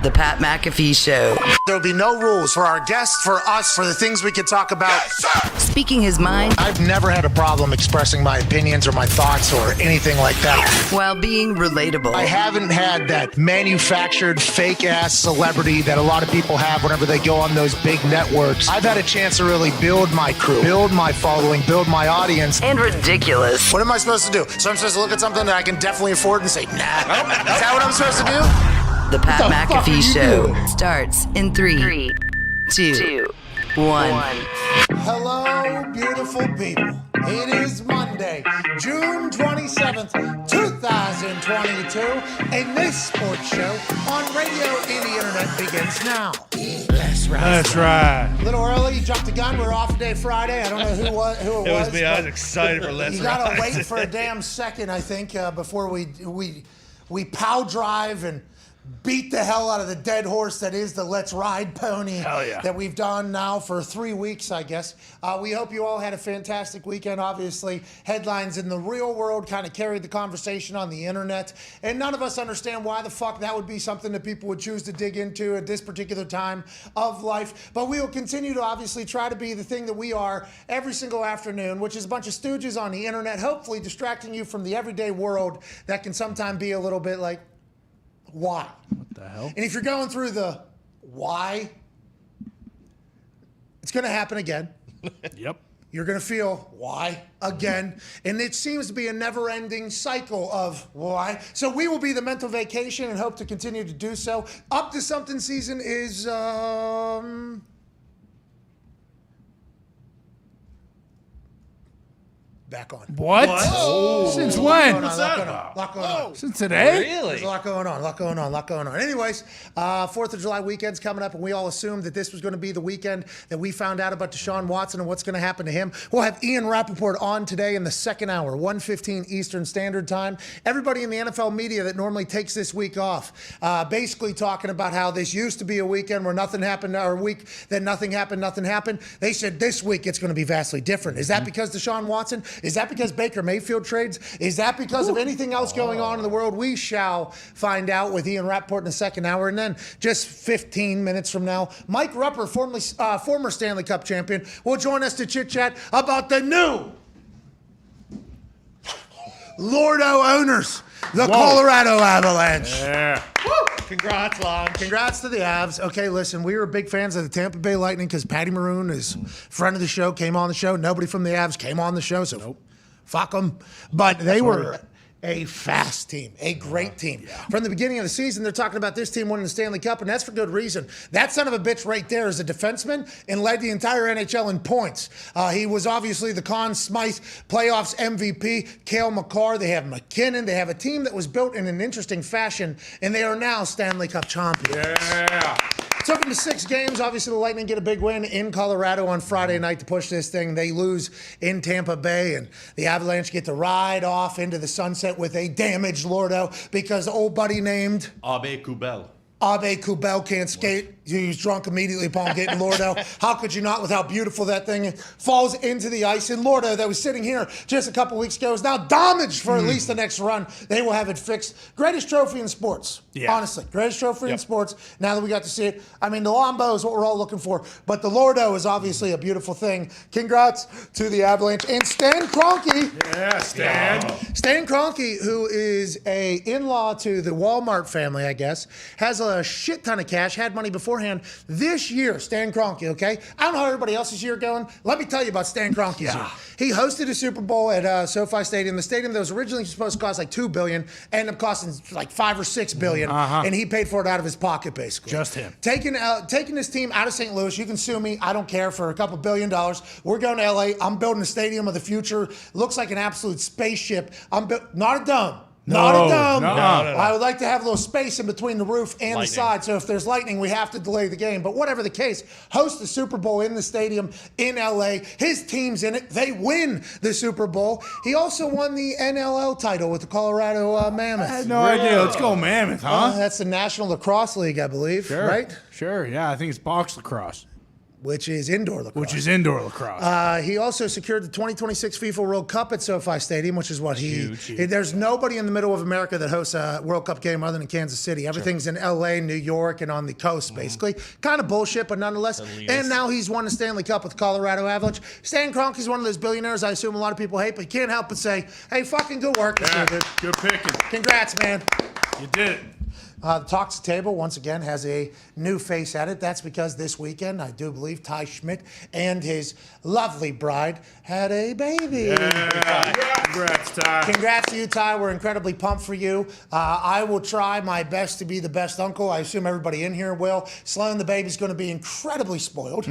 The Pat McAfee Show. There'll be no rules for our guests, for us, for the things we can talk about. Yes, Speaking his mind. I've never had a problem expressing my opinions or my thoughts or anything like that. While being relatable. I haven't had that manufactured fake-ass celebrity that a lot of people have whenever they go on those big networks. I've had a chance to really build my crew, build my following, build my audience. And ridiculous. What am I supposed to do? So I'm supposed to look at something that I can definitely afford and say, nah. Is that what I'm supposed to do? The Pat McAfee Show starts in 3, 2, 1. Hello, beautiful people. It is Monday, June 27th, 2022, and this sports show on radio and the internet begins now. That's right. A little early, you jumped the gun. We're off today, Friday. I don't know who it was. It was me. I was excited for Let's You gotta Ride. wait for a damn second, I think, before we pow drive and beat the hell out of the dead horse that is the Let's Ride pony. Hell yeah. That we've done now for 3 weeks, I guess. We hope you all had a fantastic weekend. Obviously, headlines in the real world kind of carried the conversation on the internet, and none of us understand why the fuck that would be something that people would choose to dig into at this particular time of life. But we will continue to obviously try to be the thing that we are every single afternoon, which is a bunch of stooges on the internet, hopefully distracting you from the everyday world that can sometimes be a little bit like, why? What the hell? And if you're going through the why, it's going to happen again. Yep. You're going to feel why again. And it seems to be a never-ending cycle of why. So we will be the mental vacation and hope to continue to do so. Up to something season is back on. What? Oh. Since when? What's that about? Lot going on. Since today? There's a lot going on. Anyways, 4th of July weekend's coming up, and we all assumed that this was going to be the weekend that we found out about Deshaun Watson and what's going to happen to him. We'll have Ian Rappaport on today in the second hour, 1:15 Eastern Standard Time. Everybody in the NFL media that normally takes this week off, basically talking about how this used to be a weekend where nothing happened, or a week that nothing happened. They said this week it's going to be vastly different. Is that because Deshaun Watson? Is that because Baker Mayfield trades? Is that because of anything else going on in the world? We shall find out with Ian Rappaport in the second hour. And then just 15 minutes from now, Mike Rupper, former Stanley Cup champion, will join us to chit-chat about the new Lordo owners, the Colorado Avalanche. Yeah. Woo! Congrats, Lon. Congrats to the Avs. Okay, listen, we were big fans of the Tampa Bay Lightning because Patty Maroon is friend of the show, came on the show. Nobody from the Avs came on the show, so fuck them. But they were a fast team, a great team. Yeah. From the beginning of the season, they're talking about this team winning the Stanley Cup, and that's for good reason. That son of a bitch right there is a defenseman and led the entire NHL in points. He was obviously the Conn Smythe playoffs MVP, Cale Makar. They have McKinnon. They have a team that was built in an interesting fashion, and they are now Stanley Cup champions. Yeah. Took them to 6 games. Obviously, the Lightning get a big win in Colorado on Friday night to push this thing. They lose in Tampa Bay, and the Avalanche get to ride off into the sunset with a damaged Lordo because old buddy named Abe Kubel. Abe Kubel can't skate. He was drunk immediately upon getting Lordo. How could you not with how beautiful that thing falls into the ice? And Lordo, that was sitting here just a couple weeks ago, is now damaged for at least the next run. They will have it fixed. Greatest trophy in sports. Yeah. Honestly, greatest trophy in sports. Now that we got to see it. I mean, the Lombo is what we're all looking for, but the Lordo is obviously a beautiful thing. Congrats to the Avalanche. And Stan Kroenke. Yeah, Stan. Stan Kroenke, who is a in-law to the Walmart family, I guess, has a shit ton of cash, had money beforehand. This year, Stan Kroenke, okay? I don't know how everybody else's year going. Let me tell you about Stan Kroenke's year. He hosted a Super Bowl at SoFi Stadium, the stadium that was originally supposed to cost like $2 billion, ended up costing like $5 or $6 billion, and he paid for it out of his pocket, basically. Just him. Taking this team out of St. Louis, you can sue me, I don't care, for a couple $1 billion. We're going to LA. I'm building a stadium of the future. Looks like an absolute spaceship. Not a dome. Not a dome. No. I would like to have a little space in between the roof and the Lightning. side, so if there's lightning, we have to delay the game. But whatever the case, host the Super Bowl in the stadium in LA. His team's in it. They win the Super Bowl. He also won the NLL title with the Colorado Mammoth. I had no idea. Let's go Mammoth, huh? That's the National Lacrosse League, I believe, Sure. right? Sure, yeah. I think it's box lacrosse. which is indoor lacrosse. He also secured the 2026 FIFA World Cup at SoFi Stadium, which is what there's nobody in the middle of America that hosts a World Cup game other than Kansas City. Everything's in LA, New York, and on the coast, basically. Kind of bullshit, but nonetheless. And now he's won the Stanley Cup with the Colorado Avalanche. Stan Kroenke's one of those billionaires I assume a lot of people hate, but you can't help but say, hey, fucking good work. Yeah, good picking. Congrats, man. You did it. The Talks Table, once again, has a new face at it. That's because this weekend, I do believe, Ty Schmidt and his lovely bride had a baby. Yeah. Congrats, Ty. Congrats to you, Ty. We're incredibly pumped for you. I will try my best to be the best uncle. I assume everybody in here will. Sloan, the baby's going to be incredibly spoiled.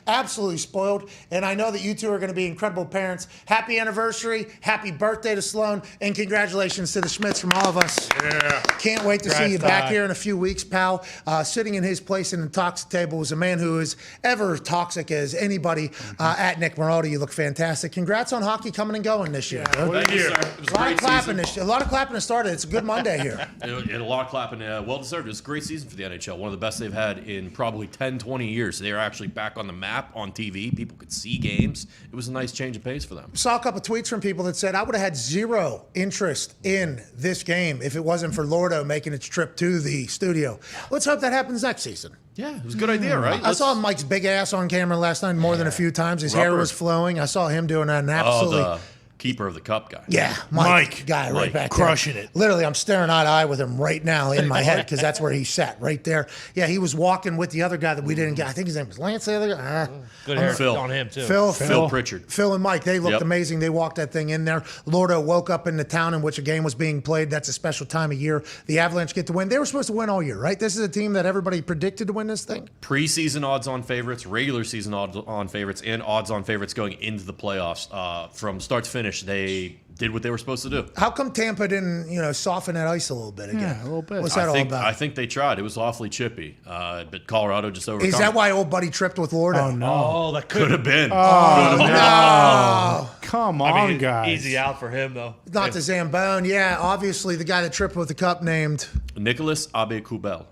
Absolutely spoiled. And I know that you two are going to be incredible parents. Happy anniversary. Happy birthday to Sloan. And congratulations to the Schmidts from all of us. Yeah. Can't wait to see you back here in a few weeks, pal. Sitting in his place in the Toxic Table was a man who is ever toxic as anybody at Nick Marota. You look fantastic. Congrats on hockey coming and going this year. Thank you, sir. It was a great season. A lot of clapping has started. It's a good Monday here. And a lot of clapping. Well deserved. It was a great season for the NHL. One of the best they've had in probably 10, 20 years. They are actually back on the map on TV. People could see games. It was a nice change of pace for them. Saw a couple of tweets from people that said, I would have had zero interest in this game if it wasn't for Lordo making its trip to the studio. Let's hope that happens next season. Yeah, it was a good idea, right? I saw Mike's big ass on camera last night more than a few times. His hair was flowing. I saw him doing an absolutely... the keeper of the cup guy. Yeah, Mike guy right back there. Crushing it. Literally, I'm staring eye to eye with him right now in my head because that's where he sat, right there. Yeah, he was walking with the other guy that we didn't get. I think his name was Lance, the other guy. Good hair Phil. on him, too. Phil Pritchard. Phil and Mike, they looked amazing. They walked that thing in there. Lordo woke up in the town in which a game was being played. That's a special time of year. The Avalanche get to win. They were supposed to win all year, right? This is a team that everybody predicted to win this thing. Preseason odds-on favorites, regular season odds-on favorites, and odds-on favorites going into the playoffs. From start to finish, they did what they were supposed to do. How come Tampa didn't, soften that ice a little bit again? Yeah, a little bit. What's that all about? I think they tried. It was awfully chippy, but Colorado just overcome. Is that why old buddy tripped with Lordo? Oh, no. Oh, that Could have been. No. Come on, guys. Easy out for him, though. Not the Zambone. Yeah, obviously the guy that tripped with the cup named Nicholas Abe-Kubel.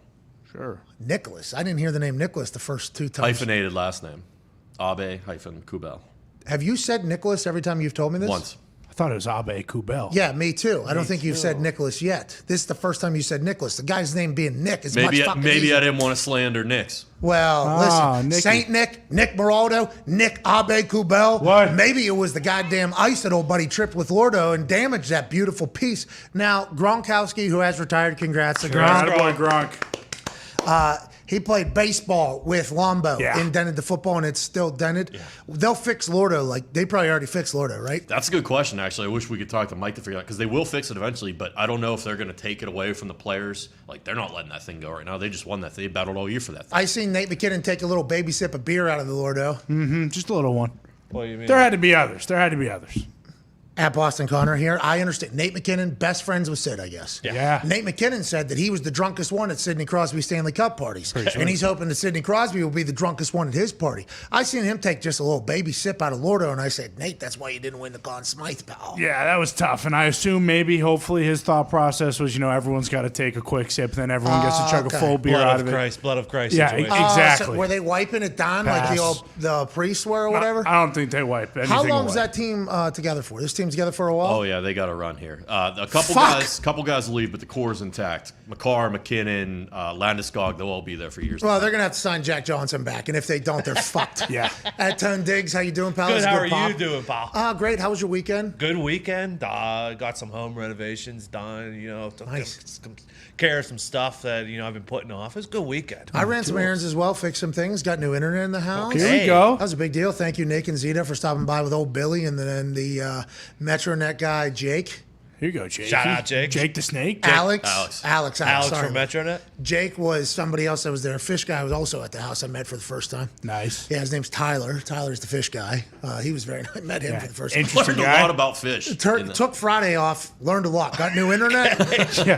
Sure. Nicholas. I didn't hear the name Nicholas the first two times. Hyphenated last name. Abe-Kubel. Have you said Nicholas every time you've told me this? Once. I thought it was Abe Kubel. Yeah, me too. I don't think you've said Nicholas yet. This is the first time you said Nicholas. The guy's name being Nick is much fucking Maybe easier. I didn't want to slander Nick's. Well, listen, Nicky. Saint Nick Maraldo, Nick Abe Kubel. What? Maybe it was the goddamn ice that old buddy tripped with Lordo and damaged that beautiful piece. Now, Gronkowski, who has retired, congrats to Gronk. Attaboy, Gronk. He played baseball with Lombo Yeah. and dented the football, and it's still dented. Yeah. They'll fix Lordo. Like, they probably already fixed Lordo, right? That's a good question, actually. I wish we could talk to Mike to figure out, because they will fix it eventually, but I don't know if they're going to take it away from the players. Like, they're not letting that thing go right now. They just won that. They battled all year for that thing. I seen Nate McKinnon take a little baby sip of beer out of the Lordo. Just a little one. What do you mean? There had to be others. At Boston Connor here. I understand. Nate McKinnon, best friends with Sid, I guess. Yeah. Nate McKinnon said that he was the drunkest one at Sidney Crosby Stanley Cup parties. And he's hoping that Sidney Crosby will be the drunkest one at his party. I seen him take just a little baby sip out of Lordo, and I said, Nate, that's why you didn't win the Conn Smythe, pal. Yeah, that was tough. And I assume hopefully his thought process was, everyone's got to take a quick sip, then everyone gets to chug a full beer out of it. Blood of Christ. Yeah, situation. exactly. So were they wiping it down like the priests were or whatever? I don't think they wipe anything How long away. is that team together for? This team's together for a while? Oh, yeah, they got to run here. A couple guys leave, but the core is intact. McCarr, McKinnon, Landeskog, they'll all be there for years. Well, they're going to have to sign Jack Johnson back, and if they don't, they're fucked. Yeah. Tone Diggs, how you doing, pal? Good. This is How are pop. you doing, pal? Great. How was your weekend? Good weekend. Got some home renovations done. Took Nice. care of some stuff that I've been putting off. It was a good weekend. I ran some errands as well, fixed some things, got new internet in the house. Here we go. That was a big deal. Thank you, Nick and Zeta, for stopping by with old Billy and then the MetroNet guy, Jake. Here you go, Jake. Shout out, Jake. Jake the Snake. Alex Alex sorry. from MetroNet. Jake was somebody else that was there. A fish guy was also at the house I met for the first time. Nice. Yeah, his name's Tyler. Tyler's the fish guy. He was very nice. I met him for the first time. Interesting Learned guy. a lot about fish. Took Friday off, learned a lot. Got new internet,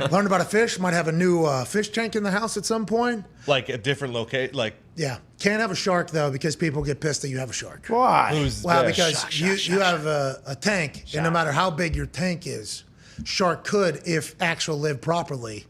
learned about a fish. Might have a new fish tank in the house at some point. Like a different location. Like Yeah. Can't have a shark, though, because people get pissed that you have a shark. Why? who's Well, the- because you have a tank, and no matter how big your tank is, shark could, if actual lived properly,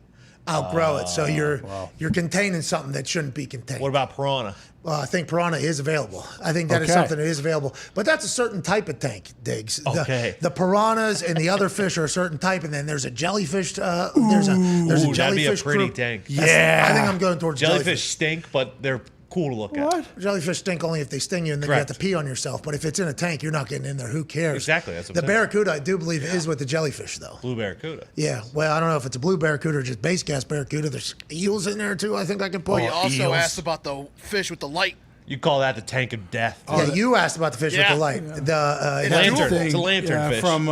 outgrow it. So you're containing something that shouldn't be contained. What about piranha? Well, I think piranha is available. I think that is something that is available. But that's a certain type of tank, Diggs. Okay. The piranhas and the other fish are a certain type, and then there's a jellyfish. There's a jellyfish. That'd be a pretty crew. tank. I think I'm going towards Jellyfish stink, but they're cool to look at. Jellyfish stink only if they sting you, and then you have to pee on yourself. But if it's in a tank, you're not getting in there. Who cares? Exactly. That's what the I'm saying. barracuda, I do believe, is with the jellyfish, though. Blue barracuda. Yeah. Well, I don't know if it's a blue barracuda or just base gas barracuda. There's eels in there, too. I think I can put. You also asked about the fish with the light. You call that the tank of death. Yeah, you asked about the fish with the light. The lantern. It's a lantern fish. From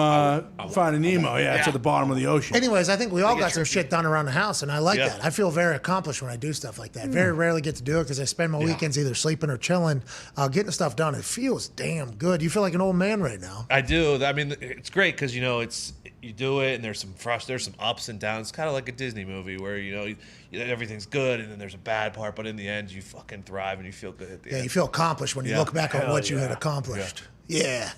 Finding Nemo. It's at the bottom of the ocean. Anyways, I think we all got some shit done around the house, and I like that. I feel very accomplished when I do stuff like that. Very rarely get to do it because I spend my weekends either sleeping or chilling. Getting the stuff done, it feels damn good. You feel like an old man right now. I do. I mean, it's great because you do it, and there's some ups and downs. It's kind of like a Disney movie where everything's good, and then there's a bad part, but in the end, you fucking thrive and you feel good at the end. Yeah, you feel accomplished when you look back on what you had accomplished. Yeah.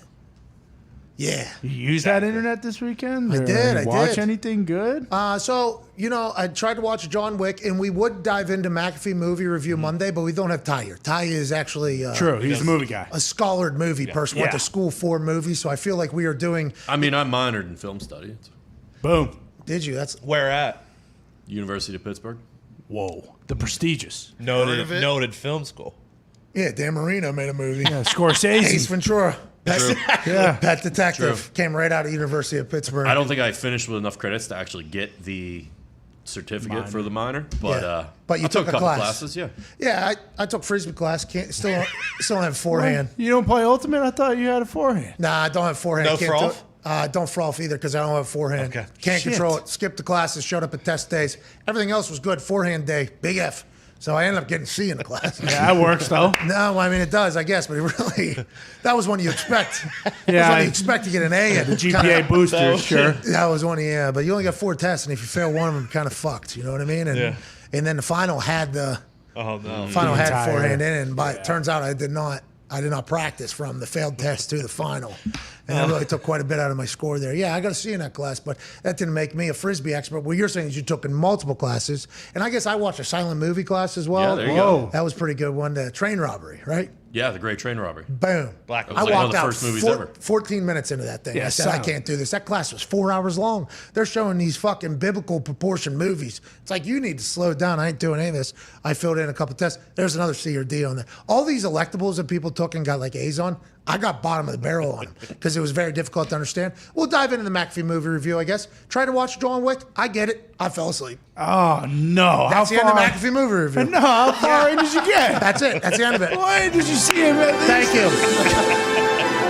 You used that internet this weekend? I did. Watch anything good? So, I tried to watch John Wick, and we would dive into McAfee movie review Monday, but we don't have Ty here. Ty is actually true. He's a movie guy, a scholared movie person. Went to school for movies, so I feel like we are doing. I mean, I'm minored in film study. Boom. Did you? That's where at? University of Pittsburgh. Whoa, the prestigious noted film school. Yeah, Dan Marino made a movie. Yeah, Scorsese. Ace Ventura. Pet Detective. True. Came right out of University of Pittsburgh. I don't think I finished with enough credits to actually get the certificate for the minor, but you I took a couple class. classes. Yeah, I took frisbee class. Still don't have forehand. You don't play ultimate? I thought you had a forehand. Nah, I don't have forehand. No froth? Don't froth either because I don't have forehand. Okay. Can't control it. Skipped the classes. Showed up at test days. Everything else was good. Forehand day, big F. So I ended up getting C in the class. Yeah, that works though. No, I mean it does, I guess, but that was one you expect. You expect to get an A at. The GPA boosters, sure. That was one, but you only got 4 tests, and if you fail one of them, you're kind of fucked. You know what I mean? And then the final had forehand in it, and it turns out I did not practice from the failed test to the final. And I really took quite a bit out of my score there. Yeah, I got a C in that class, but that didn't make me a Frisbee expert. What you're saying is you took in multiple classes. And I guess I watched a silent movie class as well. Yeah, there you go. That was a pretty good one. The train robbery, right? Yeah, The Great Train Robbery. Boom. Black. It was like one of the first movies ever. 14 minutes into that thing. Yeah, I said, I can't do this. That class was 4 hours long. They're showing these fucking biblical proportion movies. It's like, you need to slow down. I ain't doing any of this. I filled in a couple tests. There's another C or D on that. All these electables that people took and got like A's on, I got bottom of the barrel on them because it was very difficult to understand. We'll dive into the McAfee movie review, I guess. Try to watch John Wick. I get it. I fell asleep. Oh, no. That's the end of McAfee movie review. No, how far in did you get? That's it. That's the end of it. Why did you see him at least? Thank you.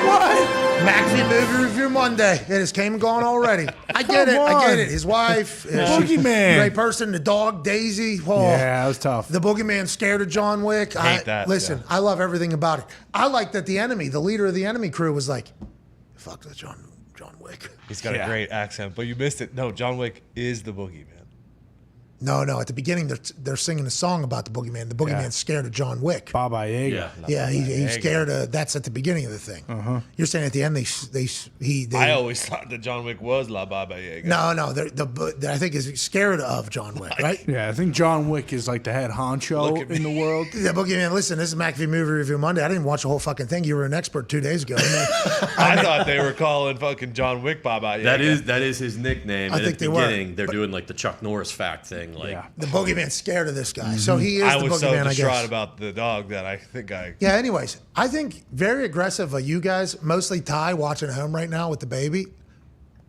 What? McAfee movie review Monday. It has came and gone already. I get it. His wife. Boogeyman. Great person. The dog, Daisy. Oh, Yeah, that was tough. The boogeyman scared of John Wick. Hate that. Listen, I love everything about it. I like that the leader of the enemy crew was like, fuck that John Wick. He's got a great accent, but you missed it. No, John Wick is the boogeyman. No. At the beginning, they're singing a song about the boogeyman. The boogeyman's scared of John Wick. Baba Yaga. Yeah, he's scared of. That's at the beginning of the thing. You're saying at the end they I always thought that John Wick was La Baba Yaga. No. I think he's scared of John Wick, right? Yeah, I think John Wick is like the head honcho in the world. The boogeyman. Listen, this is McAfee movie review Monday. I didn't watch the whole fucking thing. You were an expert 2 days ago. I thought they were calling fucking John Wick Baba Yaga. That is his nickname. I and think at the beginning, they're doing like the Chuck Norris fact thing. The boogeyman's scared of this guy, so he is the boogeyman. I was so I guess. distraught about the dog that I think I. Yeah. Anyways, I think very aggressive of you guys, mostly Ty, watching at home right now with the baby.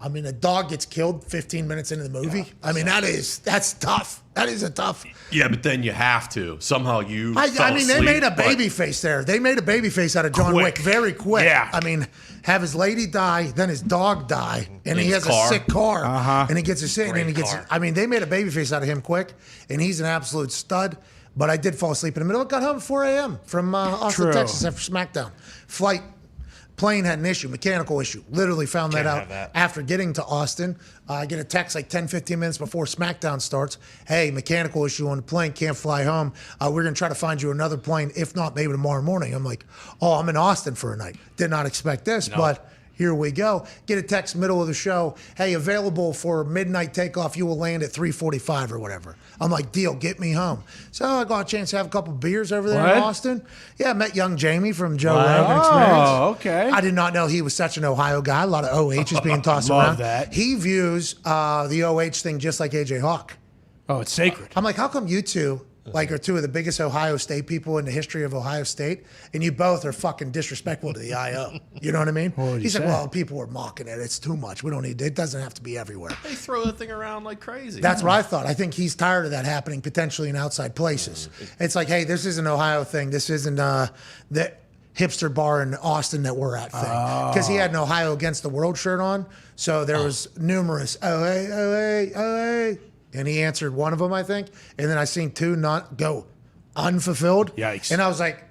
I mean, a dog gets killed 15 minutes into the movie. Yeah, I mean, that's tough. That is a tough. Yeah, but then you have to. Somehow you. I mean, they made a baby face there. They made a baby face out of John Wick very quick. Yeah. I mean, have his lady die, then his dog die, and he has a sick car, and he gets a sick, and he gets. I mean, they made a baby face out of him quick, and he's an absolute stud. But I did fall asleep in the middle. I got home at 4 a.m. from Austin, Texas after SmackDown. Plane had an issue, mechanical issue. Literally found that out after getting to Austin. I get a text like 10, 15 minutes before SmackDown starts. Hey, mechanical issue on the plane, can't fly home. We're going to try to find you another plane, if not maybe tomorrow morning. I'm like, oh, I'm in Austin for a night. Did not expect this, but Here we go. Get a text middle of the show. Hey, available for midnight takeoff. You will land at 3:45 or whatever. I'm like, deal, get me home. So I got a chance to have a couple beers over there in Austin. Yeah, I met young Jamie from Joe Rogan Experience. Oh, okay. I did not know he was such an Ohio guy. A lot of OHs being tossed around. Love that. He views the OH thing just like AJ Hawk. Oh, it's sacred. I'm like, how come you two are two of the biggest Ohio State people in the history of Ohio State, and you both are fucking disrespectful to the IO? You know what I mean? He's like, well, people were mocking it. It's too much. We don't need it. It doesn't have to be everywhere. They throw that thing around like crazy. That's what I thought. I think he's tired of that happening potentially in outside places. It's like, hey, this is an Ohio thing. This isn't the hipster bar in Austin that we're at thing. Because he had an Ohio Against the World shirt on, so there was numerous OA. And he answered one of them, I think. And then I seen two not go unfulfilled. Yikes. And I was like,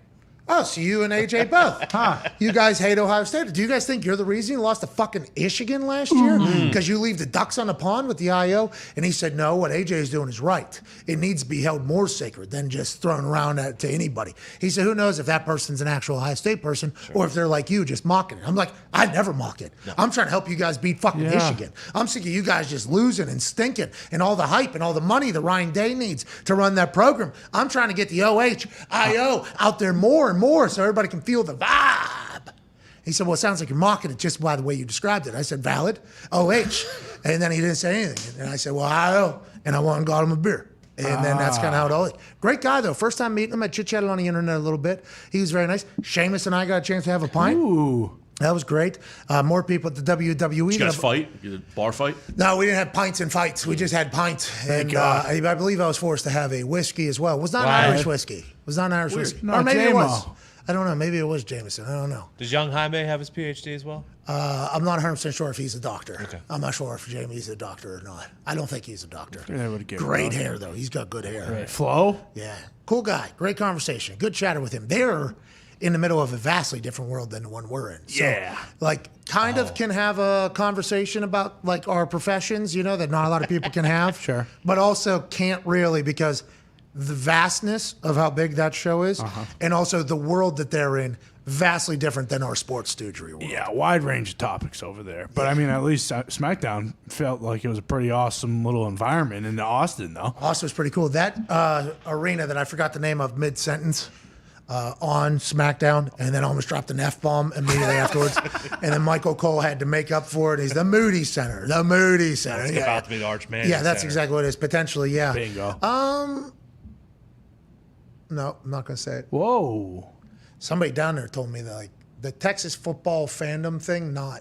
oh, so you and AJ both. You guys hate Ohio State. Do you guys think you're the reason you lost to fucking Michigan last year? Because you leave the ducks on the pond with the IO? And he said, no, what AJ is doing is right. It needs to be held more sacred than just thrown around to anybody. He said, who knows if that person's an actual Ohio State person or if they're like you, just mocking it. I'm like, I never mock it. No. I'm trying to help you guys beat fucking Michigan. I'm sick of you guys just losing and stinking and all the hype and all the money that Ryan Day needs to run that program. I'm trying to get the IO out there more and more so everybody can feel the vibe. He said, well, it sounds like you're mocking it just by the way you described it. I said, valid, OH. And then he didn't say anything. And I said, well, IO. And I went and got him a beer. And then that's kind of how it all is. Great guy, though. First time meeting him, I chit-chatted on the internet a little bit. He was very nice. Seamus and I got a chance to have a pint. Ooh. That was great. More people at the WWE. Did you guys fight? You did a bar fight? No, we didn't have pints and fights. We just had pints. And I believe I was forced to have a whiskey as well. It was not an Irish whiskey. It was not an Irish whiskey. No, or maybe it was. JMO. I don't know. Maybe it was Jameson. I don't know. Does young Jaime have his PhD as well? I'm not 100% sure if he's a doctor. Okay. I'm not sure if Jamie's a doctor or not. I don't think he's a doctor. Great Great hair, though. He's got good hair. Right. Flo? Yeah. Cool guy. Great conversation. Good chatter with him. They're in the middle of a vastly different world than the one we're in. So, kind of can have a conversation about, like, our professions, that not a lot of people can have. Sure. But also can't really because the vastness of how big that show is and also the world that they're in, vastly different than our sports stoogery world. Yeah, wide range of topics over there. But, I mean, at least SmackDown felt like it was a pretty awesome little environment in Austin, though. Austin was pretty cool. That arena that I forgot the name of mid-sentence on SmackDown and then almost dropped an F-bomb immediately afterwards. And then Michael Cole had to make up for it. He's the Moody Center. The Moody Center. It's about to be the Arch Manning Yeah, that's Center. exactly what it is. Potentially, yeah. Bingo. No, I'm not going to say it. Whoa. Somebody down there told me that, like, the Texas football fandom thing, not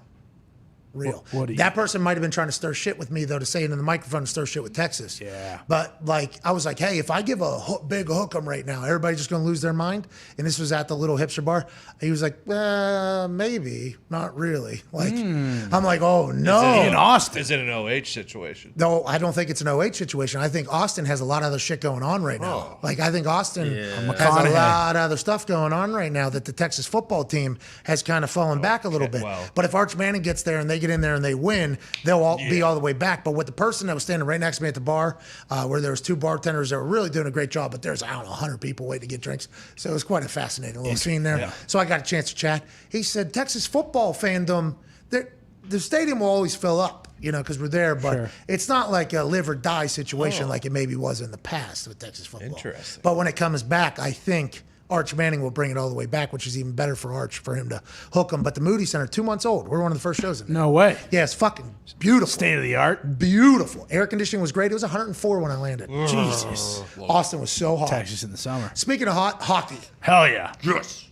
real. What do you- That person might have been trying to stir shit with me, though, to say into the microphone to stir shit with Texas. Yeah. But, like, I was like, hey, if I give a big hook 'em right now, everybody's just going to lose their mind? And this was at the little hipster bar. He was like, maybe, not really. Like, I'm like, oh, no. In Austin. Is it an OH situation? No, I don't think it's an OH situation. I think Austin has a lot of other shit going on right now. Like, I think Austin has a lot of other stuff going on right now that the Texas football team has kind of fallen back a little bit. well. But if Arch Manning gets there and they get in there and they win, they'll all be all the way back. But with the person that was standing right next to me at the bar, where there was two bartenders that were really doing a great job, but there's, 100 people waiting to get drinks. So it was quite a fascinating little scene there. Yeah. So I got a chance to chat. He said, Texas football fandom, the stadium will always fill up, because we're there, but it's not like a live or die situation like it maybe was in the past with Texas football. Interesting. But when it comes back, I think Arch Manning will bring it all the way back, which is even better for Arch, for him to hook him. But the Moody Center, 2 months old. We're one of the first shows in there. No way. Yeah, it's fucking beautiful. State of the art. Beautiful. Air conditioning was great. It was 104 when I landed. Jesus. Austin was so hot. Texas in the summer. Speaking of hot, hockey. Hell yeah. Yes.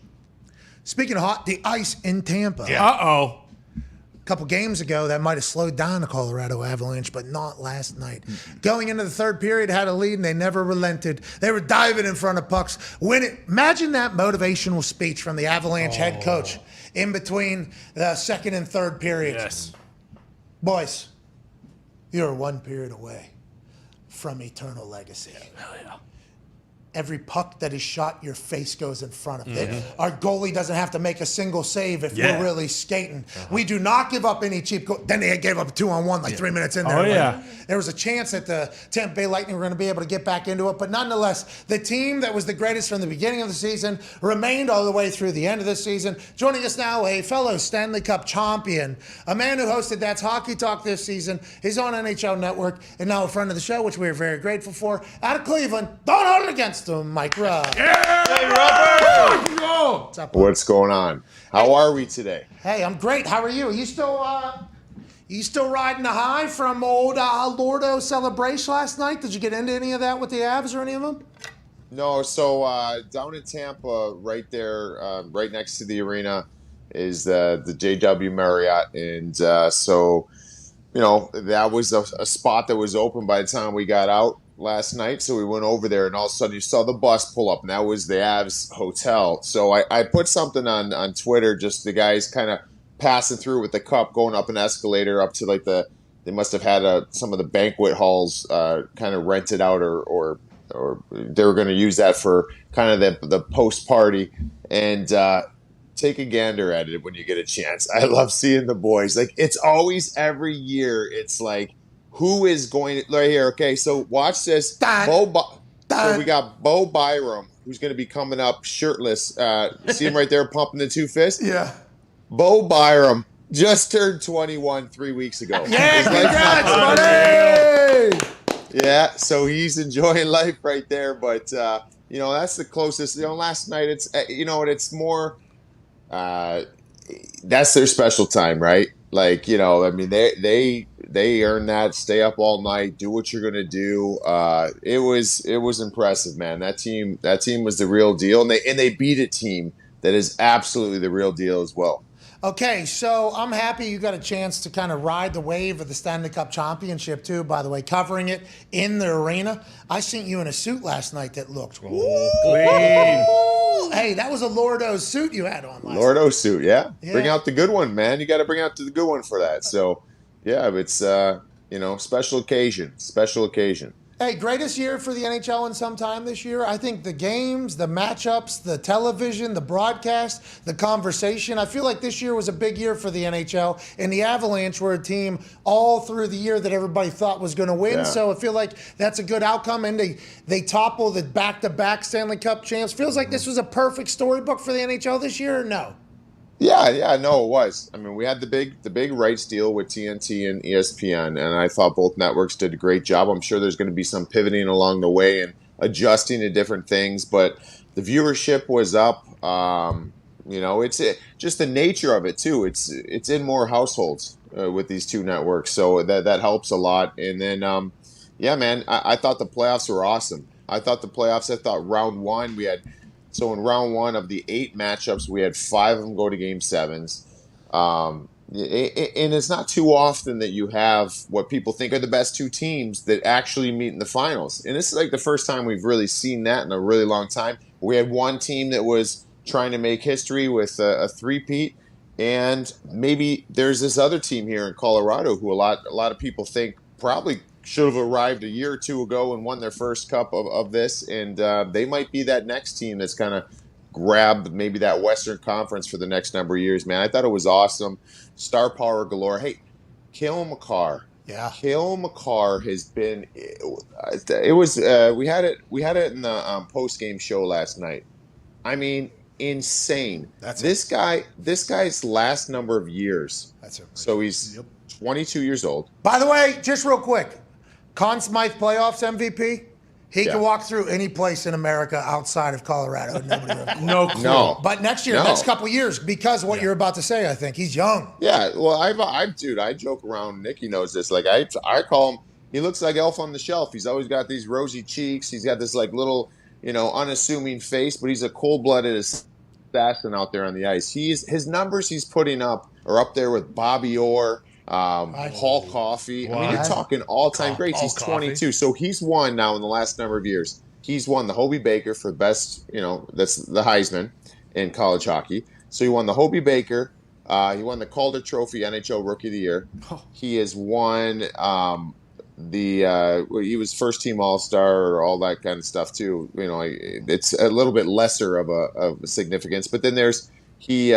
Speaking of hot, the ice in Tampa. Uh-oh. A couple games ago, that might have slowed down the Colorado Avalanche, but not last night. Going into the third period, had a lead, and they never relented. They were diving in front of pucks. Imagine that motivational speech from the Avalanche head coach in between the second and third periods. Yes. Boys, you're 1 period away from eternal legacy. Hell yeah. every puck that is shot, your face goes in front of it. Our goalie doesn't have to make a single save if we're really skating. We do not give up any cheap goal. Then they gave up a 2-on-1 like 3 minutes in there. Oh, yeah. There was a chance that the Tampa Bay Lightning were going to be able to get back into it. But nonetheless, the team that was the greatest from the beginning of the season remained all the way through the end of the season. Joining us now, a fellow Stanley Cup champion, a man who hosted That's Hockey Talk this season. He's on NHL Network and now a friend of the show, which we are very grateful for. Out of Cleveland, don't hold it against him, Mike Rupp. What's up, What's going on? How are we today? Hey, I'm great. How are you? Are you still riding the high from old Lordo celebration last night? Did you get into any of that with the Avs or any of them? No, so down in Tampa, right there, right next to the arena, is the JW Marriott, and so that was a spot that was open by the time we got out last night. So we went over there, and all of a sudden you saw the bus pull up, and that was the Avs hotel. So I put something on Twitter, just the guys kind of passing through with the cup, going up an escalator up to like they must have had some of the banquet halls kind of rented out, or they were going to use that for kind of the post party, and take a gander at it when you get a chance. I love seeing the boys. Like, it's always every year. It's like, who is going to, right here? Okay, so watch this. So we got Bo Byram, who's going to be coming up shirtless. See him right there pumping the two fists? Yeah. Bo Byram just turned 21 3 weeks ago. Yeah, congrats, buddy! Yeah, so he's enjoying life right there. But, that's the closest. Last night, it's, it's more, that's their special time, right? Like, they earn that, stay up all night, do what you're going to do. It was impressive, man. That team was the real deal. And they beat a team that is absolutely the real deal as well. Okay, so I'm happy you got a chance to kind of ride the wave of the Stanley Cup Championship, too, by the way, covering it in the arena. I seen you in a suit last night that looked clean. Hey, that was a Lordo suit you had on last night. Lordo suit, yeah. Bring out the good one, man. You got to bring out the good one for that. So, yeah, it's, special occasion. Hey, greatest year for the NHL in some time this year. I think the games, the matchups, the television, the broadcast, the conversation. I feel like this year was a big year for the NHL, and the Avalanche were a team all through the year that everybody thought was going to win. Yeah. So I feel like that's a good outcome, and they topple the back-to-back Stanley Cup champs. Feels like this was a perfect storybook for the NHL this year, or no? Yeah, no, it was. I mean, we had the big rights deal with TNT and ESPN, and I thought both networks did a great job. I'm sure there's going to be some pivoting along the way and adjusting to different things, but the viewership was up. It's just the nature of it too. It's in more households with these two networks, so that helps a lot. And then, man, I thought the playoffs were awesome. I thought round one we had. So in round one of the 8 matchups, we had 5 of them go to Game 7s. And it's not too often that you have what people think are the best two teams that actually meet in the finals. And this is like the first time we've really seen that in a really long time. We had one team that was trying to make history with a three-peat. And maybe there's this other team here in Colorado who a lot of people think probably should have arrived a year or two ago and won their first cup of this, and they might be that next team that's kind of grabbed maybe that Western Conference for the next number of years, man. I thought it was awesome. Star power galore. Hey, Cale Makar. Yeah. Cale Makar has been we had it in the post-game show last night. I mean, insane. This guy's last number of years. So he's 22 years old. By the way, just real quick, Conn Smythe playoffs MVP. He can walk through any place in America outside of Colorado. Nobody would no clue. No. But next couple of years, because of what you're about to say, I think he's young. Yeah, well, I joke around. Nicky knows this. Like I call him. He looks like Elf on the Shelf. He's always got these rosy cheeks. He's got this like little, unassuming face, but he's a cold-blooded assassin out there on the ice. His numbers he's putting up are up there with Bobby Orr. Paul Coffey. I mean, you're talking all-time greats. He's 22. So he's won now in the last number of years. He's won the Hobey Baker for best, that's the Heisman in college hockey. So he won the Hobey Baker. He won the Calder Trophy NHL Rookie of the Year. He has won he was first team All-Star or all that kind of stuff too. You know, it's a little bit lesser of a significance. But then he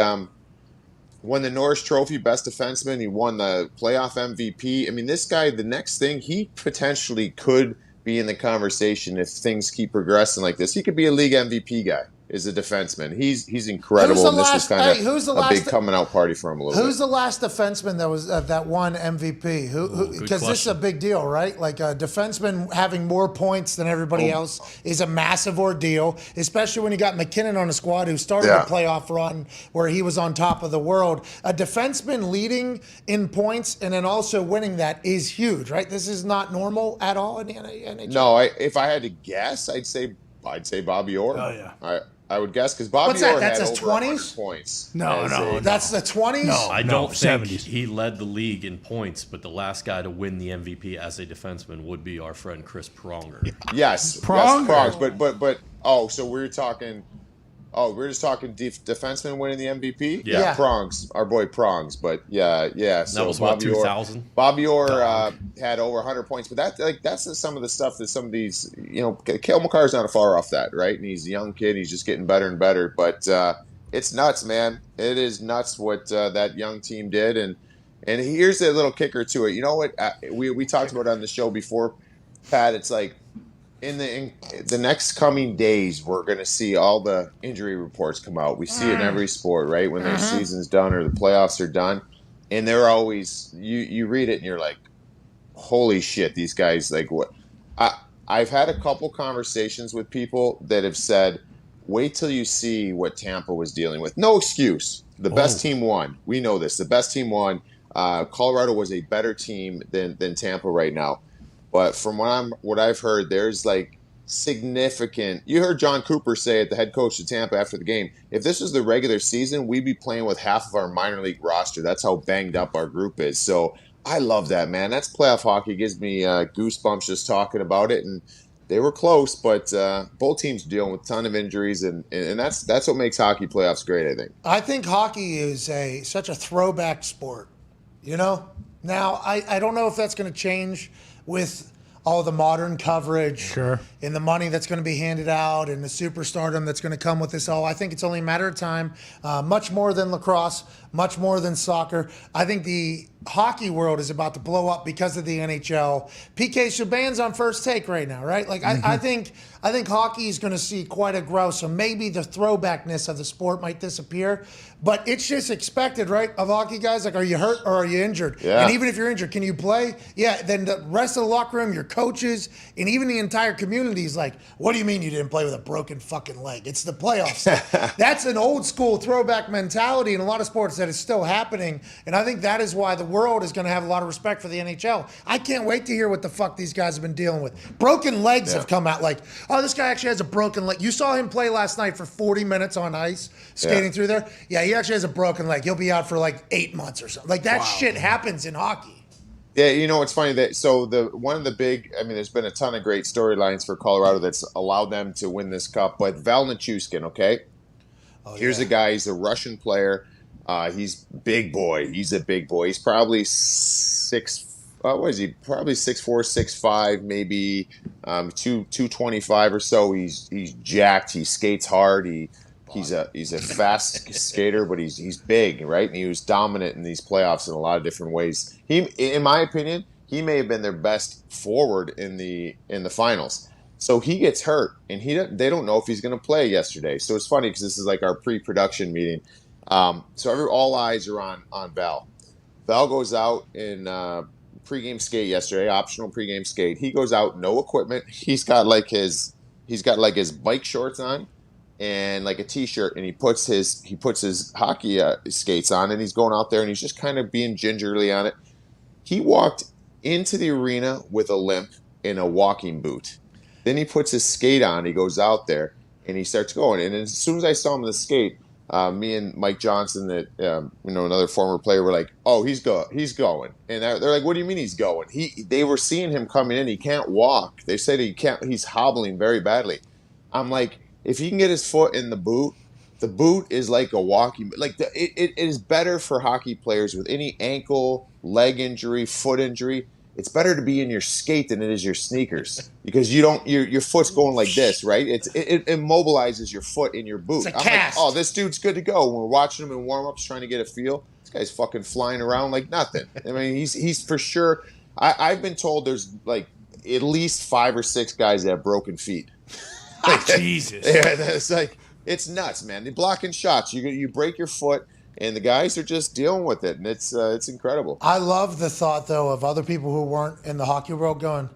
won the Norris Trophy, best defenseman. He won the playoff MVP. I mean, this guy, the next thing, he potentially could be in the conversation if things keep progressing like this. He could be a league MVP guy. Is a defenseman. He's incredible. And this was kind of a big coming out party for him a little bit. Who's the last defenseman that was that won MVP? Because this is a big deal, right? Like a defenseman having more points than everybody else is a massive ordeal, especially when you got McKinnon on a squad who started a playoff run where he was on top of the world. A defenseman leading in points and then also winning that is huge, right? This is not normal at all in the NHL. No, if I had to guess, I'd say Bobby Orr. Oh yeah. I would guess because Bobby Orr had over 100 points. No. That's the 20s? No, I don't think 70s. he led the league in points, but the last guy to win the MVP as a defenseman would be our friend Chris Pronger. Yes, Pronger. Yes, Prongs. But so we're talking. Oh, we're just talking defenseman winning the MVP? Yeah. Prongs, our boy Prongs. But yeah. So That was what, 2000? Bobby Orr had over 100 points. But that's some of the stuff that some of these, Cale Makar's not far off that, right? And he's a young kid. He's just getting better and better. But it's nuts, man. It is nuts what that young team did. And here's a little kicker to it. You know what? We talked about it on the show before, Pat. It's like, in the next coming days, we're going to see all the injury reports come out. We see it in every sport, right? When their season's done or the playoffs are done. And they're always, you read it and you're like, holy shit, these guys, like what? I've had a couple conversations with people that have said, wait till you see what Tampa was dealing with. No excuse. The best team won. We know this. The best team won. Colorado was a better team than Tampa right now. But from what I've heard, there's like significant. You heard John Cooper say it, the head coach of Tampa after the game. If this was the regular season, we'd be playing with half of our minor league roster. That's how banged up our group is. So I love that, man. That's playoff hockey. It gives me goosebumps just talking about it. And they were close, but both teams are dealing with a ton of injuries, and that's what makes hockey playoffs great, I think. I think hockey is such a throwback sport. Now I don't know if that's going to change with all the modern coverage and the money that's going to be handed out and the superstardom that's going to come with this all. I think it's only a matter of time, much more than lacrosse, much more than soccer. I think the hockey world is about to blow up because of the NHL. PK Subban's on First Take right now, right? Like I think hockey is going to see quite a growth. So maybe the throwbackness of the sport might disappear, but it's just expected, right? Of hockey guys, like, are you hurt or are you injured? Yeah. And even if you're injured, can you play? Yeah. Then the rest of the locker room, your coaches, and even the entire community is like, what do you mean you didn't play with a broken fucking leg? It's the playoffs. That's an old school throwback mentality in a lot of sports that is still happening. And I think that is why the world is going to have a lot of respect for the NHL. I can't wait to hear what the fuck these guys have been dealing with. Broken legs have come out like, oh, this guy actually has a broken leg. You saw him play last night for 40 minutes on ice, skating through there. Yeah, he actually has a broken leg. He'll be out for like 8 months or something. Like that shit happens in hockey. Yeah, it's funny that one of the big, there's been a ton of great storylines for Colorado that's allowed them to win this cup, but Val Nichushkin, okay? Here's a guy, he's a Russian player. He's big boy. He's a big boy. He's probably Probably 6'4", 6'5", maybe 225 or so. He's jacked. He skates hard. He's a fast skater, but he's big, right? And he was dominant in these playoffs in a lot of different ways. In my opinion, he may have been their best forward in the finals. So he gets hurt, and they don't know if he's going to play yesterday. So it's funny because this is like our pre-production meeting. So all eyes are on Val. Val goes out in pregame skate yesterday, optional pregame skate. He goes out, no equipment. He's got like his bike shorts on and like a t-shirt, and he puts his hockey skates on, and he's going out there, and he's just kind of being gingerly on it. He walked into the arena with a limp in a walking boot. Then he puts his skate on. He goes out there, and he starts going. And as soon as I saw him in the skate, me and Mike Johnson, another former player, were like, "Oh, he's going." And they're like, "What do you mean he's going?" They were seeing him coming in. He can't walk. They said he can't. He's hobbling very badly. I'm like, if he can get his foot in the boot is like a walking. It is better for hockey players with any ankle, leg injury, foot injury. it's better to be in your skate than it is your sneakers because your foot's going like this, right? It immobilizes your foot in your boot. It's a I'm cast. like, oh, this dude's good to go. When we're watching him in warm-ups trying to get a feel, this guy's fucking flying around like nothing. I mean, he's for sure. I've been told there's like at least 5 or 6 guys that have broken feet. Jesus. Yeah, it's like, it's nuts, man. They're blocking shots. You break your foot. And the guys are just dealing with it, and it's incredible. I love the thought, though, of other people who weren't in the hockey world going,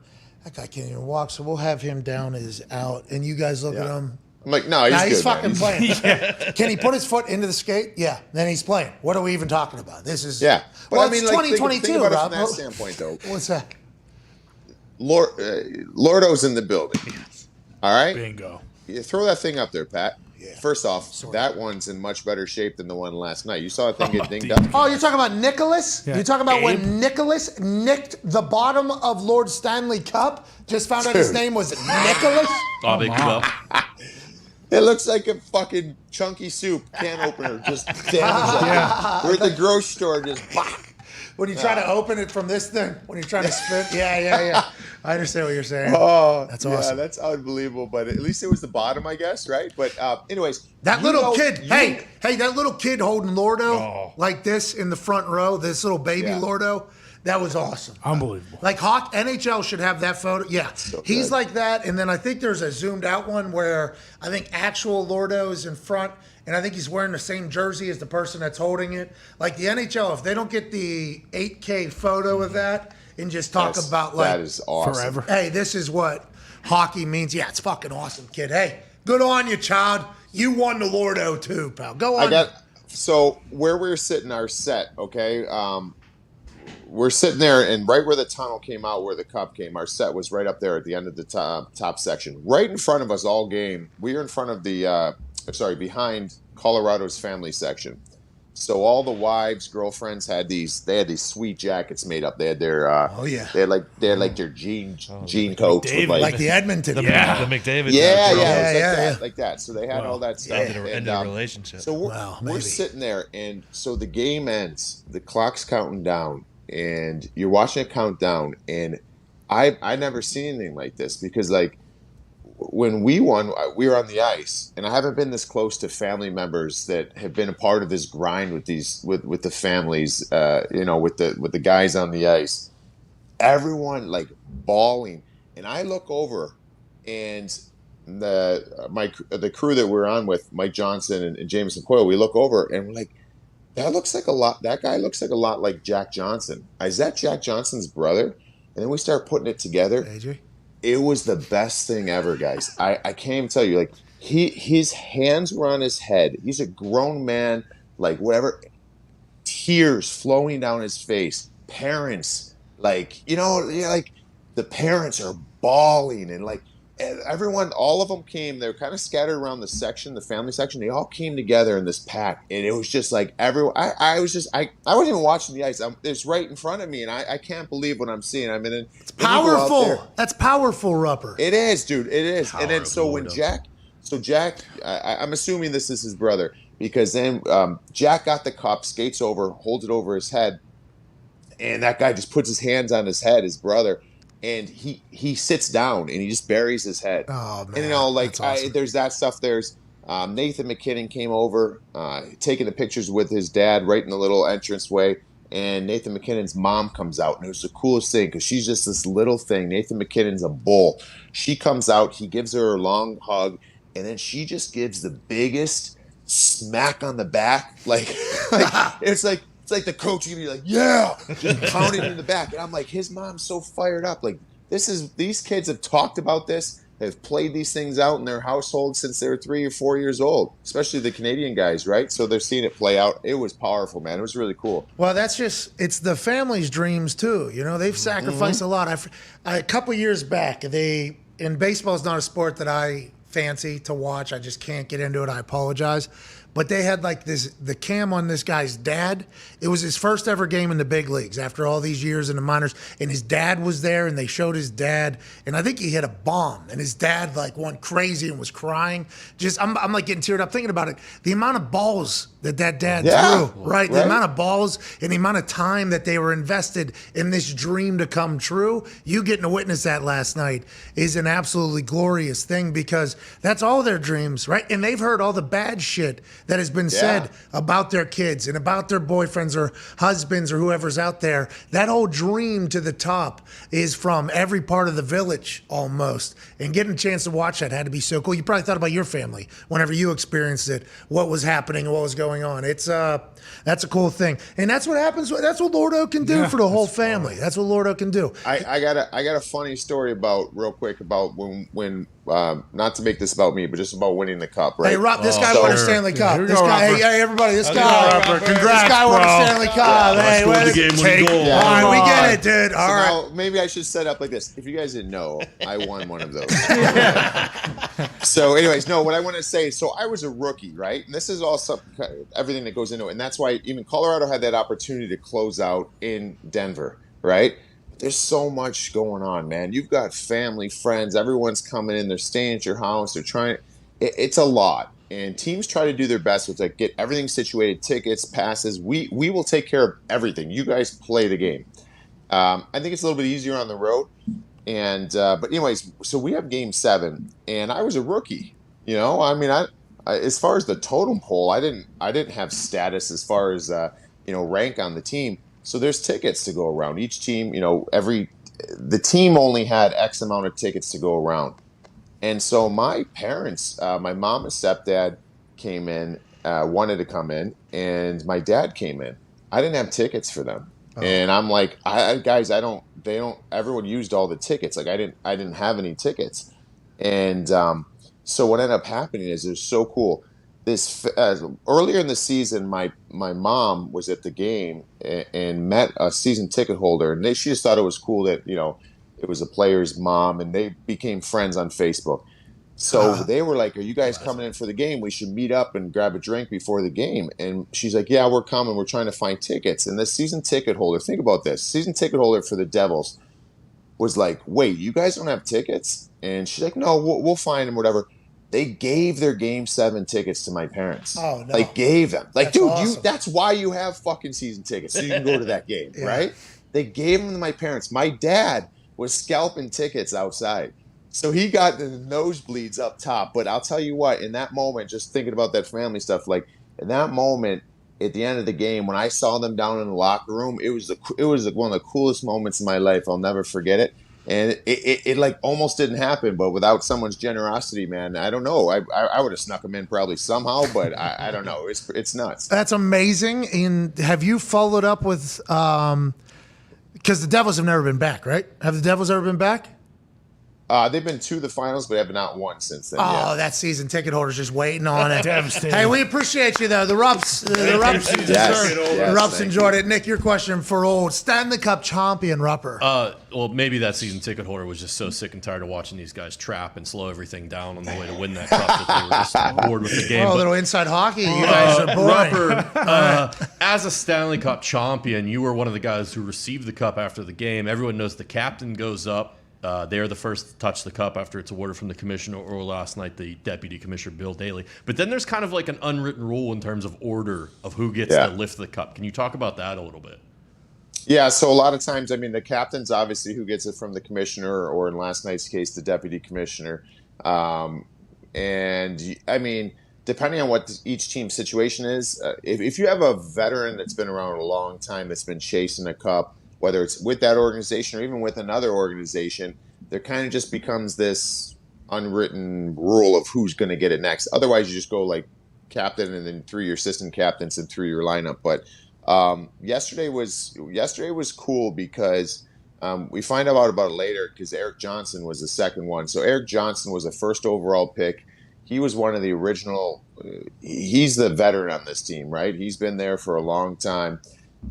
that guy can't even walk, so we'll have him down as out. And you guys look at him. I'm like, no, he's good, he's fucking man. playing. Can he put his foot into the skate? Yeah. Then he's playing. What are we even talking about? This is Yeah. But well, I mean, it's like, 2022, think about Rob. it from that standpoint, though. What's that? Lordo's in the building. All right? Bingo. You throw that thing up there, Pat. Yeah. First off, that one's in much better shape than the one last night. You saw that thing get dinged up? Oh, you're talking about Nicholas? Yeah. You're talking about Abe? when Nicholas nicked the bottom of Lord Stanley Cup? Just found out his name was Nicholas? Oh, big well. It looks like a fucking chunky soup can opener just damaged. We're at the grocery store, just When you try to open it from this thing, when you're trying to spin. Yeah. I understand what you're saying. Oh, That's awesome. Yeah, that's unbelievable. But at least it was the bottom, I guess, right? But anyways, That little kid, hey, that little kid holding Lordo like this in the front row, this little baby Yeah. Lordo, that was awesome. Unbelievable. Like NHL should have that photo. Yeah, he's good. like that. And then I think there's a zoomed out one where I think actual Lordo is in front, and I think he's wearing the same jersey as the person that's holding it. Like the NHL, if they don't get the 8K photo of that and just talk about like that is awesome. Forever. hey, this is what hockey means. Yeah, it's fucking awesome, kid. Hey, good on you, child. You won the Lordo too, pal. Go on. So where we're sitting, our set, okay. We're sitting there, and right where the tunnel came out, where the cup came, our set was right up there at the end of the top section, right in front of us all game. We were in front of behind Colorado's family section. So all the wives, girlfriends had these sweet jackets made up. They had their they had like their jean coats with like the Edmonton. The McDavid. like that. So they had all that stuff. Ended a relationship. So we're sitting there, and so the game ends. The clock's counting down, and you're watching it count down. And I never seen anything like this because like when we won, we were on the ice, and I haven't been this close to family members that have been a part of this grind with the families, with the guys on the ice. Everyone like bawling, and I look over, and the crew that we're on with, Mike Johnson and Jameson Coyle, we look over and we're like, that guy looks like a lot like Jack Johnson. Is that Jack Johnson's brother? And then we start putting it together. AJ? It was the best thing ever, guys. I can't even tell you. Like his hands were on his head. He's a grown man, like whatever. Tears flowing down his face. Parents, like the parents are bawling, and like everyone, all of them came. They're kind of scattered around the section, the family section. They all came together in this pack, and it was just like everyone. I wasn't even watching the ice. It's right in front of me, and I can't believe what I'm seeing. I mean, it's powerful. That's powerful, Rupper. It is, dude. It is. And then so when Jack, I'm assuming this is his brother because then Jack got the cup, skates over, holds it over his head, and that guy just puts his hands on his head, his brother. And he sits down and he just buries his head. Oh man! And awesome. There's that stuff. There's Nathan McKinnon came over, taking the pictures with his dad right in the little entranceway. And Nathan McKinnon's mom comes out, and it was the coolest thing because she's just this little thing. Nathan McKinnon's a bull. She comes out, he gives her a long hug, and then she just gives the biggest smack on the back, like it's like the coach giving you like, yeah, just pounding in the back. And I'm like, his mom's so fired up. Like, these kids have talked about this, have played these things out in their household since they were 3 or 4 years old, especially the Canadian guys, right? So they're seeing it play out. It was powerful, man. It was really cool. Well, it's the family's dreams too. You know, they've sacrificed a lot. A couple years back, and baseball is not a sport that I fancy to watch. I just can't get into it. I apologize. but they had like the cam on this guy's dad. It was his first ever game in the big leagues after all these years in the minors, and his dad was there, and they showed his dad, and I think he hit a bomb, and his dad like went crazy and was crying. Just I'm like getting teared up thinking about it. The amount of balls that dad threw, right? The amount of balls and the amount of time that they were invested in this dream to come true. You getting to witness that last night is an absolutely glorious thing, because that's all their dreams, right? And they've heard all the bad shit that has been said about their kids and about their boyfriends or husbands or whoever's out there. That whole dream to the top is from every part of the village almost. And getting a chance to watch that had to be so cool. You probably thought about your family whenever you experienced it, what was happening and what was going on. It's that's a cool thing. And that's what happens. That's what Lordo can do for the whole family. That's what Lordo can do. I got a funny story real quick about when not to make this about me, but just about winning the cup, right? Hey, Rob, this guy won a Stanley Cup. Hey, everybody, this guy won a Stanley Cup. Hey, scored the game-winning goal. All right, we get it, dude. All right. Now, maybe I should set up like this. If you guys didn't know, I won one of those. So, anyways, no, what I want to say, so I was a rookie, right? And this is all everything that goes into it. And that's why even Colorado had that opportunity to close out in Denver, right? There's so much going on, man. You've got family, friends, everyone's coming in. They're staying at your house. They're trying. It's a lot. And teams try to do their best with like get everything situated, tickets, passes. We will take care of everything. You guys play the game. I think it's a little bit easier on the road. And but anyways, so we have Game 7, and I was a rookie. You know, I mean, I as far as the totem pole, I didn't have status as far as rank on the team. So there's tickets to go around. Each team, the team only had X amount of tickets to go around. And so my parents, my mom and stepdad came in, wanted to come in, and my dad came in. I didn't have tickets for them. Oh. And I'm like, everyone used all the tickets. Like I didn't have any tickets. And so what ended up happening is it was so cool. This earlier in the season, my mom was at the game and met a season ticket holder, and she just thought it was cool that it was a player's mom, and they became friends on Facebook. So they were like, "Are you guys coming in for the game? We should meet up and grab a drink before the game." And she's like, "Yeah, we're coming. We're trying to find tickets." And the season ticket holder, think about this: season ticket holder for the Devils was like, "Wait, you guys don't have tickets?" And she's like, "No, we'll find them, whatever." They gave their Game 7 tickets to my parents. Oh, no. Like, gave them. Like, that's dude, awesome. That's why you have fucking season tickets, so you can go to that game, right? They gave them to my parents. My dad was scalping tickets outside. So he got the nosebleeds up top. But I'll tell you what, in that moment, just thinking about that family stuff, like, in that moment, at the end of the game, when I saw them down in the locker room, it was one of the coolest moments in my life. I'll never forget it. And it like almost didn't happen, but without someone's generosity, man, I don't know. I would have snuck them in probably somehow, but I don't know. It's nuts. That's amazing. And have you followed up with because the Devils have never been back, right? Have the Devils ever been back? They've been to the finals, but have not won since then. Oh, that season ticket holder's just waiting on it. Devastating. Hey, we appreciate you though. The Rups enjoyed it. Nick, your question for old Stanley Cup champion Rupper. Well, maybe that season ticket holder was just so sick and tired of watching these guys trap and slow everything down on the way to win that cup that they were just bored with the game. Oh, a little inside hockey. You guys are boring. Rupper, as a Stanley Cup champion, you were one of the guys who received the cup after the game. Everyone knows the captain goes up. They're the first to touch the cup after it's awarded from the commissioner, or last night the deputy commissioner, Bill Daly. But then there's kind of like an unwritten rule in terms of order of who gets to lift the cup. Can you talk about that a little bit? Yeah, so a lot of times, I mean, the captain's obviously who gets it from the commissioner, or in last night's case, the deputy commissioner. And, I mean, depending on what each team's situation is, if you have a veteran that's been around a long time that's been chasing a cup, whether it's with that organization or even with another organization, there kind of just becomes this unwritten rule of who's going to get it next. Otherwise, you just go like captain and then through your assistant captains and through your lineup. But yesterday was cool because we find out about it later because Eric Johnson was the second one. So Eric Johnson was a first overall pick. He was one of the original. He's the veteran on this team, right? He's been there for a long time.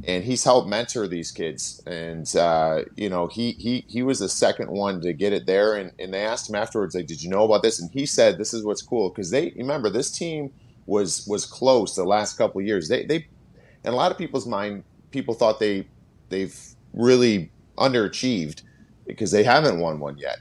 And he's helped mentor these kids. And, he was the second one to get it there. And they asked him afterwards, like, did you know about this? And he said, this is what's cool. Because remember, this team was close the last couple of years. They in a lot of people's mind, people thought they've really underachieved because they haven't won one yet.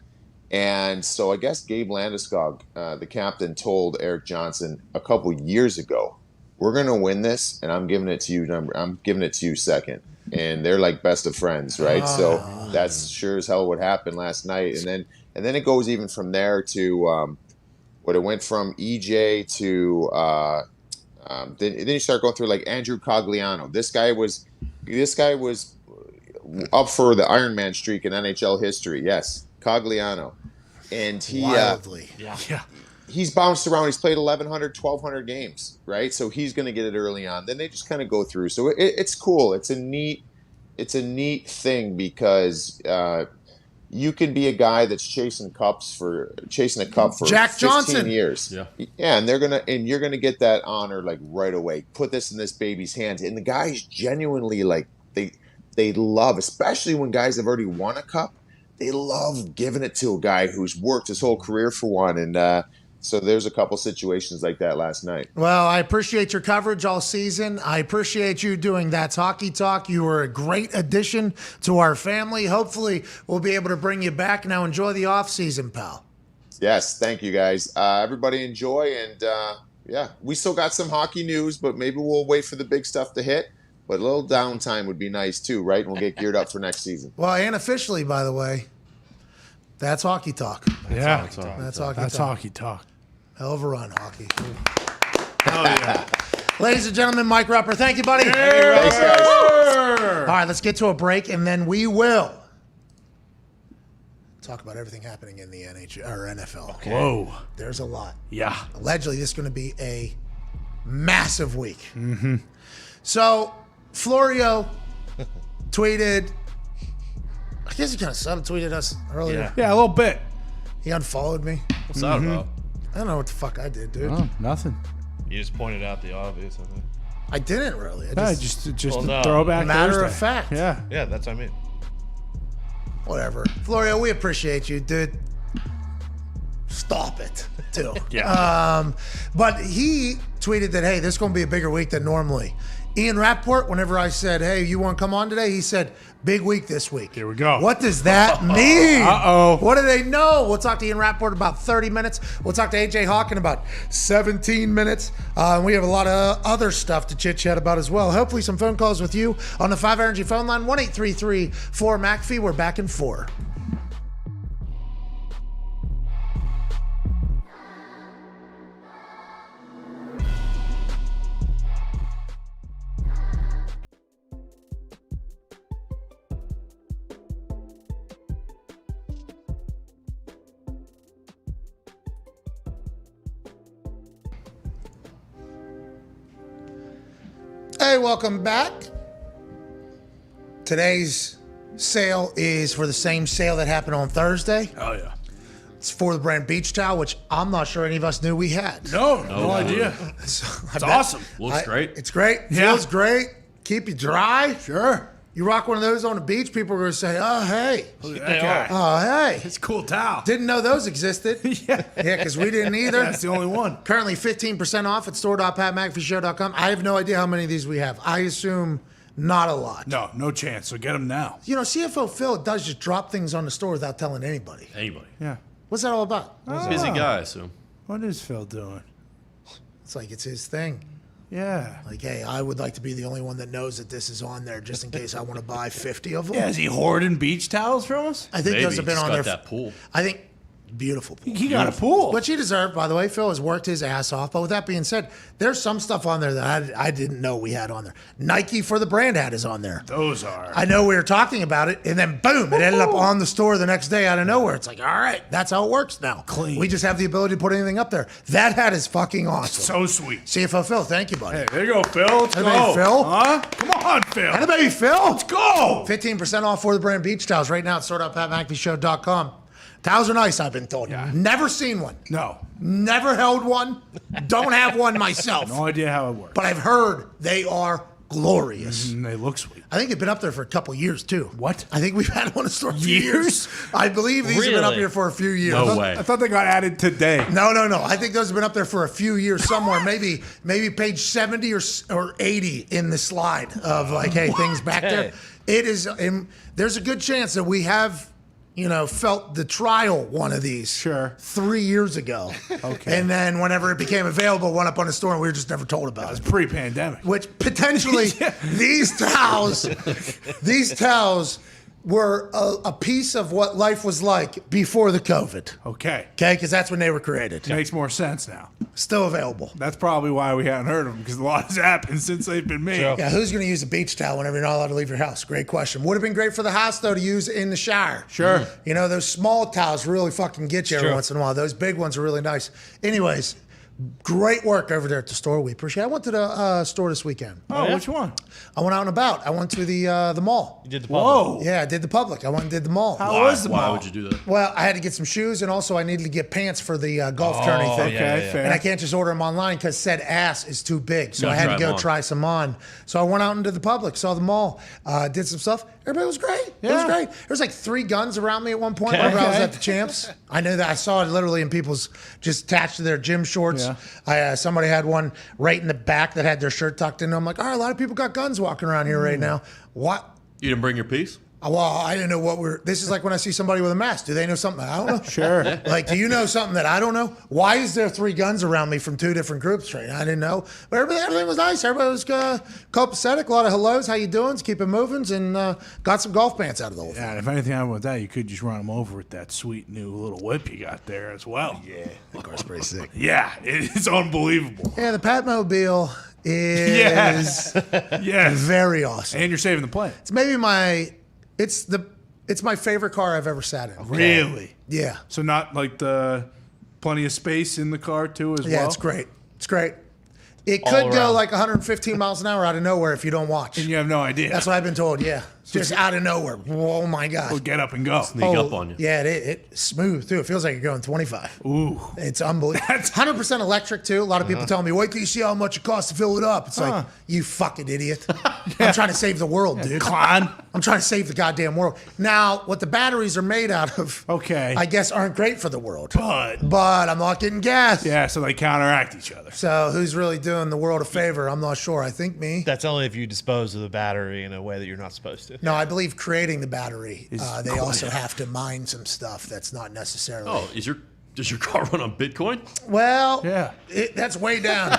And so I guess Gabe Landeskog, the captain, told Eric Johnson a couple years ago, "We're going to win this, and I'm giving it to you. I'm giving it to you second." And they're like best of friends, right? So that's sure as hell what happened last night. And then it goes even from there to what it went from EJ to then you start going through like Andrew Cogliano. This guy was up for the Ironman streak in NHL history. Yes, Cogliano, and he Wildly. He's bounced around. He's played 1,100, 1,200 games, right? So he's going to get it early on. Then they just kind of go through. So it's cool. It's a neat thing because you can be a guy that's chasing a cup for Jack 15 Johnson. years. Yeah, and you're gonna get that honor like right away. Put this in this baby's hands, and the guys genuinely like they love, especially when guys have already won a cup. They love giving it to a guy who's worked his whole career for one, and so there's a couple situations like that last night. Well, I appreciate your coverage all season. I appreciate you doing That's Hockey Talk. You were a great addition to our family. Hopefully, we'll be able to bring you back. Now, enjoy the off season, pal. Yes, thank you, guys. Everybody enjoy, and yeah, we still got some hockey news, but maybe we'll wait for the big stuff to hit. But a little downtime would be nice too, right? And we'll get geared up for next season. Well, and officially, by the way, That's Hockey Talk. That's Hockey hockey talk. Hell of a run, hockey. Hell yeah. Ladies and gentlemen, Mike Rupper, thank you, buddy. Thanks, guys. All right, let's get to a break, and then we will talk about everything happening in the NHL or NFL. Okay. Whoa. There's a lot. Yeah. Allegedly, this is going to be a massive week. Mm-hmm. So, Florio tweeted, I guess he kind of subtweeted us earlier. Yeah, a little bit. He unfollowed me. What's that about? I don't know what the fuck I did, dude. Oh, nothing. You just pointed out the obvious, I think. I didn't really. Just Well, a no. throwback matter Thursday. of fact. Yeah. Yeah, that's what I mean. Whatever. Florio, we appreciate you, dude. Stop it, too. Yeah. But he tweeted that, hey, this is going to be a bigger week than normally. Ian Rappaport, whenever I said, hey, you want to come on today? He said, big week this week. Here we go. What does that mean? Uh-oh. What do they know? We'll talk to Ian Rappaport about 30 minutes. We'll talk to AJ Hawk in about 17 minutes. We have a lot of other stuff to chit-chat about as well. Hopefully some phone calls with you on the 5 Energy phone line, 1-833-4-McAfee. We're back in 4. Hey, welcome back. Today's sale is for the same sale that happened on Thursday. Oh, yeah. It's for the brand Beach Towel, which I'm not sure any of us knew we had. No idea. So It's awesome. Looks great. It's great. Yeah. Feels great. Keep you dry. Sure. You rock one of those on the beach, people are going to say, oh, hey. Look at that guy. Oh, hey. It's a cool towel. Didn't know those existed. Yeah. Yeah, because we didn't either. That's the only one. Currently 15% off at store.patmcafeeshow.com. I have no idea how many of these we have. I assume not a lot. No chance. So get them now. You know, CFO Phil does just drop things on the store without telling anybody. Anybody. Yeah. What's that all about? Busy guy, so. What is Phil doing? It's like it's his thing. Yeah. Like, hey, I would like to be the only one that knows that this is on there just in case I want to buy 50 of them. Yeah, is he hoarding beach towels from us? I think Maybe. those have been He's on got there. that pool. I think beautiful pool. He got a pool. Which he deserved, by the way. Phil has worked his ass off. But with that being said, there's some stuff on there that I didn't know we had on there. Nike for the brand hat is on there. Those are. I know we were talking about it, and then boom, it ended up on the store the next day out of nowhere. It's like, all right, that's how it works now. Clean. We just have the ability to put anything up there. That hat is fucking awesome. So sweet. CFO Phil, thank you, buddy. Hey, there you go, Phil. Let's Hey, go. baby, Phil. Huh? Come on, Phil. And a baby Phil. Let's go. 15% off for the brand beach towels right now at store.patmcafeeshow.com. Towels are nice, I've been told. Yeah. Never seen one. No. Never held one. Don't have one myself. No idea how it works. But I've heard they are glorious. They look sweet. I think they've been up there for a couple years too. What? I think we've had them on the store for Years? I believe these have been up here for a few years. No way. I thought they got added today. No. I think those have been up there for a few years somewhere. maybe page 70 or 80 in the slide of like, hey, things back there. It is. There's a good chance that we have, felt the trial one of these. Sure. 3 years ago. Okay. And then whenever it became available, went up on the store and we were just never told about it. Pre-pandemic. Which potentially these towels were a piece of what life was like before the COVID. Okay. Okay, because that's when they were created. Makes more sense now. Still available. That's probably why we hadn't heard of them, because a lot has happened since they've been made. Yeah, who's going to use a beach towel whenever you're not allowed to leave your house? Great question. Would have been great for the house, though, to use in the shower. Sure. Those small towels really fucking get you every once in a while. Those big ones are really nice. Anyways, great work over there at the store. We appreciate it. I went to the store this weekend. Oh, which one? I went out and about. I went to the mall. You did the Whoa. Yeah, I did the public. I went and did the mall. How was the Why mall? would you do that? Well, I had to get some shoes, and also I needed to get pants for the golf tourney thing. Okay, fair. And I can't just order them online because said ass is too big. So Gotta I had try to go 'em on. try some on. So I went out into the public, saw the mall, did some stuff. Everybody was great. It was Yeah. great. There was like 3 guns around me at one point whenever I was Okay. at the champs. I knew that. I saw it literally in people's just attached to their gym shorts. Yeah. Somebody had one right in the back that had their shirt tucked in. I'm like, all right, a lot of people got guns walking around here right now. What? You didn't bring your piece? Well, I didn't know what this is like when I see somebody with a mask. Do they know something I don't know? Sure. Like, do you know something that I don't know? Why is there 3 guns around me from 2 different groups right now? I didn't know. But everything was nice. Everybody was copacetic. A lot of hellos. How you doing? Keep it moving. And got some golf pants out of the whole thing. Yeah, and if anything happened with that, you could just run them over with that sweet new little whip you got there as well. Yeah. That car's pretty sick. Yeah, it's unbelievable. Yeah, the Patmobile is Yes. very awesome. And you're saving the planet. It's maybe it's my favorite car I've ever sat in. Really? Yeah. So not like the plenty of space in the car too as well? Yeah, it's great. It's great. It could go like 115 miles an hour out of nowhere if you don't watch. And you have no idea. That's what I've been told, yeah. Just out of nowhere. Oh, my God. We'll get up and go. Sneak up on you. Yeah, it's smooth, too. It feels like you're going 25. Ooh. It's unbelievable. 100% electric, too. A lot of people tell me, wait till you see how much it costs to fill it up. It's like, you fucking idiot. I'm trying to save the world, dude. Clown. I'm trying to save the goddamn world. Now, what the batteries are made out of, I guess, aren't great for the world. But I'm not getting gas. Yeah, so they counteract each other. So who's really doing the world a favor? I'm not sure. I think me. That's only if you dispose of the battery in a way that you're not supposed to. No, I believe creating the battery, they also have to mine some stuff that's not necessarily. Oh, does your car run on Bitcoin? Well, Yeah. That's way down.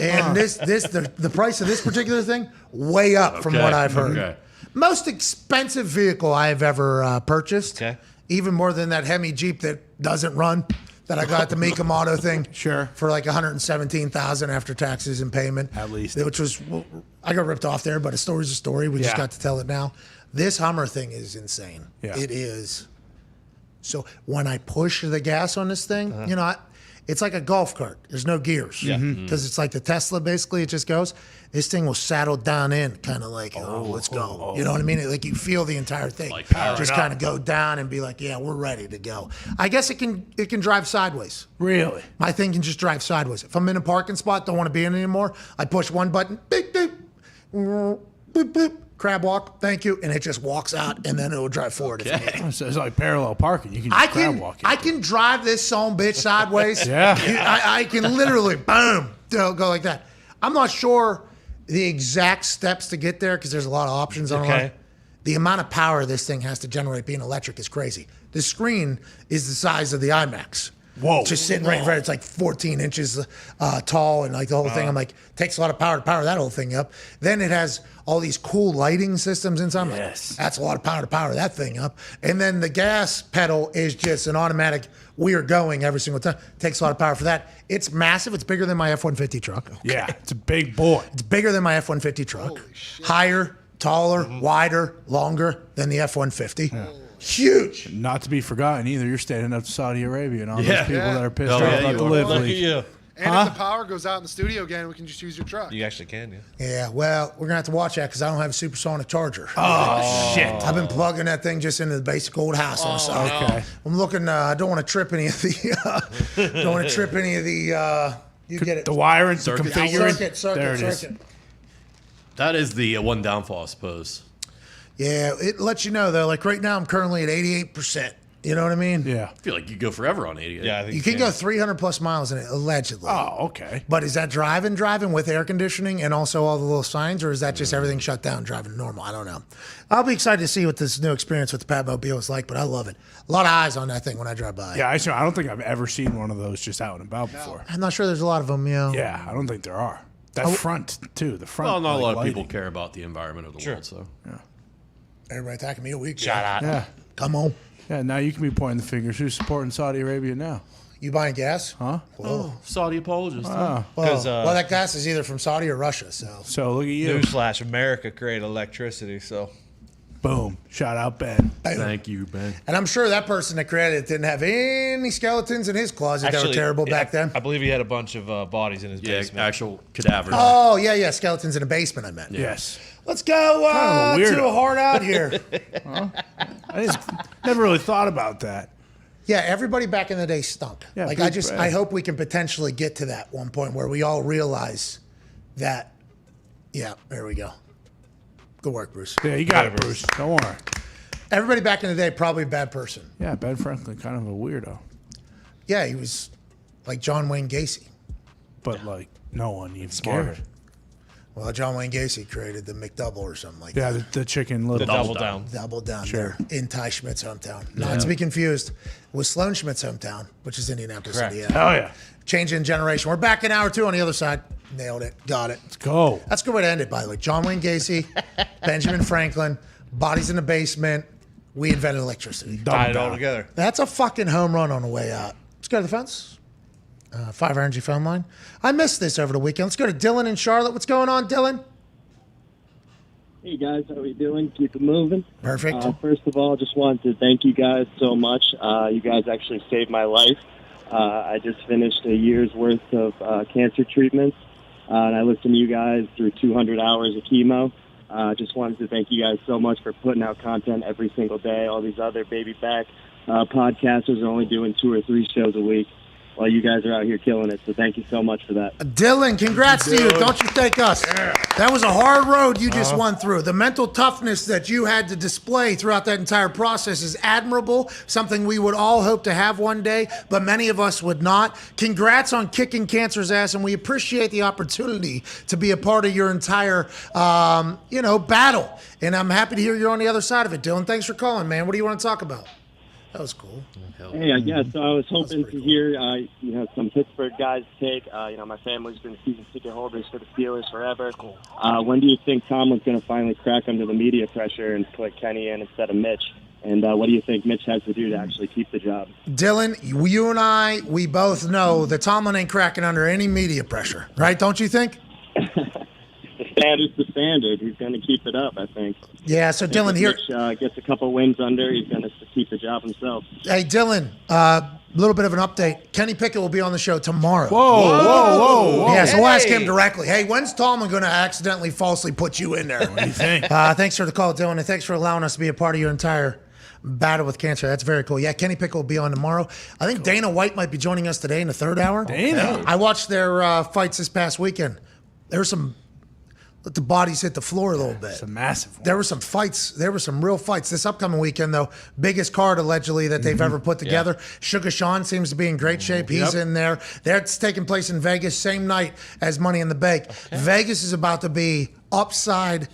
And the price of this particular thing, way up from what I've heard. Okay. Most expensive vehicle I have ever purchased. Okay. Even more than that Hemi Jeep that doesn't run. That I got the Mika Motto thing. Sure. For like $117,000 after taxes and payment. At least. Which was, I got ripped off there, but a story's a story. We just Yeah. got to tell it now. This Hummer thing is insane. Yeah. It is. So when I push the gas on this thing, it's like a golf cart. There's no gears. Yeah. Because it's like the Tesla, basically. It just goes. This thing will saddle down in, kind of like, let's go. You know what I mean? Like you feel the entire thing. Like powering just up. kind of go down and be like, yeah, we're ready to go. I guess it can drive sideways. Really? My thing can just drive sideways. If I'm in a parking spot, don't want to be in it anymore, I push one button, beep, beep, boop, boop, crab walk, thank you, and it just walks out, and then it will drive forward. If you need. So it's like parallel parking. You can just crab walk it. I can drive this son bitch sideways. Yeah. I can literally, boom, go like that. I'm not sure the exact steps to get there because there's a lot of options online. Okay. The amount of power this thing has to generate being electric is crazy. The screen is the size of the IMAX. Whoa. Just sitting right in front. It's like 14 inches tall and like the whole thing. I'm like, takes a lot of power to power that whole thing up. Then it has all these cool lighting systems inside. I'm like, that's a lot of power to power that thing up. And then the gas pedal is just an automatic, we are going every single time. Takes a lot of power for that. It's massive. It's bigger than my F-150 truck. Yeah, it's a big boy. It's bigger than my F-150 truck. Higher, taller, wider, longer than the F-150. Huge. Not to be forgotten either, you're standing up to Saudi Arabia and all Yeah. those people Yeah. that are pissed Oh, off yeah, about you the are. live Look at league. you. And if the power goes out in the studio again, we can just use your truck. You actually can, yeah. Yeah, well, we're going to have to watch that because I don't have a supersonic charger. Oh, shit. I've been plugging that thing just into the basic old house on the side. Okay. I'm looking, I don't want to trip any of the, you get it. The wiring, the Circuit. configuring. Circuit. There it is. That is the one downfall, I suppose. Yeah, it lets you know, though. Like right now, I'm currently at 88%. You know what I mean? Yeah. I feel like you go forever on 88. Yeah, I think You can go 300 plus miles in it, allegedly. Oh, okay. But is that driving with air conditioning and also all the little signs, or is that just everything shut down, driving normal? I don't know. I'll be excited to see what this new experience with the Padmobile is like, but I love it. A lot of eyes on that thing when I drive by. Yeah, I don't think I've ever seen one of those just out and about before. I'm not sure there's a lot of them, you know. Yeah, I don't think there are. That front, too. The front. Well, not a lot of lighting. people care about the environment of the world, so. Yeah. Everybody attacking me a week. Shout out. Yeah. Come on. Yeah, now you can be pointing the fingers. Who's supporting Saudi Arabia now? You buying gas? Huh? Whoa. Saudi apologist. Oh. Well, that gas is either from Saudi or Russia, so. So look at you. Newsflash: America created electricity, so Boom. Shout out, Ben. Thank you, Ben. And I'm sure that person that created it didn't have any skeletons in his closet that were terrible back then. I believe he had a bunch of bodies in his Yeah, basement. actual cadavers. Oh, yeah, skeletons in a basement, I meant. Yes. Let's go Kind of a to weirdo. a hard out here. I just never really thought about that. Yeah, everybody back in the day stunk. Yeah, like pretty I bad. hope we can potentially get to that one point where we all realize that. Yeah, there we go. Good work, Bruce. Yeah, you got it, Bruce. Don't worry. Everybody back in the day, probably a bad person. Yeah, Ben Franklin, kind of a weirdo. Yeah, he was like John Wayne Gacy. But, like, no one even Smarter. cared. Well, John Wayne Gacy created the McDouble or something like Yeah, that. the chicken little. The double down. Double down Sure. there in Ty Schmidt's hometown. Not to be confused with Sloan Schmidt's hometown, which is Indianapolis, Correct. Indiana. Hell yeah. Changing generation. We're back in hour 2 on the other side. Nailed it. Got it. Let's go. That's a good way to end it, by the way. John Wayne Gacy, Benjamin Franklin, bodies in the basement. We invented electricity. Tied it all together. That's a fucking home run on the way out. Let's go to the fence. 5 Energy phone line. I missed this over the weekend. Let's go to Dylan in Charlotte. What's going on, Dylan? Hey guys, how are you doing? Keep it moving. Perfect. First of all, just wanted to thank you guys so much. You guys actually saved my life. I just finished a year's worth of cancer treatments, and I listened to you guys through 200 hours of chemo. Just wanted to thank you guys so much for putting out content every single day. All these other baby back podcasters are only doing 2 or 3 shows a week, while you guys are out here killing it. So thank you so much for that. Dylan, congrats to you. Don't you thank us. Yeah. That was a hard road you just went through. The mental toughness that you had to display throughout that entire process is admirable, something we would all hope to have one day, but many of us would not. Congrats on kicking cancer's ass, and we appreciate the opportunity to be a part of your entire, battle. And I'm happy to hear you're on the other side of it, Dylan. Thanks for calling, man. What do you want to talk about? That was cool. Hey, I guess so. I was hoping to hear, some Pittsburgh guys take. My family's been season ticket holders for the Steelers forever. When do you think Tomlin's going to finally crack under the media pressure and put Kenny in instead of Mitch? And what do you think Mitch has to do to actually keep the job? Dylan, you and I, we both know that Tomlin ain't cracking under any media pressure, right? Don't you think? The standard's the standard. He's going to keep it up, I think. Yeah, so Dylan, here. Mitch gets a couple wins under, he's going to keep the job himself. Hey, Dylan, a little bit of an update. Kenny Pickett will be on the show tomorrow. Whoa. Yeah, so we'll ask him directly. Hey, when's Tomlin going to accidentally falsely put you in there? What do you think? Thanks for the call, Dylan, and thanks for allowing us to be a part of your entire battle with cancer. That's very cool. Yeah, Kenny Pickett will be on tomorrow. I think Dana White might be joining us today in the 3rd hour. Dana? I watched their fights this past weekend. There were some... Let the bodies hit the floor a little bit. It's a massive one. There were some fights. There were some real fights this upcoming weekend, though. Biggest card, allegedly, that they've ever put together. Sugar Sean seems to be in great shape. He's in there. That's taking place in Vegas, same night as Money in the Bank. Okay. Vegas is about to be upside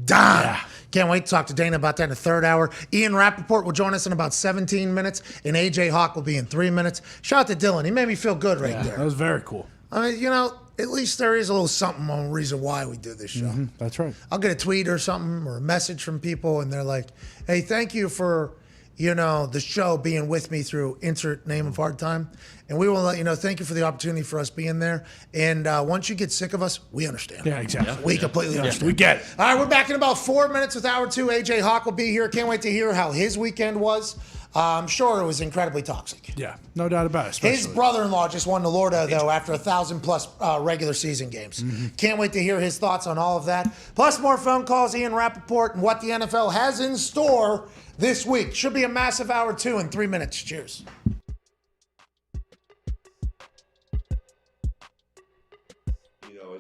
down. Yeah. Can't wait to talk to Dana about that in the 3rd hour. Ian Rappaport will join us in about 17 minutes, and AJ Hawk will be in 3 minutes. Shout out to Dylan. He made me feel good there. That was very cool. I mean, at least there is a little something on the reason why we do this show. Mm-hmm. That's right. I'll get a tweet or something or a message from people, and they're like, hey, thank you for, the show being with me through insert name of hard time. And we will let you know, thank you for the opportunity for us being there. And once you get sick of us, we understand. Yeah, exactly. We completely understand. We get it. All right, we're back in about 4 minutes with hour 2. AJ Hawk will be here. Can't wait to hear how his weekend was. I'm sure it was incredibly toxic. Yeah, no doubt about it. Especially. His brother-in-law just won the Lordo, though, after 1,000+ regular season games. Mm-hmm. Can't wait to hear his thoughts on all of that. Plus more phone calls, Ian Rappaport, and what the NFL has in store this week. Should be a massive hour 2 in 3 minutes. Cheers.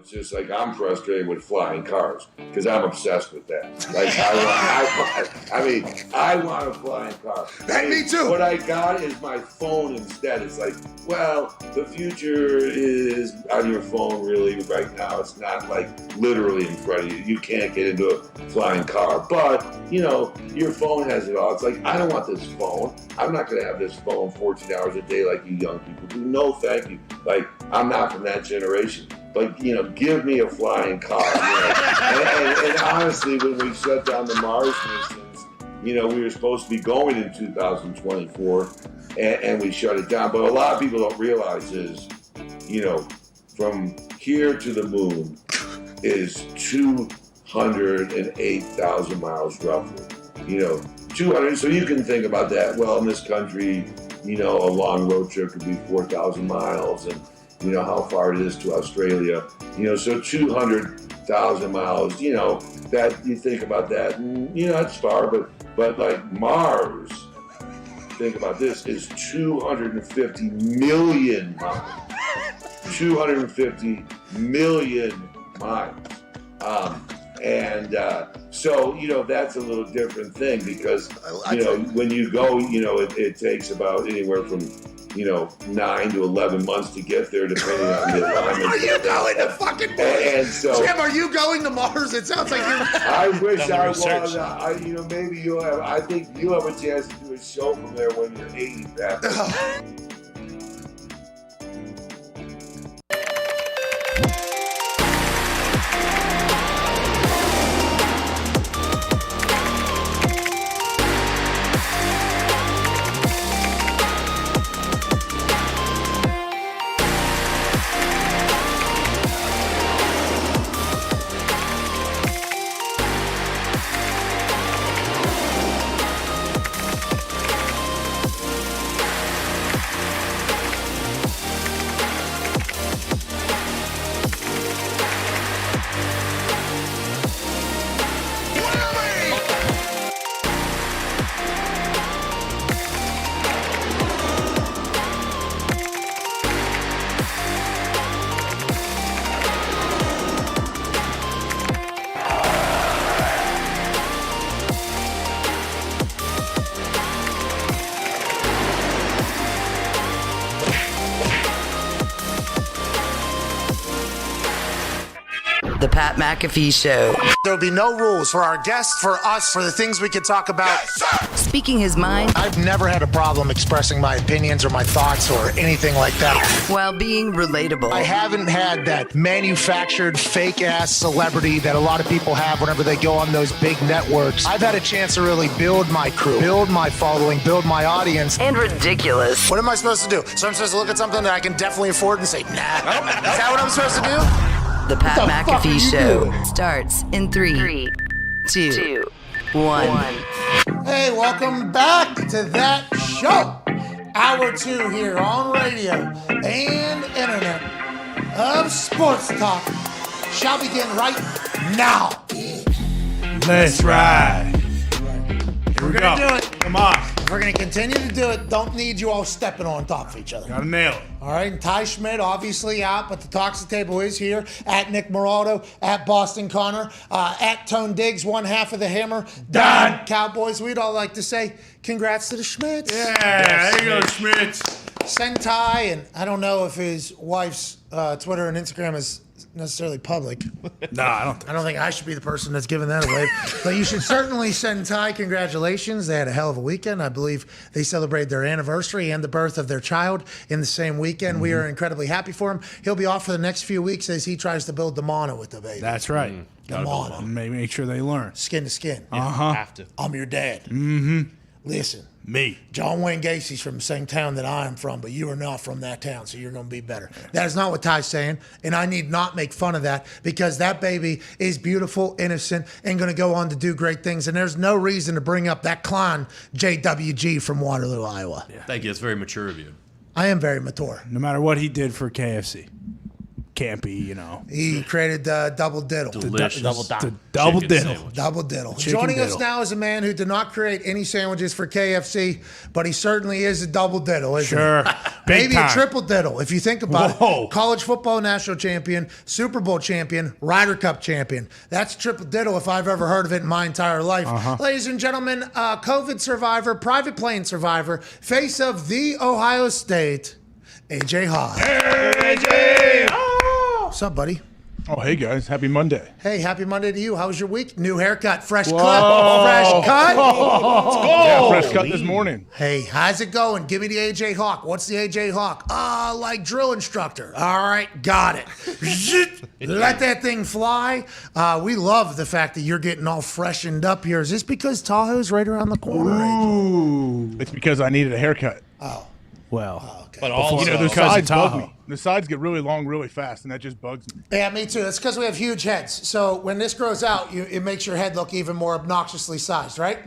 it's just like I'm frustrated with flying cars because I'm obsessed with that. Like I want a flying car. Me too. What I got is my phone instead. It's like, well, the future is on your phone really right now. It's not like literally in front of you. You can't get into a flying car, but your phone has it all. It's like, I don't want this phone. I'm not going to have this phone 14 hours a day like you young people do. No, thank you. Like, I'm not from that generation. But, give me a flying car. And honestly, when we shut down the Mars missions, we were supposed to be going in 2024, and we shut it down. But a lot of people don't realize is, from here to the moon is 208,000 miles roughly. 200. So you can think about that. Well, in this country, a long road trip could be 4,000 miles, and how far it is to Australia. So 200,000 miles. That you think about that, and that's far, but like Mars. Think about this: is 250 million miles. 250 million miles. So, that's a little different thing because, when you go, it takes about anywhere from, 9 to 11 months to get there, depending on the alignment. Are you going to fucking Mars? And so, Jim, are you going to Mars? It sounds like you're... I wish I was. Maybe you'll have, I think you'll have a chance to do a show from there when you're 80, Pat. The Pat McAfee Show. There'll be no rules for our guests, for us, for the things we can talk about. Speaking his mind. I've never had a problem expressing my opinions or my thoughts or anything like that. While being relatable. I haven't had that manufactured fake-ass celebrity that a lot of people have whenever they go on those big networks. I've had a chance to really build my crew, build my following, build my audience. And ridiculous. What am I supposed to do? So I'm supposed to look at something that I can definitely afford and say, nah. Is that what I'm supposed to do? The Pat McAfee Show starts in 3, 2, 1. Hey, welcome back to that show. Hour 2 here on radio and internet of sports talk shall begin right now. Let's ride. Here we go. Do it. Come on. We're going to continue to do it. Don't need you all stepping on top of each other. Gotta nail it. All right, and Ty Schmidt obviously out, but the Toxic Table is here. At Nick Moraldo, at Boston Connor, at Tone Diggs, one half of the Hammer. Dahn. Cowboys, we'd all like to say congrats to the Schmidts. Yeah, there you go, Schmitz. Sentai, and I don't know if his wife's Twitter and Instagram is necessarily public. No, I don't think I should be the person that's giving that away. But you should certainly send Ty congratulations. They had a hell of a weekend. I believe they celebrated their anniversary and the birth of their child in the same weekend. We are incredibly happy for him. He'll be off for the next few weeks as he tries to build the mono with the baby. That's right. The mono. Make sure they learn. Skin to skin. Have to. I'm your dad. Mm-hmm. Listen. Me. John Wayne Gacy's from the same town that I am from, but you are not from that town, so you're going to be better. That is not what Ty's saying, and I need not make fun of that because that baby is beautiful, innocent, and going to go on to do great things, and there's no reason to bring up that clown, JWG from Waterloo, Iowa. Yeah. Thank you. It's very mature of you. I am very mature. No matter what he did for KFC. can't be, you know. He created the double diddle. Delicious. Double diddle. Double diddle. Chicken Joining us diddle. now is a man who did not create any sandwiches for KFC, but he certainly is a double diddle, isn't Sure. he? Big Maybe time. a triple diddle, if you think about Whoa. it. College football national champion, Super Bowl champion, Ryder Cup champion. That's triple diddle if I've ever heard of it in my entire life. Ladies and gentlemen, COVID survivor, private plane survivor, face of the Ohio State, AJ Hawk. AJ! What's up, buddy? Oh, hey guys, happy Monday. Hey, happy Monday to you. How was your week? New haircut, fresh cut, Whoa. fresh cut. Let's go. Yeah, fresh cut this morning. Hey, how's it going? Give me the AJ Hawk. What's the AJ Hawk? Like drill instructor. All right, got it. Let that thing fly. We love the fact that you're getting all freshened up here. Is this because Tahoe's right around the corner? Ooh. It's because I needed a haircut. Oh. Well, But also, The Because sides of bug Tahoe. me. The sides get really long really fast, and that just bugs me. Yeah, me too. It's because we have huge heads. So when this grows out, it makes your head look even more obnoxiously sized, right?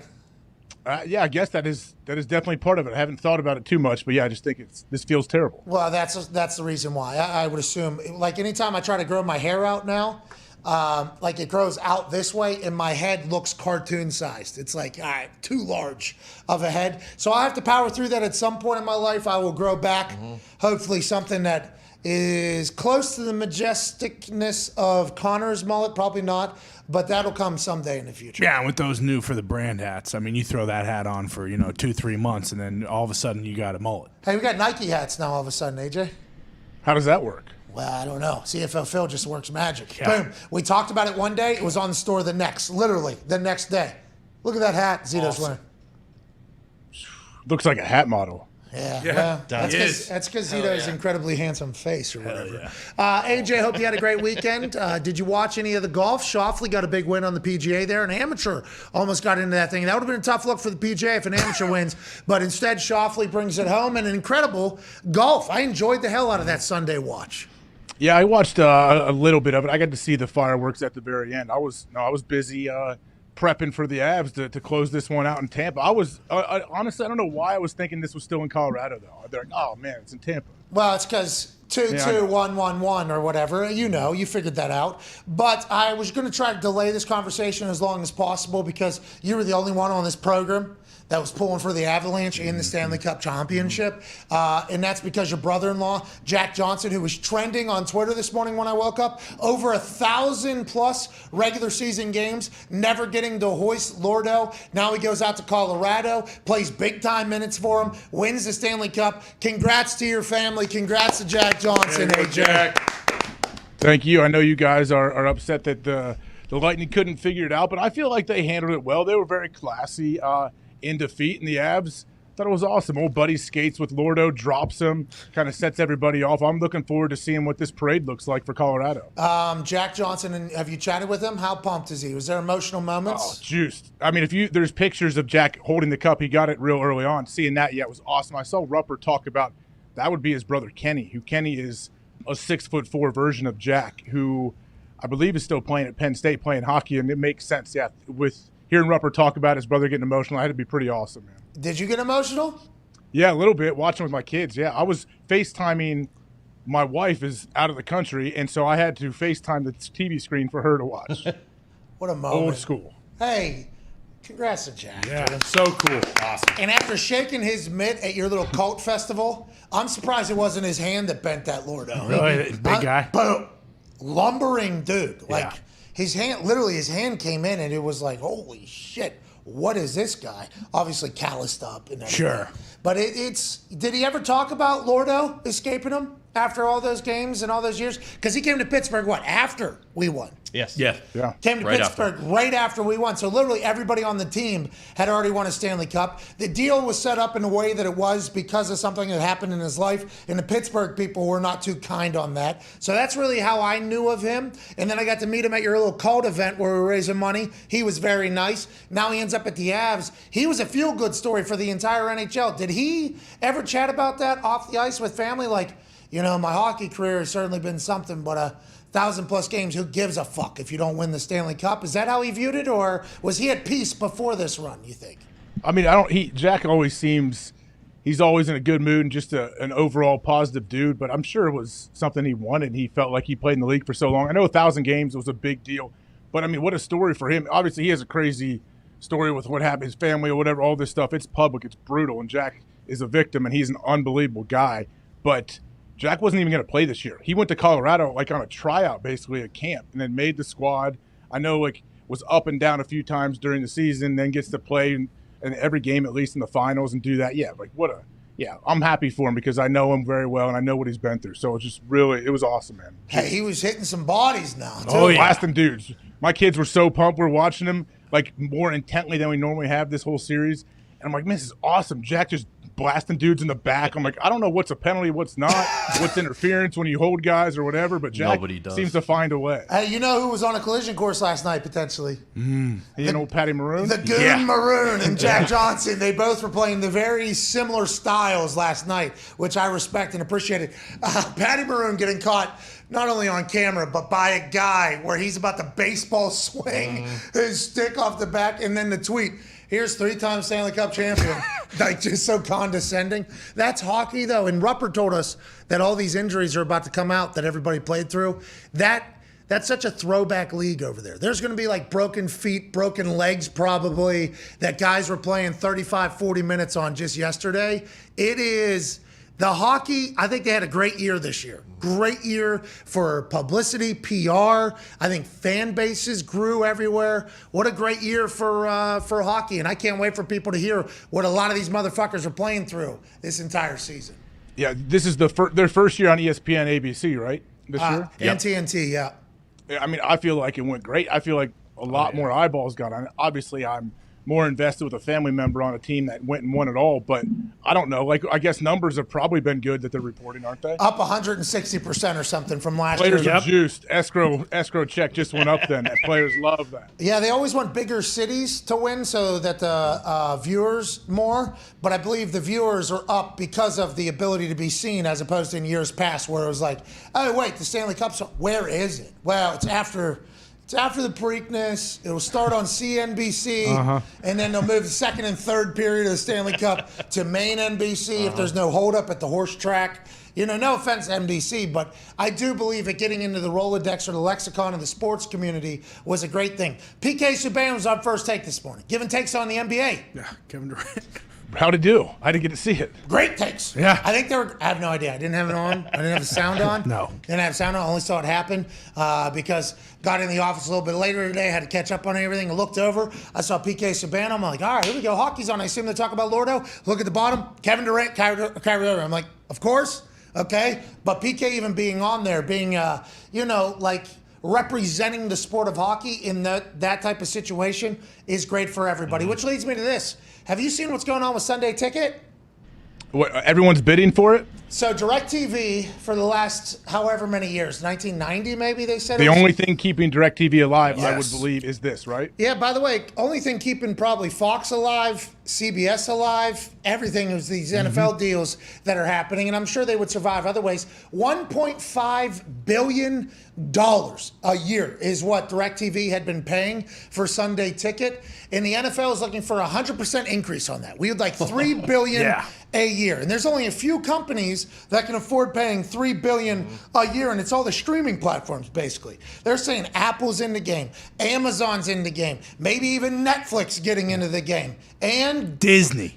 Yeah, I guess that is definitely part of it. I haven't thought about it too much, but yeah, I just think this feels terrible. Well, that's the reason why. I would assume, like anytime I try to grow my hair out now, like it grows out this way and my head looks cartoon sized. It's like, all right, too large of a head. So I have to power through that at some point in my life. I will grow back, hopefully something that is close to the majesticness of Connor's mullet. Probably not, but that'll come someday in the future. yeah, with those new for the brand hats, I mean, you throw that hat on for, 2-3 months, and then all of a sudden you got a mullet. Hey, we got Nike hats now all of a sudden, AJ. How does that work? Well, I don't know. CFL Phil just works magic. Yeah. Boom. We talked about it one day. It was on the store literally the next day. Look at that hat Zito's wearing. Looks like a hat model. Yeah. Yeah, Well, does. that's because Zito's incredibly handsome face or whatever. AJ, hope you had a great weekend. Did you watch any of the golf? Schauffele got a big win on the PGA there. An amateur almost got into that thing. That would have been a tough look for the PGA if an amateur wins. But instead, Schauffele brings it home. And an incredible golf. I enjoyed the hell out of that Sunday watch. Yeah, I watched a little bit of it. I got to see the fireworks at the very end. I was busy prepping for the Avs to close this one out in Tampa. I was honestly, I don't know why I was thinking this was still in Colorado though. They're like, oh man, it's in Tampa. Well, it's because 2-2-1-1-1 or whatever. You figured that out. But I was going to try to delay this conversation as long as possible because you were the only one on this program that was pulling for the Avalanche in the Stanley Cup Championship. And that's because your brother-in-law, Jack Johnson, who was trending on Twitter this morning when I woke up, over 1,000+ regular season games, never getting to hoist Lordo. Now he goes out to Colorado, plays big-time minutes for him, wins the Stanley Cup. Congrats to your family. Congrats to Jack Johnson, AJ. Thank you. I know you guys are upset that the Lightning couldn't figure it out, but I feel like they handled it well. They were very classy in defeat, and the Avs thought it was awesome. Old buddy skates with Lordo, drops him, kind of sets everybody off. I'm looking forward to seeing what this parade looks like for Colorado. Jack Johnson, and have you chatted with him? How pumped is he? Was there emotional moments? Oh, juiced. I mean, there's pictures of Jack holding the cup. He got it real early on. Seeing that, it was awesome. I saw Rupper talk about that would be his brother Kenny, who Kenny is a 6'4" version of Jack, who I believe is still playing at Penn State, playing hockey, and it makes sense. Yeah, with hearing Rupper talk about his brother getting emotional, I had to be pretty awesome, man. Did you get emotional? Yeah, a little bit, watching with my kids. Yeah, I was FaceTiming. My wife is out of the country, and so I had to FaceTime the TV screen for her to watch. What a moment. Old school. Hey, congrats to Jack. Yeah, so cool. Awesome. And after shaking his mitt at your little cult festival, I'm surprised it wasn't his hand that bent that Lordo. Really? Big guy? Boom. Lumbering dude. Like, Yeah. his hand came in and it was like, holy shit, what is this guy? Obviously calloused up and everything. Sure. But did he ever talk about Lordo escaping him after all those games and all those years? Because he came to Pittsburgh, after we won? Yes. Yeah. Came to Pittsburgh right after we won. So literally everybody on the team had already won a Stanley Cup. The deal was set up in a way that it was because of something that happened in his life. And the Pittsburgh people were not too kind on that. So that's really how I knew of him. And then I got to meet him at your little cult event where we were raising money. He was very nice. Now he ends up at the Avs. He was a feel-good story for the entire NHL. Did he ever chat about that off the ice with family? Like, my hockey career has certainly been something, but 1,000+ games, who gives a fuck if you don't win the Stanley Cup? Is that how he viewed it, or was he at peace before this run, you think? I mean, Jack always seems, he's always in a good mood and just an overall positive dude. But I'm sure it was something he wanted. He felt like he played in the league for so long. I know 1,000 games was a big deal, but I mean, what a story for him. Obviously, he has a crazy story with what happened, his family or whatever, all this stuff. It's public, it's brutal, and Jack is a victim, and he's an unbelievable guy. But Jack wasn't even going to play this year. He went to Colorado like on a tryout, basically a camp, and then made the squad. I know like was up and down a few times during the season, then gets to play in every game, at least in the finals, and do that. Yeah, like I'm happy for him because I know him very well and I know what he's been through. So it's just it was awesome, man. Hey, he was hitting some bodies now, too. Oh, yeah. Blasting dudes. My kids were so pumped. We're watching him like more intently than we normally have this whole series. And I'm like, man, this is awesome. Jack just blasting dudes in the back. I'm like, I don't know what's a penalty, what's not, what's interference when you hold guys or whatever, but Jack seems to find a way. Hey, you know who was on a collision course last night, potentially? Old Patty Maroon? The Goon Maroon and Jack Johnson. They both were playing the very similar styles last night, which I respect and appreciate. Patty Maroon getting caught not only on camera, but by a guy where he's about to baseball swing his stick off the back, and then the tweet, here's 3-time Stanley Cup champion. Like, just so condescending. That's hockey, though. And Rupper told us that all these injuries are about to come out that everybody played through. That's such a throwback league over there. There's going to be like broken feet, broken legs probably, that guys were playing 35, 40 minutes on just yesterday. It is the hockey. I think they had a great year this year. Great year for publicity, PR. I think fan bases grew everywhere. What a great year for hockey. And I can't wait for people to hear what a lot of these motherfuckers are playing through this entire season. Yeah, this is their first year on ESPN ABC, right? This year? And TNT, yeah. I mean, I feel like it went great. I feel like a lot more eyeballs got on it. Obviously, I'm more invested with a family member on a team that went and won it all, but I don't know. Like, I guess numbers have probably been good that they're reporting, aren't they? Up 160% or something from last year. Players are juiced. Escrow check just went up then. Players love that. Yeah, they always want bigger cities to win so that the viewers more, but I believe the viewers are up because of the ability to be seen as opposed to in years past where it was like, oh, wait, the Stanley Cup's where is it? Well, it's after the Preakness. It'll start on CNBC, and then they'll move the second and third period of the Stanley Cup to main NBC if there's no holdup at the horse track. You know, no offense to NBC, but I do believe that getting into the Rolodex or the lexicon of the sports community was a great thing. PK Subban was on First Take this morning, giving takes on the NBA. Yeah, Kevin Durant. How'd it do? I didn't get to see it. Great takes. Yeah. I think I have no idea. I didn't have it on. I didn't have the sound on. No. Didn't have sound on. I only saw it happen because got in the office a little bit later today. Had to catch up on everything. I looked over. I saw PK Subban. I'm like, all right, here we go. Hockey's on. I assume they talk about Lordo. Look at the bottom. Kevin Durant, Kyrie Irving. I'm like, of course. Okay. But PK even being on there, being, like representing the sport of hockey in that type of situation is great for everybody, which leads me to this. Have you seen what's going on with Sunday Ticket? What, everyone's bidding for it? So DirecTV for the last however many years, 1990 maybe they said. The only thing keeping DirecTV alive, Yes. I would believe, is this, right? Yeah, by the way, only thing keeping probably Fox alive, CBS alive, everything is these NFL deals that are happening, and I'm sure they would survive other ways. $1.5 billion a year is what DirecTV had been paying for Sunday Ticket, and the NFL is looking for a 100% increase on that. We would like $3 billion a year, and there's only a few companies that can afford paying $3 billion a year, and it's all the streaming platforms basically. They're saying Apple's in the game, Amazon's in the game, maybe even Netflix getting into the game, and Disney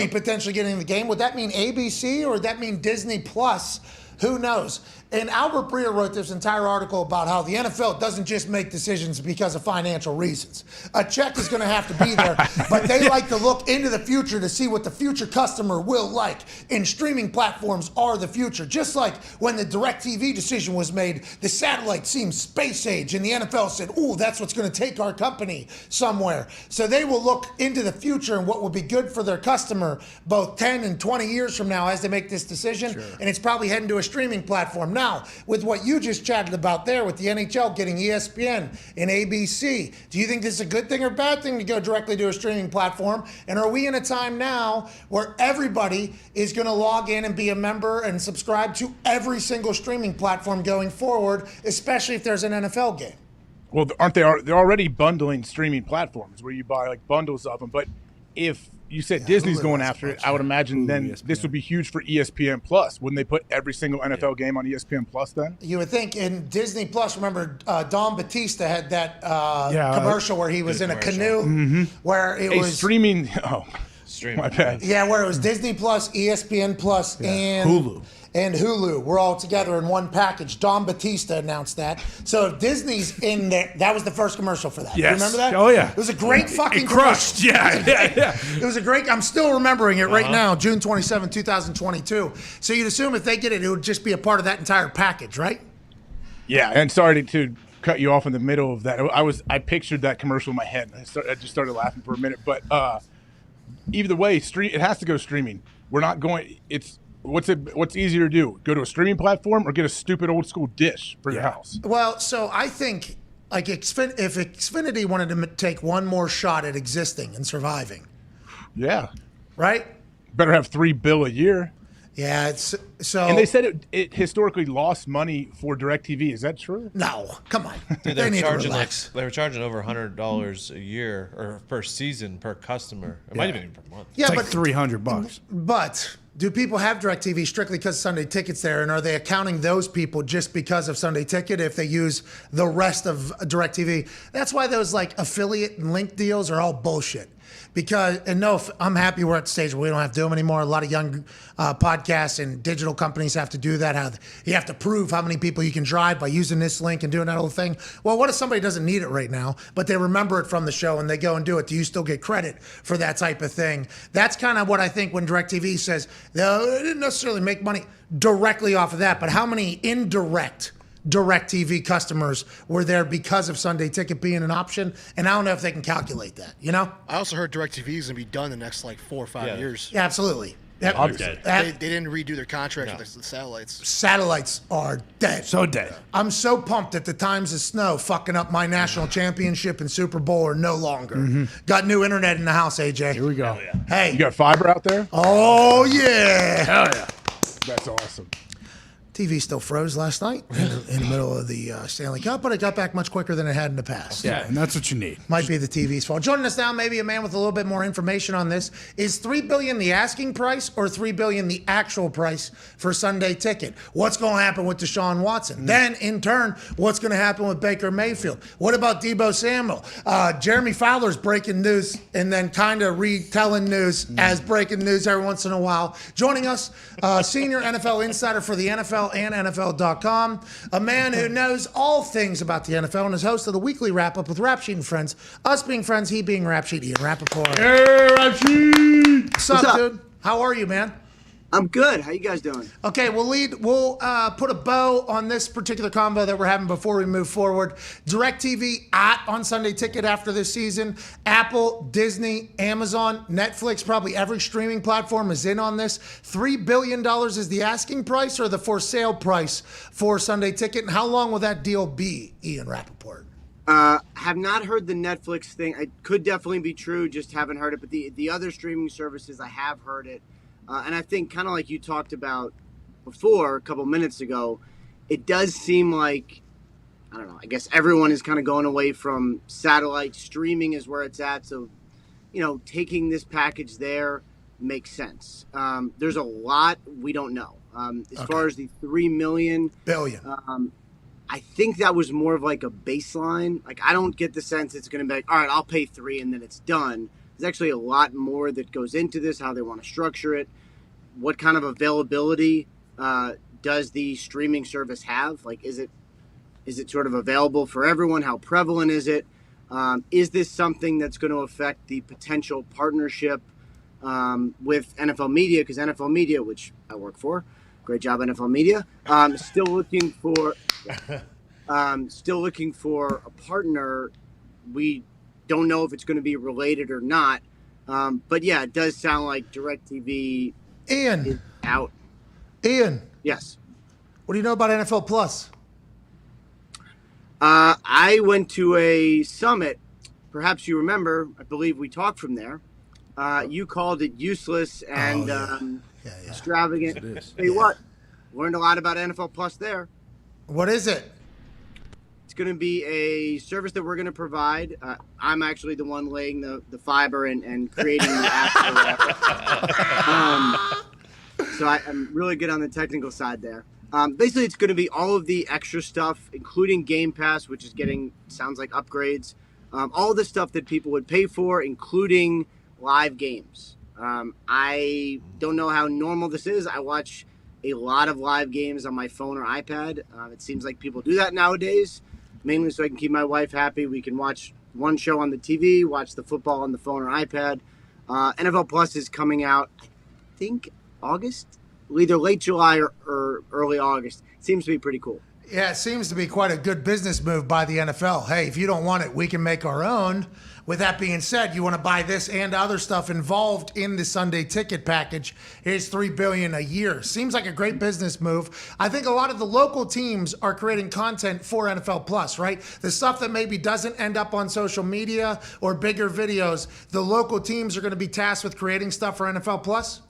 potentially getting in the game. Would that mean ABC or would that mean Disney Plus? Who knows? And Albert Breer wrote this entire article about how the NFL doesn't just make decisions because of financial reasons. A check is going to have to be there, but they like to look into the future to see what the future customer will like. And streaming platforms are the future. Just like when the DirecTV decision was made, the satellite seemed space age, and the NFL said, "Ooh, that's what's going to take our company somewhere." So they will look into the future and what will be good for their customer both 10 and 20 years from now as they make this decision. Sure. And it's probably heading to a streaming platform. Now, with what you just chatted about there, with the NHL getting ESPN and ABC, do you think this is a good thing or bad thing to go directly to a streaming platform? And are we in a time now where everybody is going to log in and be a member and subscribe to every single streaming platform going forward, especially if there's an NFL game? Well, aren't they? They're already bundling streaming platforms where you buy like bundles of them. But if you said Disney's going after it. I would imagine then this would be huge for ESPN Plus. Wouldn't they put every single NFL game on ESPN Plus then? You would think in Disney Plus. Remember, Don Batista had that commercial where he was in a canoe, where it was streaming. Oh, streaming. My bad. Yeah, where it was Disney Plus, ESPN Plus, and Hulu. And Hulu, we're all together in one package. Don Batista announced that. So if Disney's in there, that was the first commercial for that. Yes. You remember that? Oh, yeah. It was a great fucking It crushed. commercial. Yeah. It was a great, I'm still remembering it right now, June 27, 2022. So you'd assume if they get it, it would just be a part of that entire package, right? Yeah, and sorry to cut you off in the middle of that. I pictured that commercial in my head. I just started laughing for a minute. But either way, it has to go streaming. We're not going, what's easier to do? Go to a streaming platform or get a stupid old school dish for your house? Well, so I think like if Xfinity wanted to take one more shot at existing and surviving. Yeah. Right? Better have $3 billion a year. Yeah, it's so. And they said it historically lost money for DirecTV. Is that true? No, come on. Dude, they need to charging relax. they were charging over $100 a year or per season per customer. It might even be per month. Yeah, It's but like $300. But do people have DirecTV strictly because of Sunday Ticket's there, and are they accounting those people just because of Sunday Ticket if they use the rest of DirecTV? That's why those like affiliate and link deals are all bullshit. Because, and no, I'm happy we're at the stage where we don't have to do them anymore. A lot of young podcasts and digital companies have to do that. You have to prove how many people you can drive by using this link and doing that whole thing. Well, what if somebody doesn't need it right now, but they remember it from the show and they go and do it? Do you still get credit for that type of thing? That's kind of what I think when DirecTV says, no, they didn't necessarily make money directly off of that, but how many indirect DirecTV customers were there because of Sunday Ticket being an option, and I don't know if they can calculate that, you know? I also heard DirecTV is going to be done the next like 4 or 5 years. Yeah, absolutely. They're They didn't redo their contract with the satellites. Satellites are dead. So dead. I'm so pumped that the Times of Snow fucking up my national championship and Super Bowl are no longer. Got new internet in the house, AJ. Here we go. Hey. You got fiber out there? Oh, yeah. Hell yeah. That's awesome. TV still froze last night in the middle of the Stanley Cup, but it got back much quicker than it had in the past. Yeah, and that's what you need. Might be the TV's fault. Joining us now, maybe a man with a little bit more information on this. Is $3 billion the asking price or $3 billion the actual price for Sunday Ticket? What's going to happen with Deshaun Watson? Then, in turn, what's going to happen with Baker Mayfield? What about Deebo Samuel? Jeremy Fowler's breaking news and then kind of retelling news as breaking news every once in a while. Joining us, senior NFL insider for the NFL and NFL.com, a man who knows all things about the NFL and is host of the weekly wrap-up with Rap Sheet and Friends. Us being friends, he being Rap Sheet, Ian Rappaport. Hey, Rap Sheet! What's up, dude? How are you, man? I'm good. How you guys doing? Okay, we'll put a bow on this particular combo that we're having before we move forward. DirecTV on Sunday Ticket after this season. Apple, Disney, Amazon, Netflix, probably every streaming platform is in on this. $3 billion is the asking price or the for sale price for Sunday Ticket? And how long will that deal be, Ian Rappaport? Have not heard the Netflix thing. It could definitely be true, just haven't heard it. But the other streaming services, I have heard it. And I think kind of like you talked about before, a couple minutes ago, it does seem like, I don't know, I guess everyone is kind of going away from satellite. Streaming is where it's at. So, taking this package there makes sense. There's a lot we don't know. As far as the $3 billion, I think that was more of like a baseline. Like, I don't get the sense it's going to be like, all right, I'll pay $3 and then it's done. There's actually a lot more that goes into this, how they want to structure it. What kind of availability does the streaming service have? Like, is it sort of available for everyone? How prevalent is it? Is this something that's going to affect the potential partnership with NFL Media? Because NFL Media, which I work for, great job NFL Media, still looking for a partner. We don't know if it's going to be related or not. But yeah, it does sound like DirecTV is out. Ian. Yes. What do you know about NFL Plus? I went to a summit. Perhaps you remember, I believe we talked from there. You called it useless and extravagant. Tell you what, learned a lot about NFL Plus there. What is it? It's going to be a service that we're going to provide. I'm actually the one laying the fiber and creating the apps or whatever. So I'm really good on the technical side there. Basically, it's going to be all of the extra stuff, including Game Pass, which is getting, sounds like upgrades. All the stuff that people would pay for, including live games. I don't know how normal this is. I watch a lot of live games on my phone or iPad. It seems like people do that nowadays, mainly so I can keep my wife happy. We can watch one show on the TV, watch the football on the phone or iPad. NFL Plus is coming out, I think, August? Either late July or early August. Seems to be pretty cool. Yeah, it seems to be quite a good business move by the NFL. Hey, if you don't want it, we can make our own. With that being said, you want to buy this and other stuff involved in the Sunday ticket package. Here's $3 billion a year. Seems like a great business move. I think a lot of the local teams are creating content for NFL Plus, right? The stuff that maybe doesn't end up on social media or bigger videos, the local teams are going to be tasked with creating stuff for NFL Plus?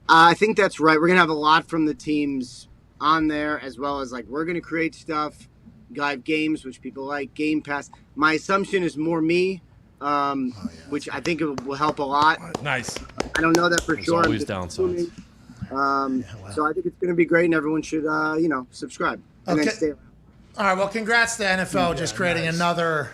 I think that's right. We're going to have a lot from the teams on there, as well as we're going to create stuff, live games, which people like, Game Pass. My assumption is more me, which I think it will help a lot. Nice. I don't know that for sure. There's always downsides. So I think it's going to be great, and everyone should, subscribe and then stay around. All right, well, congrats to NFL just creating another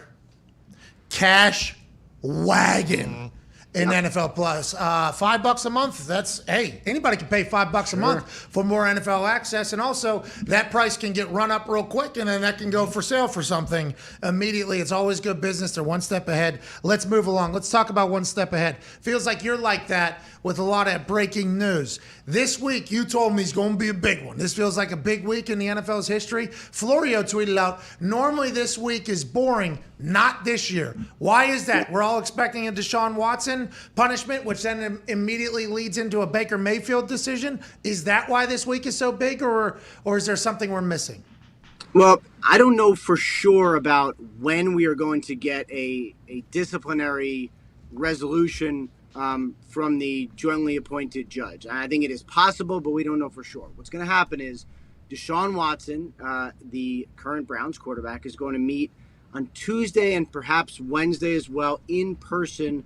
cash wagon in NFL Plus. $5 a month. That's, hey, anybody can pay $5 a month for more NFL access. And also, that price can get run up real quick, and then that can go for sale for something immediately. It's always good business. They're one step ahead. Let's move along. Let's talk about one step ahead. Feels like you're like that with a lot of breaking news. This week, you told me it's going to be a big one. This feels like a big week in the NFL's history. Florio tweeted out, normally this week is boring, not this year. Why is that? We're all expecting a Deshaun Watson punishment, which then immediately leads into a Baker Mayfield decision. Is that why this week is so big, or is there something we're missing? Well, I don't know for sure about when we are going to get a disciplinary resolution from the jointly appointed judge. I think it is possible, but we don't know for sure. What's going to happen is Deshaun Watson, the current Browns quarterback, is going to meet on Tuesday and perhaps Wednesday as well in person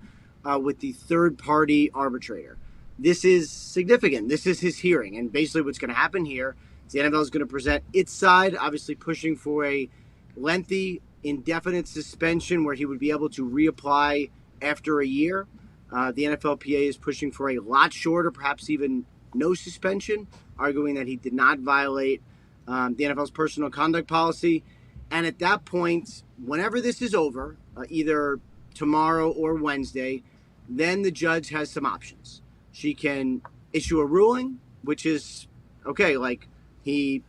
with the third-party arbitrator. This is significant. This is his hearing. And basically what's going to happen here is the NFL is going to present its side, obviously pushing for a lengthy, indefinite suspension where he would be able to reapply after a year. The NFLPA is pushing for a lot shorter, perhaps even no suspension, arguing that he did not violate the NFL's personal conduct policy. And at that point, whenever this is over, either tomorrow or Wednesday, then the judge has some options. She can issue a ruling, which is, okay, like he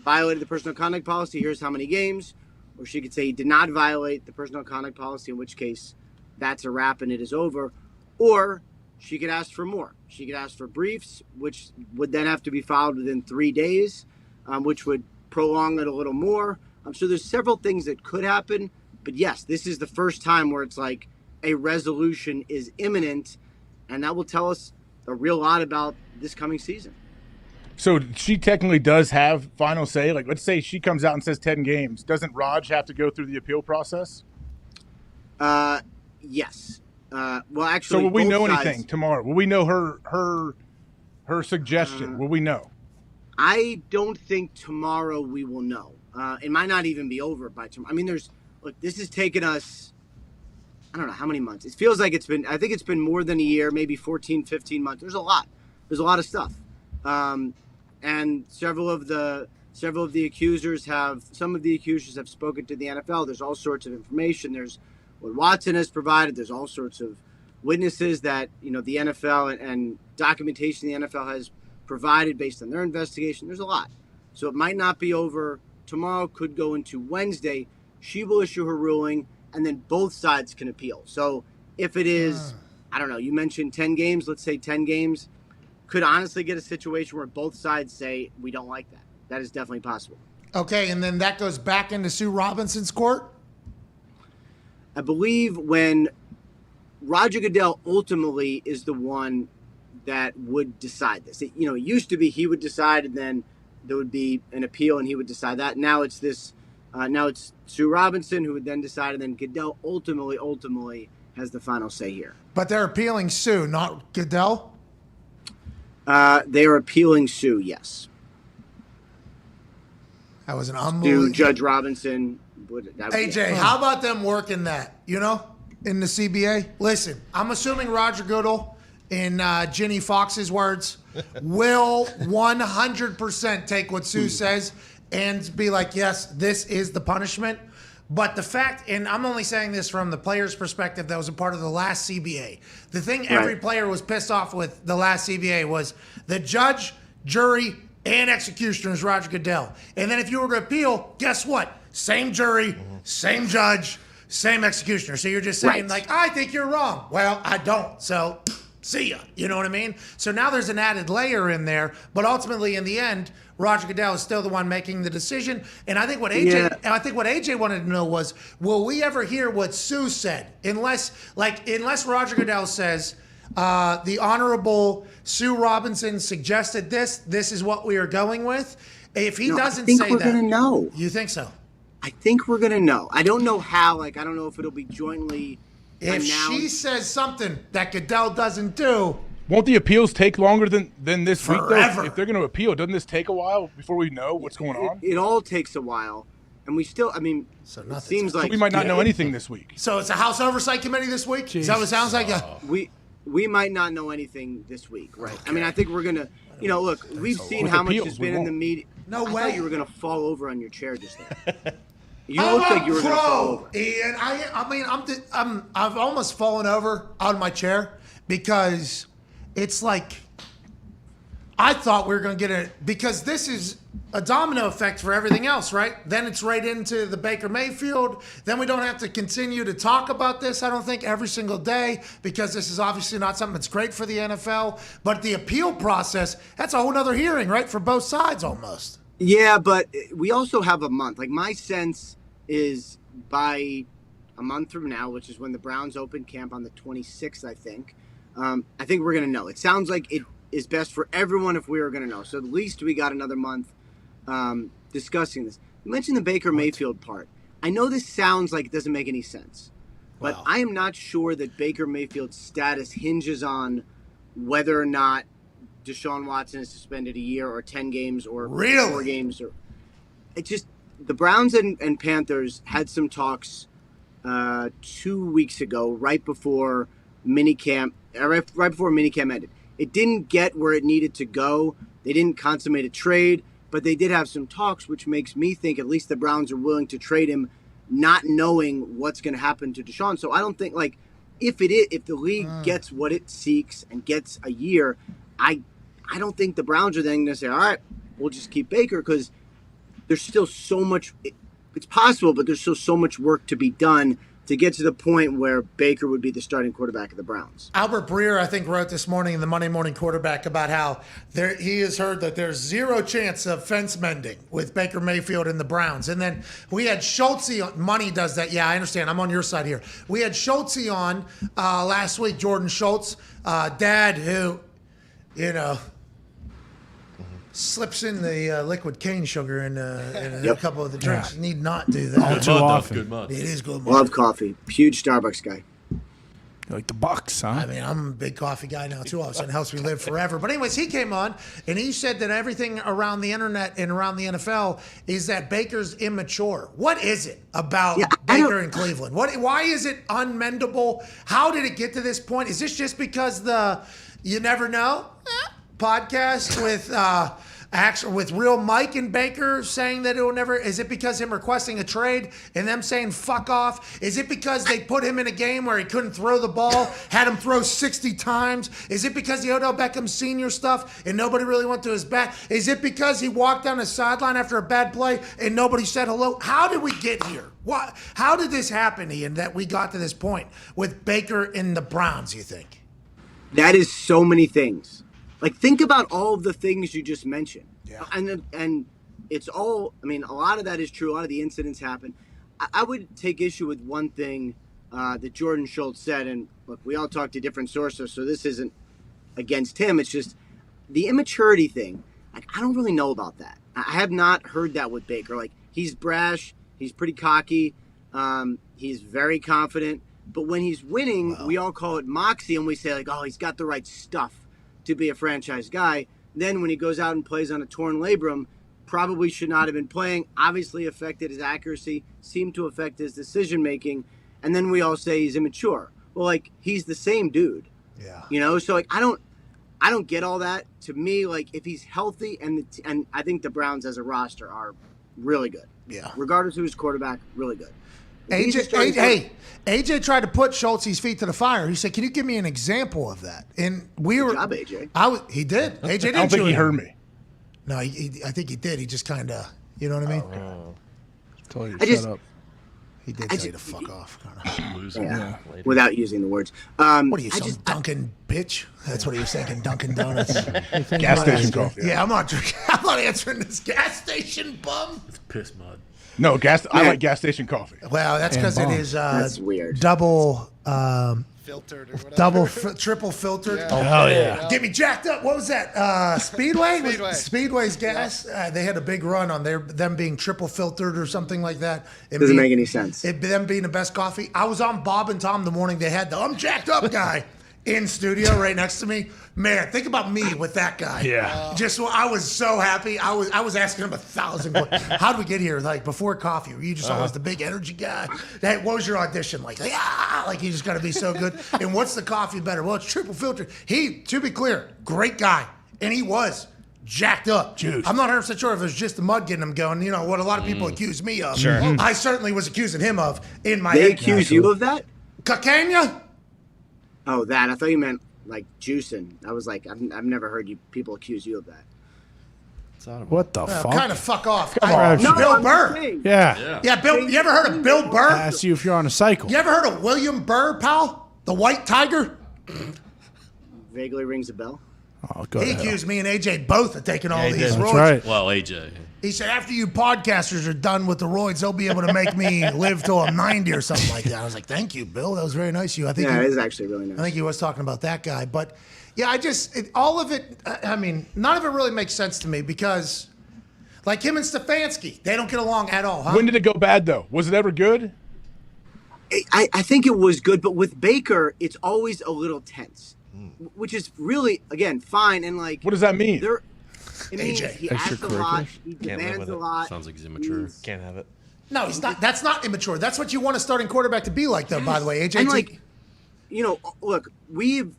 violated the personal conduct policy, here's how many games. Or she could say he did not violate the personal conduct policy, in which case that's a wrap and it is over. Or she could ask for more. She could ask for briefs, which would then have to be filed within 3 days, which would prolong it a little more. So there's several things that could happen. But yes, this is the first time where it's like a resolution is imminent, and that will tell us a real lot about this coming season. So she technically does have final say? Like, let's say she comes out and says 10 games. Doesn't Raj have to go through the appeal process? Yes. Well, actually, so will we know sides, anything tomorrow? Will we know her suggestion? Will we know? I don't think tomorrow we will know. It might not even be over by tomorrow. I mean, this has taken us, I don't know how many months. It feels like I think it's been more than a year, maybe 14, 15 months. There's a lot of stuff. And some of the accusers have spoken to the NFL. There's all sorts of information. There's what Watson has provided. There's all sorts of witnesses that, the NFL and documentation the NFL has provided based on their investigation. There's a lot. So it might not be over tomorrow, could go into Wednesday. She will issue her ruling, and then both sides can appeal. So if it is, I don't know, you mentioned 10 games, let's say 10 games, could honestly get a situation where both sides say, we don't like that. That is definitely possible. Okay, and then that goes back into Sue Robinson's court? I believe when Roger Goodell ultimately is the one that would decide this. It used to be he would decide, and then there would be an appeal, and he would decide that. Now it's this Now it's Sue Robinson who would then decide, and then Goodell ultimately has the final say here. But they're appealing Sue, not Goodell? They are appealing Sue, yes. That was an unbelievable. Judge Robinson. AJ, how about them working that, in the CBA? Listen, I'm assuming Roger Goodell, in Ginny Fox's words, will 100% take what Sue says and be like, yes, this is the punishment. But the fact, and I'm only saying this from the player's perspective that was a part of the last CBA. The thing every player was pissed off with the last CBA was the judge, jury, and executioner is Roger Goodell. And then if you were to appeal, guess what? Same jury, same judge, same executioner. So you're just saying, I think you're wrong. Well, I don't. So see ya. You know what I mean? So now there's an added layer in there. But ultimately, in the end, Roger Goodell is still the one making the decision. And I think what AJ wanted to know was, will we ever hear what Sue said? Unless Roger Goodell says, the Honorable Sue Robinson suggested this is what we are going with. If he doesn't say that, I think we're going to know. You think so? I think we're going to know. I don't know how. I don't know if it'll be jointly announced. If she says something that Goodell doesn't do. Won't the appeals take longer than this week, though? Forever. If they're going to appeal, doesn't this take a while before we know what's going on? It all takes a while. And we still, it seems like... So we might not know anything this week. So it's a House Oversight Committee this week? Jesus. Is that what it sounds like? We might not know anything this week, right? Okay. I think we're going to... look, we've seen how much has been in the media. No way. I thought you were going to fall over on your chair just there. You look like you were going to fall over. Ian, I've almost fallen over out of my chair because it's like I thought we were going to get because this is a domino effect for everything else, right? Then it's right into the Baker Mayfield. Then we don't have to continue to talk about this, I don't think, every single day because this is obviously not something that's great for the NFL. But the appeal process, that's a whole other hearing, right? For both sides almost. Yeah, but we also have a month. My sense is by a month from now, which is when the Browns open camp on the 26th, I think we're going to know. It sounds like it is best for everyone if we are going to know. So at least we got another month discussing this. You mentioned the Baker Mayfield part. I know this sounds like it doesn't make any sense, but I am not sure that Baker Mayfield's status hinges on whether or not Deshaun Watson is suspended a year or 10 games or 4 games. The Browns and Panthers had some talks 2 weeks ago, right before minicamp ended. It didn't get where it needed to go. They didn't consummate a trade, but they did have some talks, which makes me think at least the Browns are willing to trade him, not knowing what's going to happen to Deshaun. So I don't think if the league gets what it seeks and gets a year, I don't think the Browns are then going to say, all right, we'll just keep Baker because there's still so much. It's possible, but there's still so much work to be done to get to the point where Baker would be the starting quarterback of the Browns. Albert Breer, I think, wrote this morning in the Monday Morning Quarterback about how he has heard that there's zero chance of fence mending with Baker Mayfield and the Browns. And then we had Schultze on. Money does that. Yeah, I understand. I'm on your side here. We had Schultze on last week, Jordan Schultz, dad who, slips in the liquid cane sugar in a couple of the drinks. Need not do that. All too often. Good mud. It is good. Love coffee. Huge Starbucks guy. You like the Bucks, huh? I'm a big coffee guy now too. All of a sudden, it helps me live forever. But anyways, he came on and he said that everything around the internet and around the NFL is that Baker's immature. What is it about Baker in Cleveland? Why is it unmendable? How did it get to this point? Is this just because you never know podcast with real Mike and Baker saying that it will never? Is it because him requesting a trade and them saying fuck off? Is it because they put him in a game where he couldn't throw the ball, had him throw 60 times? Is it because the Odell Beckham Sr. stuff and nobody really went to his bat? Is it because he walked down the sideline after a bad play and nobody said hello? How did we get here? How did this happen, Ian, that we got to this point with Baker and the Browns, you think? That is so many things. Think about all of the things you just mentioned. Yeah. And it's all, a lot of that is true. A lot of the incidents happen. I would take issue with one thing that Jordan Schultz said. And look, we all talk to different sources, so this isn't against him. It's just the immaturity thing. I don't really know about that. I have not heard that with Baker. He's brash. He's pretty cocky. He's very confident. But when he's winning, we all call it moxie, and we say, like, oh, he's got the right stuff to be a franchise guy. Then when he goes out and plays on a torn labrum, probably should not have been playing, obviously affected his accuracy, seemed to affect his decision-making, and then we all say he's immature. Well, like, he's the same dude. Yeah. So, like, I don't get all that. To me, like, if he's healthy, and I think the Browns as a roster are really good. Yeah. Regardless of who's quarterback, really good. AJ tried to put Schultz's feet to the fire. He said, "Can you give me an example of that?" And we were. Good job, AJ. He did. AJ did. I don't think he heard me. No, I think he did. He just kind of, you know what I mean? Told you to shut up. He did tell you to fuck off. Yeah. Without using the words. What are you, some Dunkin' bitch? That's what he was thinking, Dunkin' Donuts. Gas station coffee. Yeah, I'm not drinking. I'm not answering this gas station bum. It's piss mud. No, I like gas station coffee. Well, that's because it is that's weird. Double Filtered or whatever. triple filtered. Yeah. Oh, yeah. Get me jacked up. What was that? Speedway? Speedway. Speedway's gas. They had a big run on them being triple filtered or something like that. Doesn't make any sense. Them being the best coffee. I was on Bob and Tom the morning. They had the I'm jacked up guy in studio right next to me. Man, think about me with that guy. Yeah. I was so happy. I was asking him 1,000 questions. How did we get here? Like before coffee, were you just always the big energy guy? Hey, what was your audition like? Like you just got to be so good. And what's the coffee better? Well, it's triple filtered. To be clear, great guy, and he was jacked up. Juice. I'm not 100% sure if it was just the mud getting him going. You know what a lot of people accuse me of. Sure. I certainly was accusing him of in my. They accuse you of that? Cocaine? Oh, that. I thought you meant like juicing. I was like, I've never heard people accuse you of that. What the fuck? Kind of fuck off. No, Bill Burr. Yeah. Yeah, Bill. You ever heard of Bill Burr? I asked you if you're on a cycle. You ever heard of William Burr, pal? The White Tiger? Vaguely rings a bell. Oh, go He ahead. accused me and AJ both of taking all these That's roids. right. Well, AJ. He said, after you podcasters are done with the roids, they'll be able to make me live till I'm 90 or something like that. I was like, thank you, Bill. That was very nice of you. I think it is actually really nice. I think he was talking about that guy. But, yeah, all of it, I mean, none of it really makes sense to me because, like him and Stefanski, they don't get along at all, huh? When did it go bad, though? Was it ever good? I think it was good, but with Baker, it's always a little tense, which is really, again, fine. And, like, what does that mean? It means he asks a lot, he demands a lot. Sounds like he's immature. Can't have it. No, he's not. That's not immature. That's what you want a starting quarterback to be like, though, by the way, AJ. And, like, look, when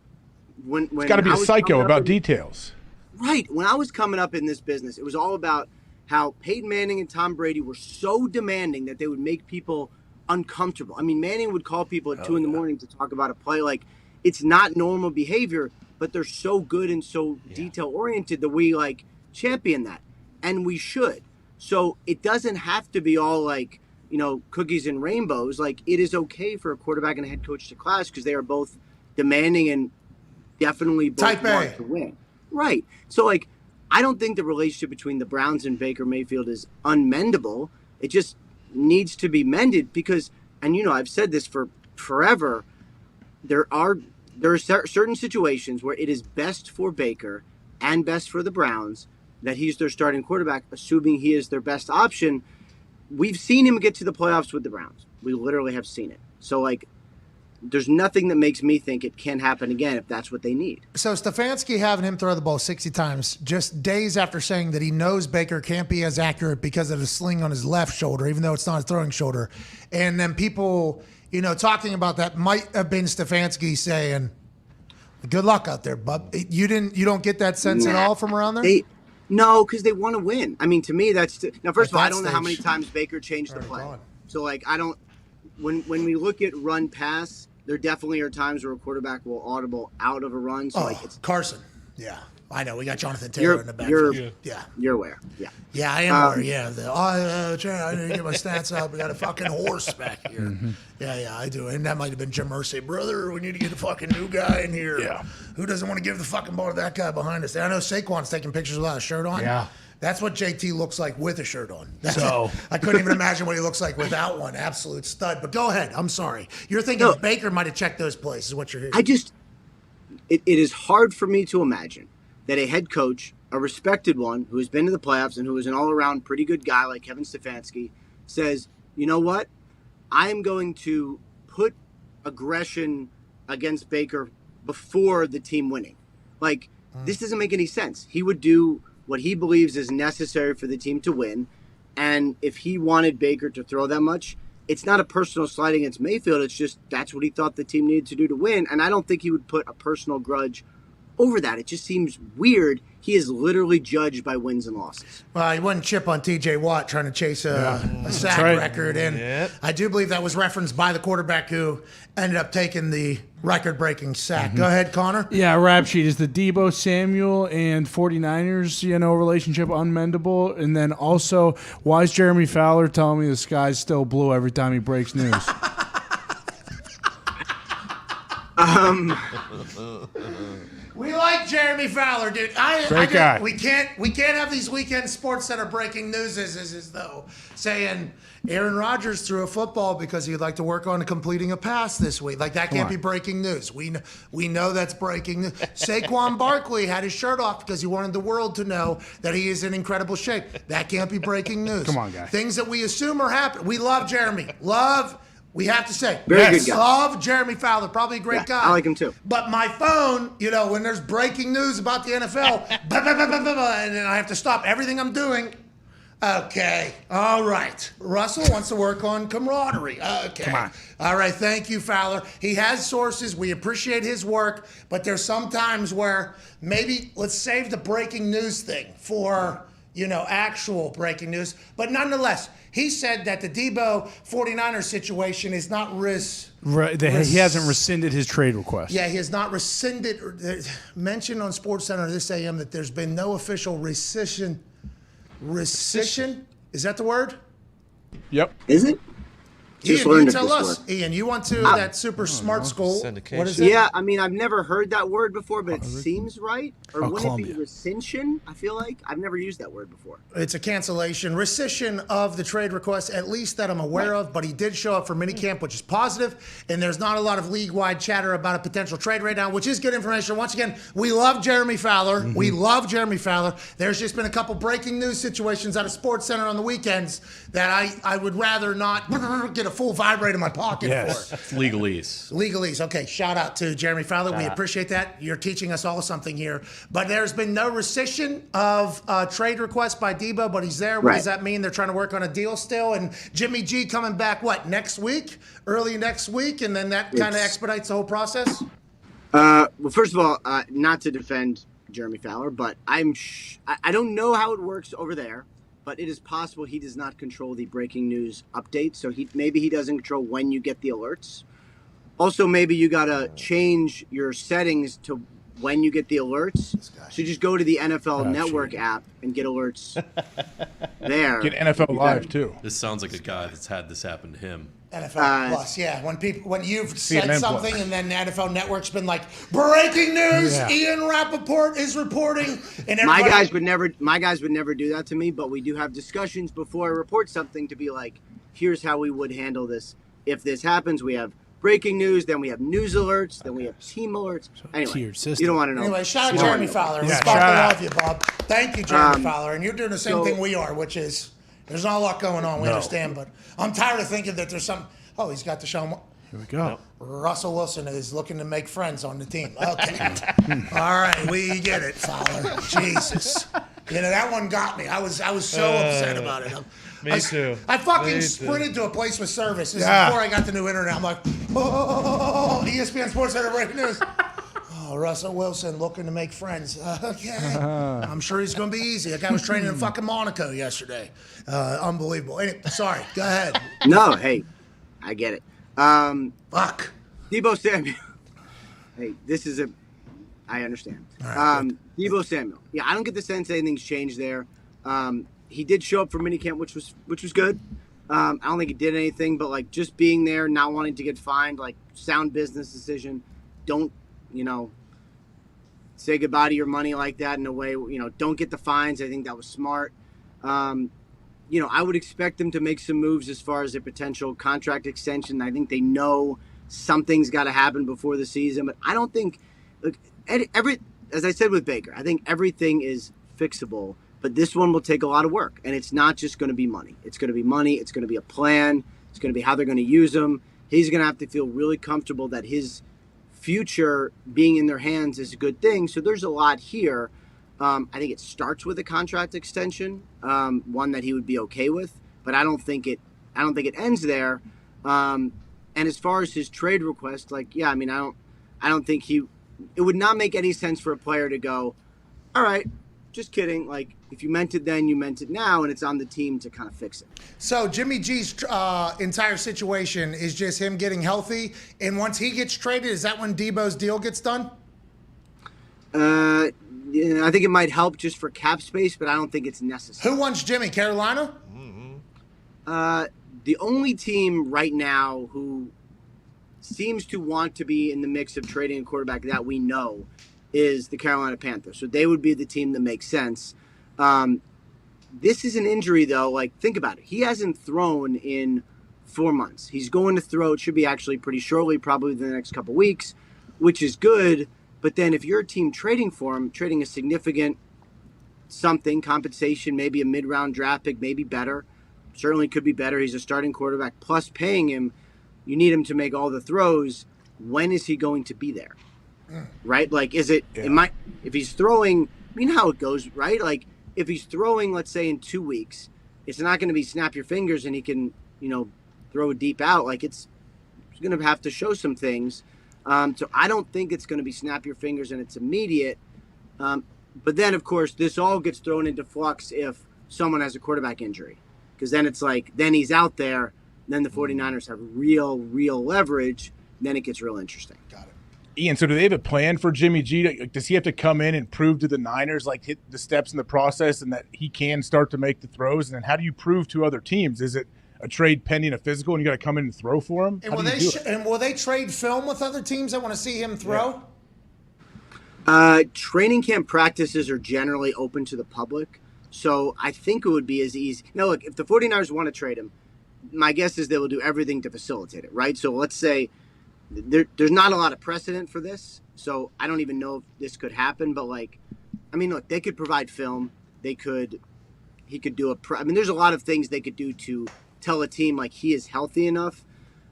it's got to be a psycho about details. Right. When I was coming up in this business, it was all about how Peyton Manning and Tom Brady were so demanding that they would make people uncomfortable. I mean, Manning would call people at 2 in the morning to talk about a play. Like, it's not normal behavior, but they're so good and so detail-oriented that we, like, champion that. And we should. So it doesn't have to be all, like, cookies and rainbows. Like, it is okay for a quarterback and a head coach to clash because they are both demanding and definitely both want to win. Right. So, like, I don't think the relationship between the Browns and Baker Mayfield is unmendable. It just needs to be mended because, and I've said this for forever, there are certain situations where it is best for Baker and best for the Browns that he's their starting quarterback, assuming he is their best option. We've seen him get to the playoffs with the Browns. We literally have seen it. So, like, there's nothing that makes me think it can happen again if that's what they need. So Stefanski having him throw the ball 60 times just days after saying that he knows Baker can't be as accurate because of the sling on his left shoulder, even though it's not his throwing shoulder. And then people, talking about that might have been Stefanski saying, good luck out there, bub. You don't get that sense at all from around there? No, because they want to win. I mean, to me, that's now. First of all, I don't know how many times Baker changed the play. So, like, I don't. When we look at run pass, there definitely are times where a quarterback will audible out of a run. So, like, it's Carson. Yeah, I know. We got Jonathan Taylor in the back. You're aware. Yeah. Yeah, I am aware. Yeah. I didn't get my stats up. We got a fucking horse back here. Mm-hmm. Yeah, I do. And that might have been Jim Irsay. Brother, we need to get a fucking new guy in here. Yeah. Who doesn't want to give the fucking ball to that guy behind us? I know Saquon's taking pictures without a shirt on. Yeah. That's what JT looks like with a shirt on. I couldn't even imagine what he looks like without one. Absolute stud. But go ahead. I'm sorry. You're thinking Baker might have checked those places, is what you're hearing. It is hard for me to imagine that a head coach, a respected one, who has been to the playoffs and who is an all-around pretty good guy like Kevin Stefanski, says, you know what? I am going to put aggression against Baker before the team winning. Like, this doesn't make any sense. He would do what he believes is necessary for the team to win. And if he wanted Baker to throw that much, it's not a personal slight against Mayfield. It's just that's what he thought the team needed to do to win. And I don't think he would put a personal grudge over that. It just seems weird. He is literally judged by wins and losses. Well, he wouldn't chip on T.J. Watt trying to chase a sack record. And I do believe that was referenced by the quarterback who ended up taking the record-breaking sack. Go ahead, Connor. Yeah, rap sheet. Is the Debo Samuel and 49ers, relationship unmendable? And then also, why is Jeremy Fowler telling me the sky's still blue every time he breaks news? We like Jeremy Fowler, dude. Great guy. We can't have these weekend Sports Center breaking news as though saying Aaron Rodgers threw a football because he'd like to work on completing a pass this week. Like, that can't be breaking news. We know that's breaking news. Saquon Barkley had his shirt off because he wanted the world to know that he is in incredible shape. That can't be breaking news. Come on, guys. Things that we assume are happening. We love Jeremy. We have to say, Very good guy. Love Jeremy Fowler, probably a great guy. I like him too. But my phone, when there's breaking news about the NFL, and then I have to stop everything I'm doing. Okay, all right. Russell wants to work on camaraderie. Okay. Come on. All right, thank you, Fowler. He has sources. We appreciate his work, but there's some times where maybe let's save the breaking news thing for, actual breaking news. But nonetheless, he said that the Debo 49ers situation is not he hasn't rescinded his trade request. Yeah, he has not rescinded. Mentioned on SportsCenter this AM that there's been no official rescission. Rescission? Is that the word? Yep. Is it? Ian, you tell us. Ian, you went to that super smart school. What is it? Yeah, I mean, I've never heard that word before, but it seems right. Or wouldn't it be rescission? I feel like I've never used that word before. It's a cancellation, rescission of the trade request, at least that I'm aware of. But he did show up for minicamp, which is positive, and there's not a lot of league-wide chatter about a potential trade right now, which is good information. Once again, we love Jeremy Fowler. We love Jeremy Fowler. There's just been a couple breaking news situations out of SportsCenter on the weekends that I would rather not get a full vibrate in my pocket for. Legalese. Legalese. Okay, shout out to Jeremy Fowler. We appreciate that. You're teaching us all something here. But there's been no rescission of trade request by Debo, but he's there. What does that mean? They're trying to work on a deal still. And Jimmy G coming back, next week? Early next week? And then that kind of expedites the whole process? Well, first of all, not to defend Jeremy Fowler, but I don't know how it works over there. But it is possible he does not control the breaking news updates. So maybe he doesn't control when you get the alerts. Also, maybe you got to change your settings to when you get the alerts. So you just go to the NFL Network app and get alerts there. Get NFL Live, too. This sounds like a guy that's had this happen to him. NFL Plus, yeah. When you've said CNN something Plus. and then the NFL Network's been like, breaking news, Ian Rappaport is reporting. And my guys would never do that to me, but we do have discussions before I report something to be like, here's how we would handle this. If this happens, we have breaking news, then we have news alerts, then we have team alerts. Anyway, you don't want to know. Anyway, shout out Jeremy Fowler. We fucking love you, Bob. Thank you, Jeremy Fowler. And you're doing the same thing we are, which is there's not a lot going on. We understand, but I'm tired of thinking that there's some. Oh, he's got the Sean. Here we go. Russell Wilson is looking to make friends on the team. Okay. All right, we get it, Fowler. Jesus. That one got me. I was so upset about it. Me too. I fucking sprinted to a place with service. This is before I got the new internet. I'm like, ESPN Sports Center breaking news. Oh, Russell Wilson looking to make friends. Okay. I'm sure he's going to be easy. That guy was training in fucking Monaco yesterday. Unbelievable. Anyway, sorry. Go ahead. No, hey, I get it. Fuck. Debo Samuel. Hey, I understand. Right, Debo Samuel. Yeah, I don't get the sense anything's changed there. He did show up for minicamp, which was good. I don't think he did anything, but just being there, not wanting to get fined, sound business decision. Don't, say goodbye to your money like that in a way, don't get the fines. I think that was smart. I would expect them to make some moves as far as a potential contract extension. I think they know something's got to happen before the season, but I don't think, as I said with Baker, I think everything is fixable. But this one will take a lot of work, and it's not just going to be money. It's going to be money. It's going to be a plan. It's going to be how they're going to use them. He's going to have to feel really comfortable that his future being in their hands is a good thing. So there's a lot here. I think it starts with a contract extension, one that he would be okay with, but I don't think it ends there. And as far as his trade request, I don't think it would not make any sense for a player to go, all right, just kidding. Like, if you meant it then, you meant it now, and it's on the team to kind of fix it. So Jimmy G's entire situation is just him getting healthy, and once he gets traded, is that when Debo's deal gets done? Yeah, I think it might help just for cap space, but I don't think it's necessary. Who wants Jimmy? Carolina? The only team right now who seems to want to be in the mix of trading a quarterback that we know is the Carolina Panthers. So they would be the team that makes sense. This is an injury, though. Like, think about it. He hasn't thrown in 4 months. He's going to throw. It should be actually pretty shortly, probably within the next couple weeks, which is good. But then if you're a team trading for him, trading a significant something, compensation, maybe a mid-round draft pick, maybe better, certainly could be better. He's a starting quarterback, plus paying him. You need him to make all the throws. When is he going to be there? Right? Like, is it, if he's throwing, how it goes, right? Like, if he's throwing, let's say, in 2 weeks, it's not going to be snap your fingers and he can, throw it deep out. Like, he's going to have to show some things. So I don't think it's going to be snap your fingers and it's immediate. But then, of course, this all gets thrown into flux if someone has a quarterback injury. Because then it's like, then he's out there, then the 49ers have real leverage, then it gets real interesting. Got it. Ian, so do they have a plan for Jimmy G? Does he have to come in and prove to the Niners, hit the steps in the process and that he can start to make the throws? And then how do you prove to other teams? Is it a trade pending a physical and you got to come in and throw for him? And will they trade film with other teams that want to see him throw? Training camp practices are generally open to the public. So I think it would be as easy. Now, look, if the 49ers want to trade him, my guess is they will do everything to facilitate it, right? So let's say there's not a lot of precedent for this. So I don't even know if this could happen. But, look, they could provide film. He could do there's a lot of things they could do to tell a team, he is healthy enough.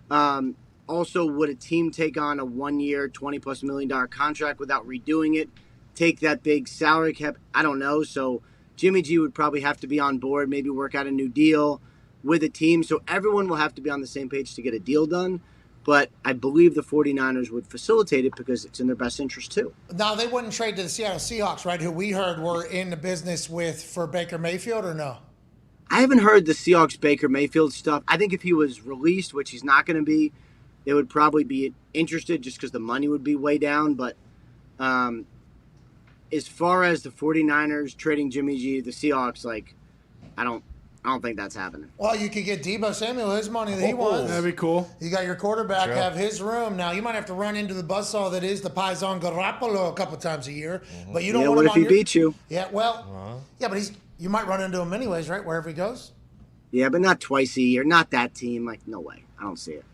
Also, would a team take on a 1 year, $20+ million contract without redoing it? Take that big salary cap? I don't know. So Jimmy G would probably have to be on board, maybe work out a new deal with a team. So everyone will have to be on the same page to get a deal done. But I believe the 49ers would facilitate it because it's in their best interest too. Now, they wouldn't trade to the Seattle Seahawks, right, who we heard were in the business for Baker Mayfield, or no? I haven't heard the Seahawks Baker Mayfield stuff. I think if he was released, which he's not going to be, they would probably be interested just because the money would be way down. But as far as the 49ers trading Jimmy G to the Seahawks, I don't think that's happening. Well, you could get Debo Samuel his money that he wants. That'd be cool. You got your quarterback have his room. Now, you might have to run into the buzzsaw that is the Paisan Garoppolo a couple times a year, but you don't want what him if he beats you? Yeah, well, but you might run into him anyways, right, wherever he goes? Yeah, but not twice a year. Not that team. No way. I don't see it.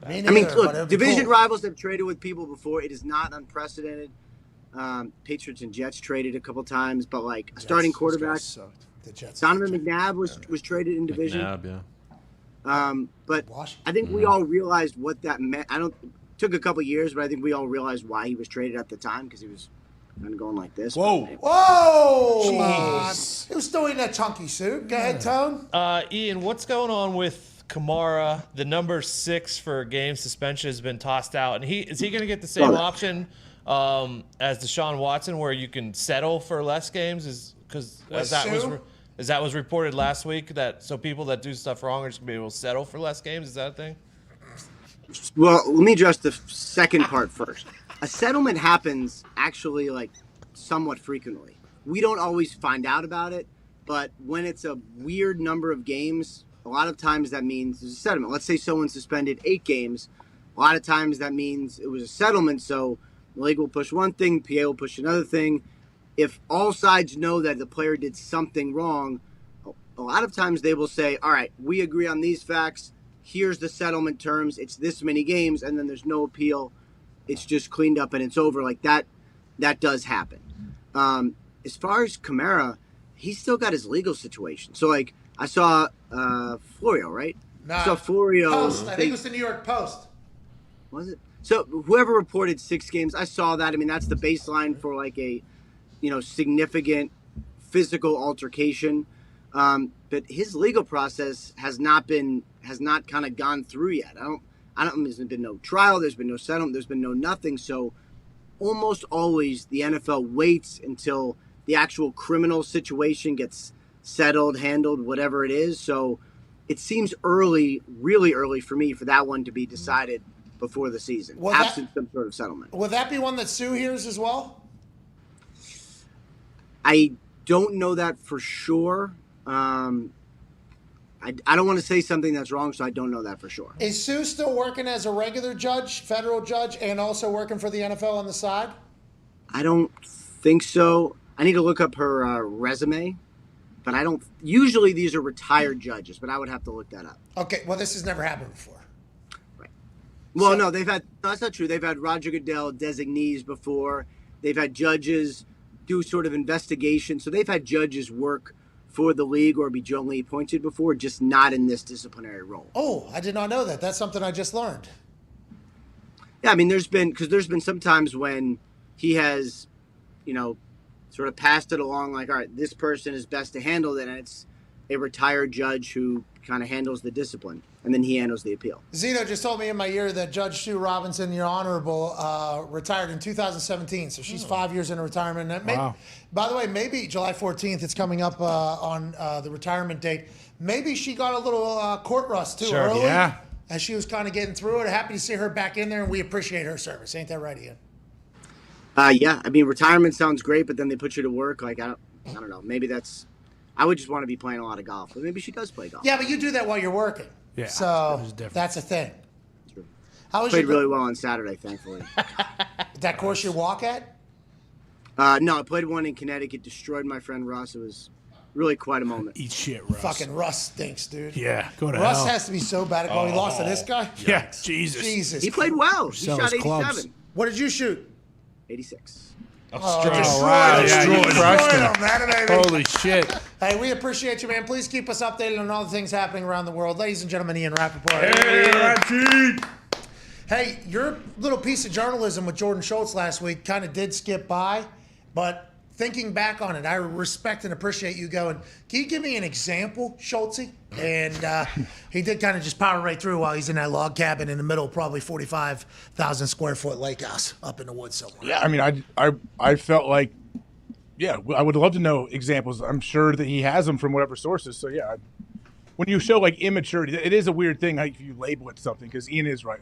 Look, division rivals have traded with people before. It is not unprecedented. Patriots and Jets traded a couple times, but a starting quarterback. Donovan McNabb was traded in division. McNabb, yeah. But I think we all realized what that meant. Took a couple years, but I think we all realized why he was traded at the time because he was kind of going like this. Whoa! He was still in that chunky suit. Go ahead, Tone. Ian, what's going on with Kamara? The number 6 for game suspension has been tossed out, and is he going to get the same option as Deshaun Watson, where you can settle for less games? Because that was reported last week, so people that do stuff wrong are just going to be able to settle for less games. Is that a thing? Well, let me address the second part first. A settlement happens actually somewhat frequently. We don't always find out about it, but when it's a weird number of games, a lot of times that means there's a settlement. Let's say someone suspended 8 games. A lot of times that means it was a settlement, so the league will push one thing, PA will push another thing. If all sides know that the player did something wrong, a lot of times they will say, all right, we agree on these facts. Here's the settlement terms. It's this many games, and then there's no appeal. It's just cleaned up and it's over. That does happen. as far as Kamara, he's still got his legal situation. So, like, I saw Florio, right? Nah, so Florio. Post. I think it was the New York Post. Was it? So whoever reported 6 games, I saw that. I mean, that's the baseline for like a, significant physical altercation. But his legal process has not kind of gone through yet. There's been no trial. There's been no settlement. There's been no nothing. So almost always the NFL waits until the actual criminal situation gets settled, handled, whatever it is. So it seems early, really early for me for that one to be decided before the season, absent some sort of settlement. Would that be one that Sue hears as well? I don't know that for sure. I don't want to say something that's wrong, so I don't know that for sure. Is Sue still working as a regular judge, federal judge, and also working for the NFL on the side? I don't think so. I need to look up her resume, but I don't. Usually these are retired judges, but I would have to look that up. Okay, well, this has never happened before. Right. Well, no, that's not true. They've had Roger Goodell designees before. They've had judges do sort of investigation. So they've had judges work for the league or be jointly appointed before, just not in this disciplinary role. Oh, I did not know that. That's something I just learned. Yeah, I mean, there's been some times when he has, sort of passed it along like, all right, this person is best to handle it, and it's a retired judge who kind of handles the discipline, and then he handles the appeal. Zito just told me in my ear that Judge Sue Robinson, your honorable, retired in 2017, so she's 5 years into retirement. Wow. By the way, maybe July 14th, it's coming up on the retirement date. Maybe she got a little court rust, too, early. Yeah. As she was kind of getting through it. Happy to see her back in there, and we appreciate her service. Ain't that right, Ian? Yeah, I mean, retirement sounds great, but then they put you to work. Like, I don't know. Maybe I would just want to be playing a lot of golf, but maybe she does play golf. Yeah, but you do that while you're working. Yeah, so that's a thing. True. How was played really well on Saturday, thankfully. That course you walk at? No, I played one in Connecticut, destroyed my friend Russ. It was really quite a moment. Eat shit, Russ. Fucking Russ stinks, dude. Yeah, go to Russ hell. has to be so bad at golf. He lost to this guy? Yeah, Jesus. He played well. He shot 87. Clubs. What did you shoot? 86. Destroyed wow. him. Yeah, you crushed him. Baby. Holy shit. Hey, we appreciate you, man. Please keep us updated on all the things happening around the world. Ladies and gentlemen, Ian Rappaport. Hey, your little piece of journalism with Jordan Schultz last week kind of did skip by, but thinking back on it, I respect and appreciate you going, can you give me an example, Schultzy? And he did kind of just power right through while he's in that log cabin in the middle of probably 45,000 square foot lake house up in the woods somewhere. Yeah, I mean, I felt like, yeah, I would love to know examples. I'm sure that he has them from whatever sources. So, yeah, when you show, like, immaturity, it is a weird thing, like, if you label it something, because Ian is right.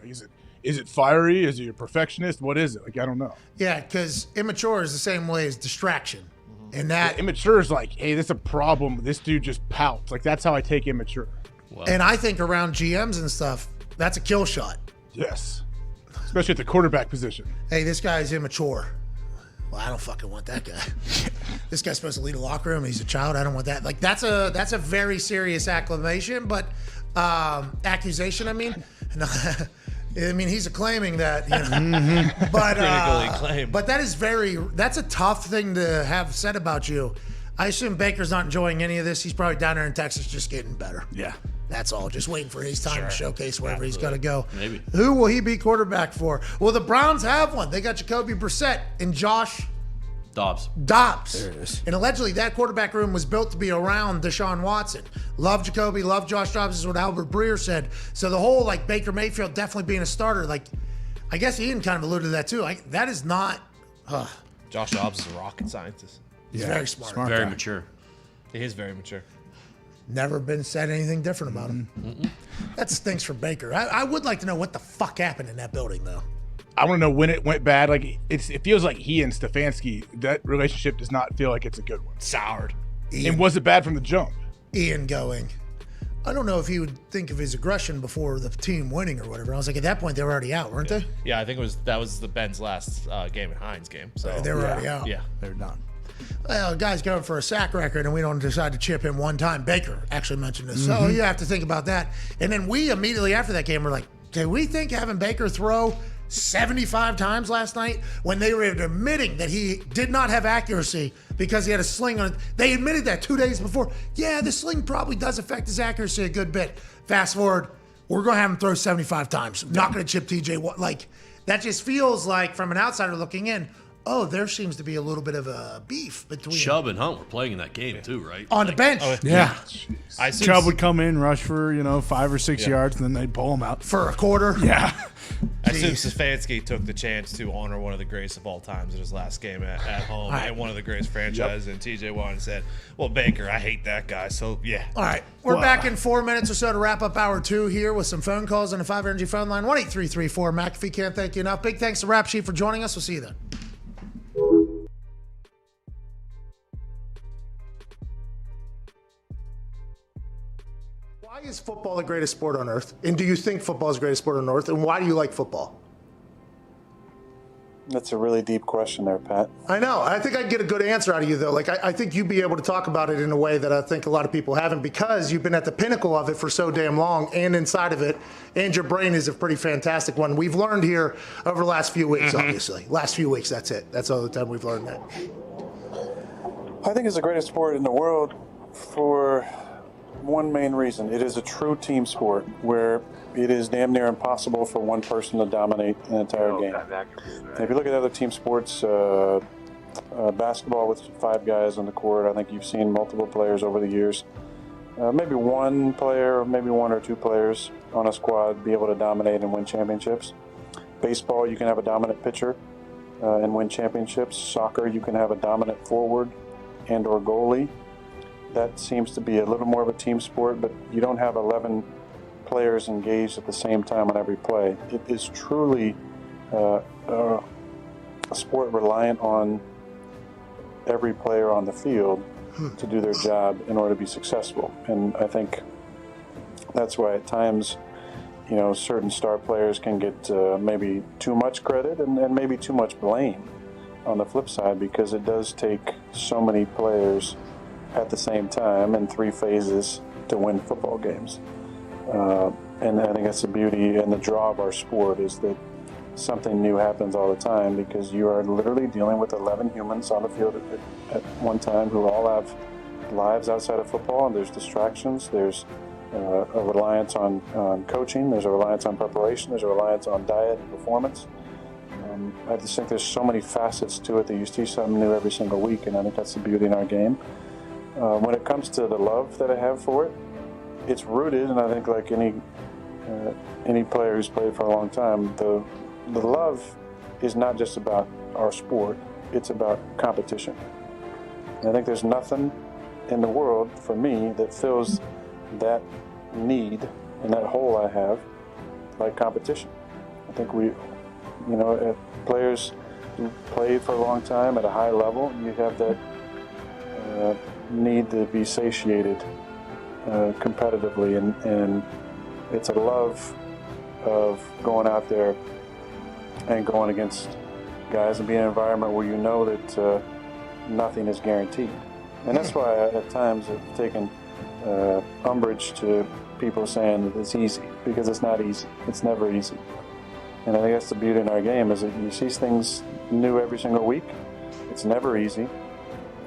Is it fiery? Is it a perfectionist? What is it? Like, I don't know. Yeah, because immature is the same way as distraction. And that immature is like, hey, that's a problem. This dude just pouts. Like, that's how I take immature. Wow. And I think around GMs and stuff, that's a kill shot. Yes. Especially at the quarterback position. Hey, this guy's immature. Well, I don't fucking want that guy. This guy's supposed to lead a locker room. He's a child. I don't want that. Like, that's a very serious accusation, but accusation, I mean. I mean, he's claiming that, but that's a tough thing to have said about you. I assume Baker's not enjoying any of this. He's probably down there in Texas just getting better. Yeah. That's all. Just waiting for his time to showcase wherever he's going to go. Maybe. Who will he be quarterback for? Well, the Browns have one. They got Jacoby Brissett and Josh Dobbs. There it is. And allegedly that quarterback room was built to be around Deshaun Watson. Love Jacoby, love Josh Dobbs is what Albert Breer said. So the whole, like, Baker Mayfield definitely being a starter, like, I guess Ian kind of alluded to that too. That is not. Josh Dobbs is a rocket scientist. He's very smart. Very guy. mature. He is very mature. Never been said anything different about him. That stinks for Baker. I would like to know what the fuck happened in that building, though. I want to know when it went bad. Like, it feels like he and Stefanski, that relationship does not feel like it's a good one. Soured. And was it bad from the jump? Ian going, I don't know if he would think of his aggression before the team winning or whatever. I was like, at that point, they were already out, weren't they? Yeah, I think that was the Ben's last game at Heinz game. So they were already out. Yeah, they're done. Well, a guy's going for a sack record, and we don't decide to chip him one time. Baker actually mentioned this. So you have to think about that. And then we immediately after that game were like, can we think having Baker throw 75 times last night when they were admitting that he did not have accuracy because he had a sling on it. They admitted that 2 days before. Yeah, the sling probably does affect his accuracy a good bit. Fast forward, we're going to have him throw 75 times. Not going to chip TJ Watt. Like, that just feels like, from an outsider looking in, oh, there seems to be a little bit of a beef between Chubb and Hunt were playing in that game too, right? On the bench. Yeah. I Chubb would come in, rush for 5 or 6 yards, and then they'd pull him out for a quarter. Yeah. I assume Stefanski took the chance to honor one of the greatest of all times in his last game at home and one of the greatest franchises. And TJ Watt said, well, Baker, I hate that guy. So, yeah. All right. We're back in 4 minutes or so to wrap up hour 2 here with some phone calls on the 5 Energy phone line. 1-833-4 McAfee. Can't thank you enough. Big thanks to Rap Sheet for joining us. We'll see you then. Why is football the greatest sport on earth? And do you think football is the greatest sport on earth? And why do you like football? That's a really deep question there, Pat. I know. I think I'd get a good answer out of you, though. Like, I think you'd be able to talk about it in a way that I think a lot of people haven't, because you've been at the pinnacle of it for so damn long and inside of it, and your brain is a pretty fantastic one. We've learned here over the last few weeks, obviously. Last few weeks, that's it. That's all the time we've learned that. I think it's the greatest sport in the world for one main reason. It is a true team sport where it is damn near impossible for one person to dominate an entire game. And if you look at other team sports, basketball with 5 guys on the court, I think you've seen multiple players over the years. Maybe one player, maybe 1 or 2 players on a squad be able to dominate and win championships. Baseball, you can have a dominant pitcher and win championships. Soccer, you can have a dominant forward and or goalie. That seems to be a little more of a team sport, but you don't have 11 players engaged at the same time on every play. It is truly a sport reliant on every player on the field to do their job in order to be successful. And I think that's why at times, certain star players can get maybe too much credit and maybe too much blame on the flip side, because it does take so many players at the same time in 3 phases to win football games. And I think that's the beauty and the draw of our sport, is that something new happens all the time, because you are literally dealing with 11 humans on the field at one time who all have lives outside of football, and there's distractions, there's a reliance on coaching, there's a reliance on preparation, there's a reliance on diet and performance. I just think there's so many facets to it that you see something new every single week, and I think that's the beauty in our game. When it comes to the love that I have for it, it's rooted, and I think like any player who's played for a long time, the love is not just about our sport, it's about competition. And I think there's nothing in the world for me that fills that need and that hole I have like competition. I think players who play for a long time at a high level, you have that need to be satiated competitively, and it's a love of going out there and going against guys and being in an environment where you know that nothing is guaranteed. And that's why at times I've taken umbrage to people saying that it's easy, because it's not easy. It's never easy. And I think that's the beauty in our game, is that you see things new every single week. It's never easy.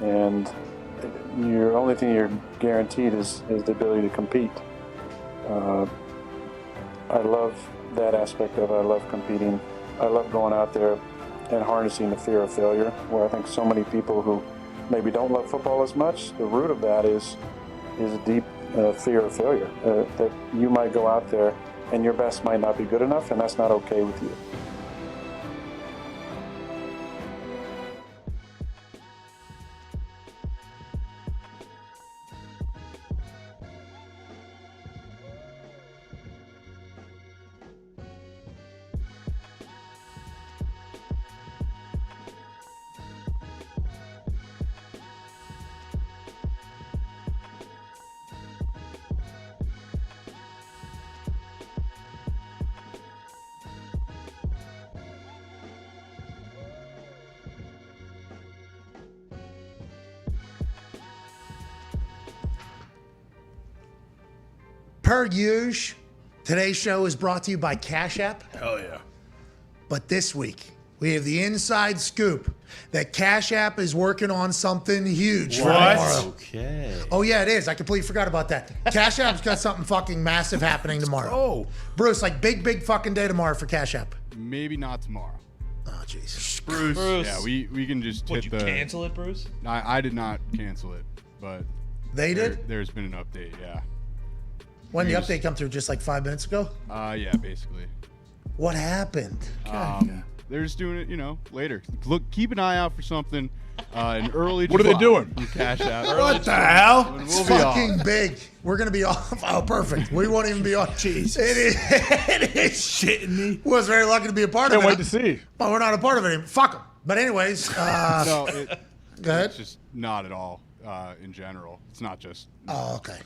And your only thing you're guaranteed is the ability to compete. I love that aspect of it. I love competing. I love going out there and harnessing the fear of failure, where I think so many people who maybe don't love football as much, the root of that is a deep fear of failure, that you might go out there and your best might not be good enough, and that's not okay with you. Per usual, today's show is brought to you by Cash App. Hell yeah. But this week, we have the inside scoop that Cash App is working on something huge for tomorrow. Okay. Oh, yeah, it is. I completely forgot about that. Cash App's got something fucking massive happening tomorrow. Oh. Bruce, like big fucking day tomorrow for Cash App. Maybe not tomorrow. Oh, Jesus. Bruce. Yeah, we can just Would hit you the... cancel it, Bruce? I did not cancel it, but... They did? There's been an update, yeah. When did the update come through? Just like 5 minutes ago? Yeah, basically. What happened? They're just doing it, later. Look, keep an eye out for something. An early. What are they doing? From Cash App. What the hell? It's fucking big. We're gonna be off. Oh, perfect. We won't even be on. Jesus. It is shitting me. Was very lucky to be a part Can't of it. wait to see. But we're not a part of it anymore. Fuck them. But anyways, No, go ahead. It's just not at all in general. It's not just. Oh, okay.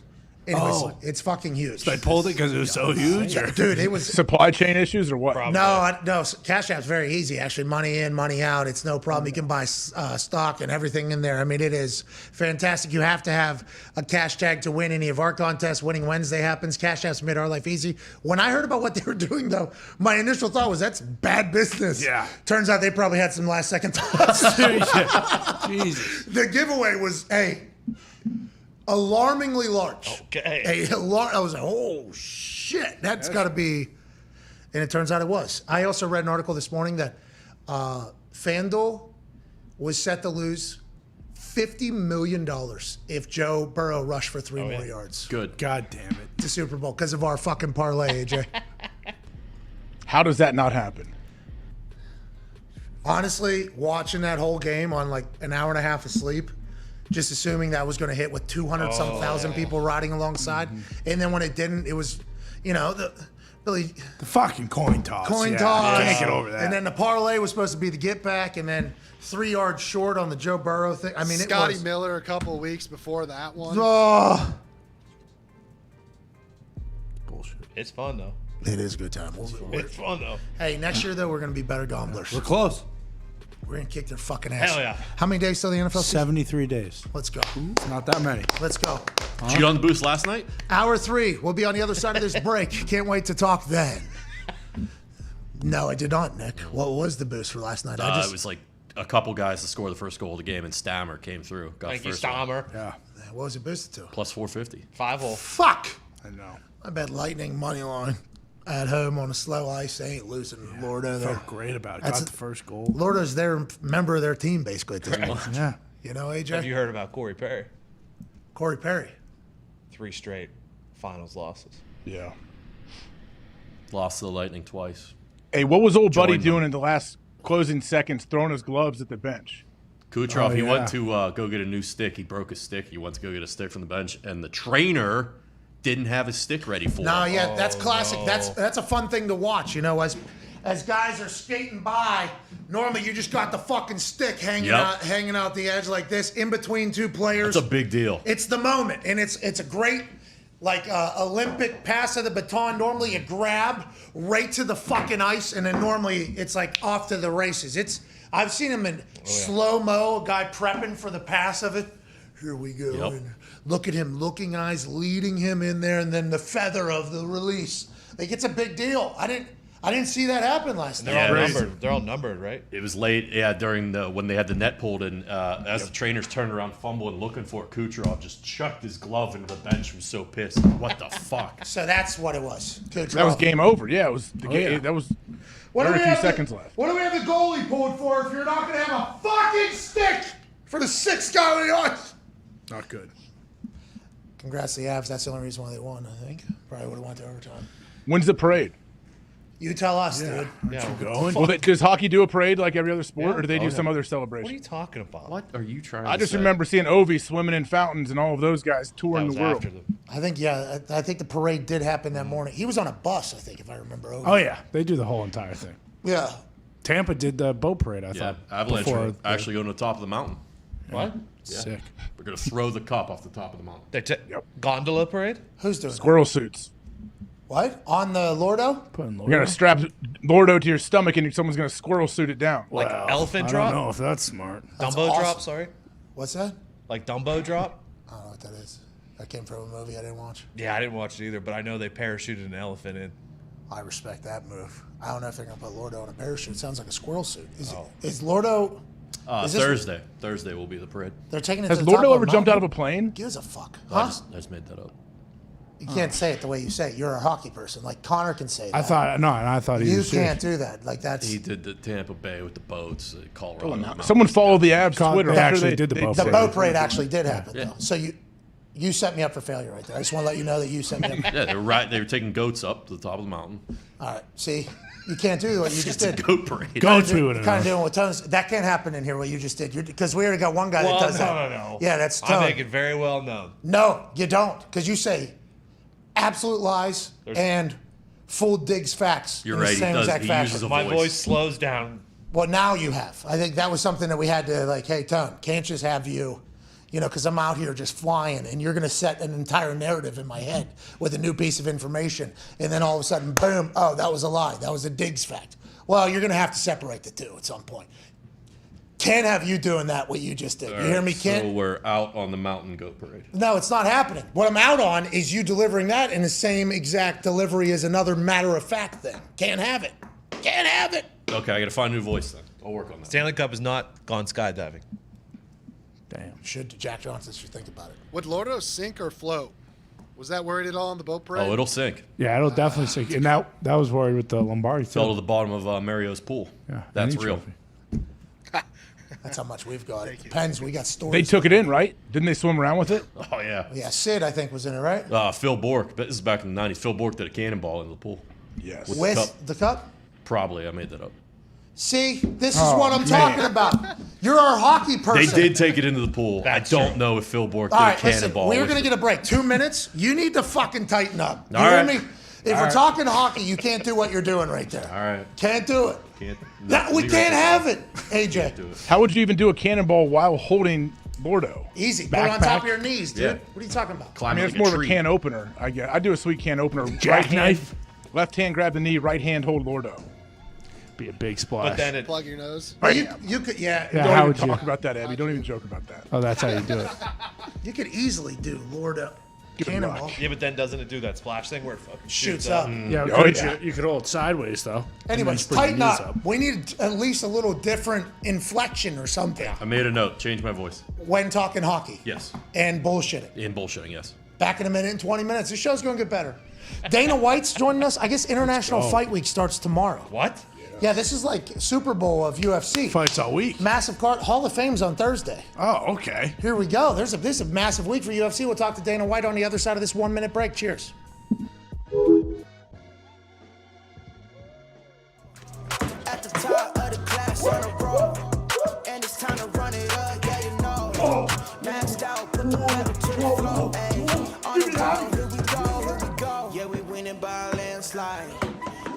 Anyways, it's fucking huge. So they pulled it because it was so huge? Yeah, dude, it was supply chain issues or what? No. Cash App's very easy. Actually, money in, money out. It's no problem. You can buy stock and everything in there. I mean, it is fantastic. You have to have a cash tag to win any of our contests. Winning Wednesday happens. Cash App's made our life easy. When I heard about what they were doing, though, my initial thought was that's bad business. Yeah. Turns out they probably had some last second thoughts. Jesus. The giveaway was alarmingly large. Okay. I was like, oh shit, that's got to be. And it turns out it was. I also read an article this morning that FanDuel was set to lose $50 million if Joe Burrow rushed for three more yards. Good. God damn it. To Super Bowl because of our fucking parlay, AJ. How does that not happen? Honestly, watching that whole game on like an hour and a half of sleep, just assuming that was going to hit with 200-some thousand people riding alongside. And then when it didn't, it was, the fucking coin toss. Coin Yeah, toss. Can't get over that. And then the parlay was supposed to be the get back, and then 3 yards short on the Joe Burrow thing. I mean, Scotty it was. Miller a couple of weeks before that one. Oh, Bullshit. It's fun, though. it is a good time. It's fun, though. Hey, next year, though, we're going to be better gamblers. We're close. We're going to kick their fucking ass. Hell yeah. How many days till the NFL season? 73 days. Let's go. Not that many. Let's go. Did you get on the boost last night? Hour 3. We'll be on the other side of this break. Can't wait to talk then. No, I did not, Nick. What was the boost for last night? It was like a couple guys to score the first goal of the game, and Stammer came through. Got Thank the you, first one. Stammer. Yeah. What was it boosted to? Plus 450. 5-hole. Fuck. I know. I bet Lightning money line at home on a slow ice. They ain't losing. Lordo there. Felt great about it. That's Got the first goal. Lordo's their member of their team basically at this point. Yeah. You know, AJ? Have you heard about Corey Perry? Corey Perry. 3 straight finals losses. Yeah. Lost to the Lightning twice. Hey, what was old buddy Joined them. doing in the last closing seconds, throwing his gloves at the bench? Kucherov, Oh, he yeah. went to go get a new stick. He broke his stick. He went to go get a stick from the bench, and the trainer didn't have his stick ready for No, him. yeah, that's classic. no. That's a fun thing to watch. You know, as guys are skating by, normally you just got the fucking stick hanging out the edge like this in between two players. That's a big deal. It's the moment, and it's a great Olympic pass of the baton. Normally you grab right to the fucking ice, and then normally it's like off to the races. I've seen him in slow-mo, a guy prepping for the pass of it. Here we go. Yep. And look at him, looking eyes, leading him in there, and then the feather of the release. Like, it's a big deal. I didn't see that happen last night. They're all Yeah, numbered. They're all numbered, right? It was late, during when they had the net pulled in. As the trainers turned around, fumbling, looking for it, Kucherov just chucked his glove into the bench. He was so pissed. What the fuck? So that's what it was. That was game over. Yeah, it was the game. yeah. That was What do very we few have seconds the, left. What do we have the goalie pulled for if you're not going to have a fucking stick for the sixth guy on the ice? Not good. Congrats to the Avs. That's the only reason why they won, I think. Probably would have went to overtime. When's the parade? You tell us, dude. Yeah. Going? Well, does hockey do a parade like every other sport, Yeah. or do they do Oh, some yeah. other What are celebration? you talking about? What are you trying I to just say? remember seeing Ovi swimming in fountains and all of those guys That touring was the world. after the. I think, I think the parade did happen that morning. He was on a bus, I think, if I remember. Oh, yeah. They do the whole entire thing. Yeah. Tampa did the boat parade, I Yeah, thought. Avalanche before are the- actually going to the top of the mountain. What? Sick. We're going to throw the cup off the top of the mountain. They gondola parade? Who's doing Squirrel suits. What? On the Lordo? Putting You're gonna strap Lordo to your stomach, and someone's gonna squirrel suit it down. Like elephant I drop? don't know if that's smart. That's Dumbo awesome. drop, sorry. What's that? Like Dumbo drop? I don't know what that is. That came from a movie I didn't watch. Yeah, I didn't watch it either, but I know they parachuted an elephant in. I respect that move. I don't know if they're going to put Lordo in a parachute. It sounds like a squirrel suit. Is Lordo... Thursday will be the parade. They're taking it Has to the top Lordo of ever a jumped out of mountain? a plane? Gives a fuck. I Huh? just made that up. You can't say it the way you say it. You're a hockey person. Like Connor can say that. I thought he You was can't do that. Like that's... He did the Tampa Bay with the boats, Colorado. Someone follow the Abs Twitter. They actually did the boat The parade. boat parade actually did happen, Yeah. though. So you set me up for failure right there. I just want to let you know that you set me up. Yeah, they were taking goats up to the top of the mountain. All right. See, you can't do what you just did. It's a goat parade. Goats we would have Kind of known. doing what Tone's. That can't happen in here. What you just did, because we already got one guy Well, that does that. no. Yeah, that's Tone. I make it very well known. No, you don't, because you say absolute lies and full digs facts. You're in the right, he same does. exact He fashion. uses a My voice. voice slows down. Well, now you have. I think that was something that we had to like. Hey, Tone, can't just have you. Because I'm out here just flying, and you're going to set an entire narrative in my head with a new piece of information, and then all of a sudden, boom! Oh, that was a lie. That was a digs fact. Well, you're going to have to separate the two at some point. Can't have you doing that. What you just did. You hear me? Can't. So we're out on the mountain goat parade. No, it's not happening. What I'm out on is you delivering that in the same exact delivery as another matter of fact thing. Can't have it. Can't have it. Okay, I got to find a new voice then. I'll work on that. Stanley Cup has not gone skydiving. Damn. Jack Johnson should think about it. Would Lordo sink or float? Was that worried at all on the boat parade? Oh, it'll sink. Yeah, it'll definitely sink. And that was worried with the Lombardi. Fell to too. the bottom of Mario's pool. Yeah, That's any real. trophy. That's how much we've got. It depends. We got stories. They took it in, right? Didn't they swim around with it? Oh yeah. Yeah, Sid, I think, was in it, right? Phil Bork. But this is back in the '90s. Phil Bork did a cannonball into the pool. Yes. With the cup? Probably, I made that up. See, this is what I'm talking about. You're our hockey They person. did take it into the pool. I don't know if Phil Bork did All a right, listen, cannonball. we're going to get a break. 2 minutes. You need to fucking tighten up. You All hear right. me? If we're talking hockey, you can't do what you're doing right there. All right. Can't do it. Can't. We can't have it, AJ. How would you even do a cannonball while holding Lordo? Easy. Put it on top Backpack? of your knees, dude. Yeah. What are you talking about? I mean, it's more of a can opener. I guess. I do a sweet can opener. Right hand, left hand grab the knee, right hand hold Lordo. Be a big splash. But then it, Plug your nose. You could, yeah. Yeah, Don't how even would you? talk about that, Abby. Don't even joke about that. Oh, that's how you do it. You could easily do Lordo Give it a cannonball. notch. yeah, but then doesn't it do that splash thing where it fucking Shoots up. Yeah, Oh, could yeah. You could hold it sideways though. Anyways, And then tighten bring your up. knees We need at least a little different inflection or something I made a note. Change my voice. when talking hockey Yes. and bullshitting. In bullshitting, yes. Back in a minute and 20 minutes. This show's going to get better. Dana White's joining us. I guess International Fight Week starts tomorrow. What? Yeah, this is like Super Bowl of UFC. Fights all week. Massive card. Hall of Fame's on Thursday. Oh, okay. Here we go. This is a massive week for UFC. We'll talk to Dana White on the other side of this 1 minute break. Cheers. At the top of the class on the road, and it's time to run it up, yeah, you know. Maxed out, put the pedal to the floor, ayy. On the ground, here we go. Yeah, we winning by a landslide.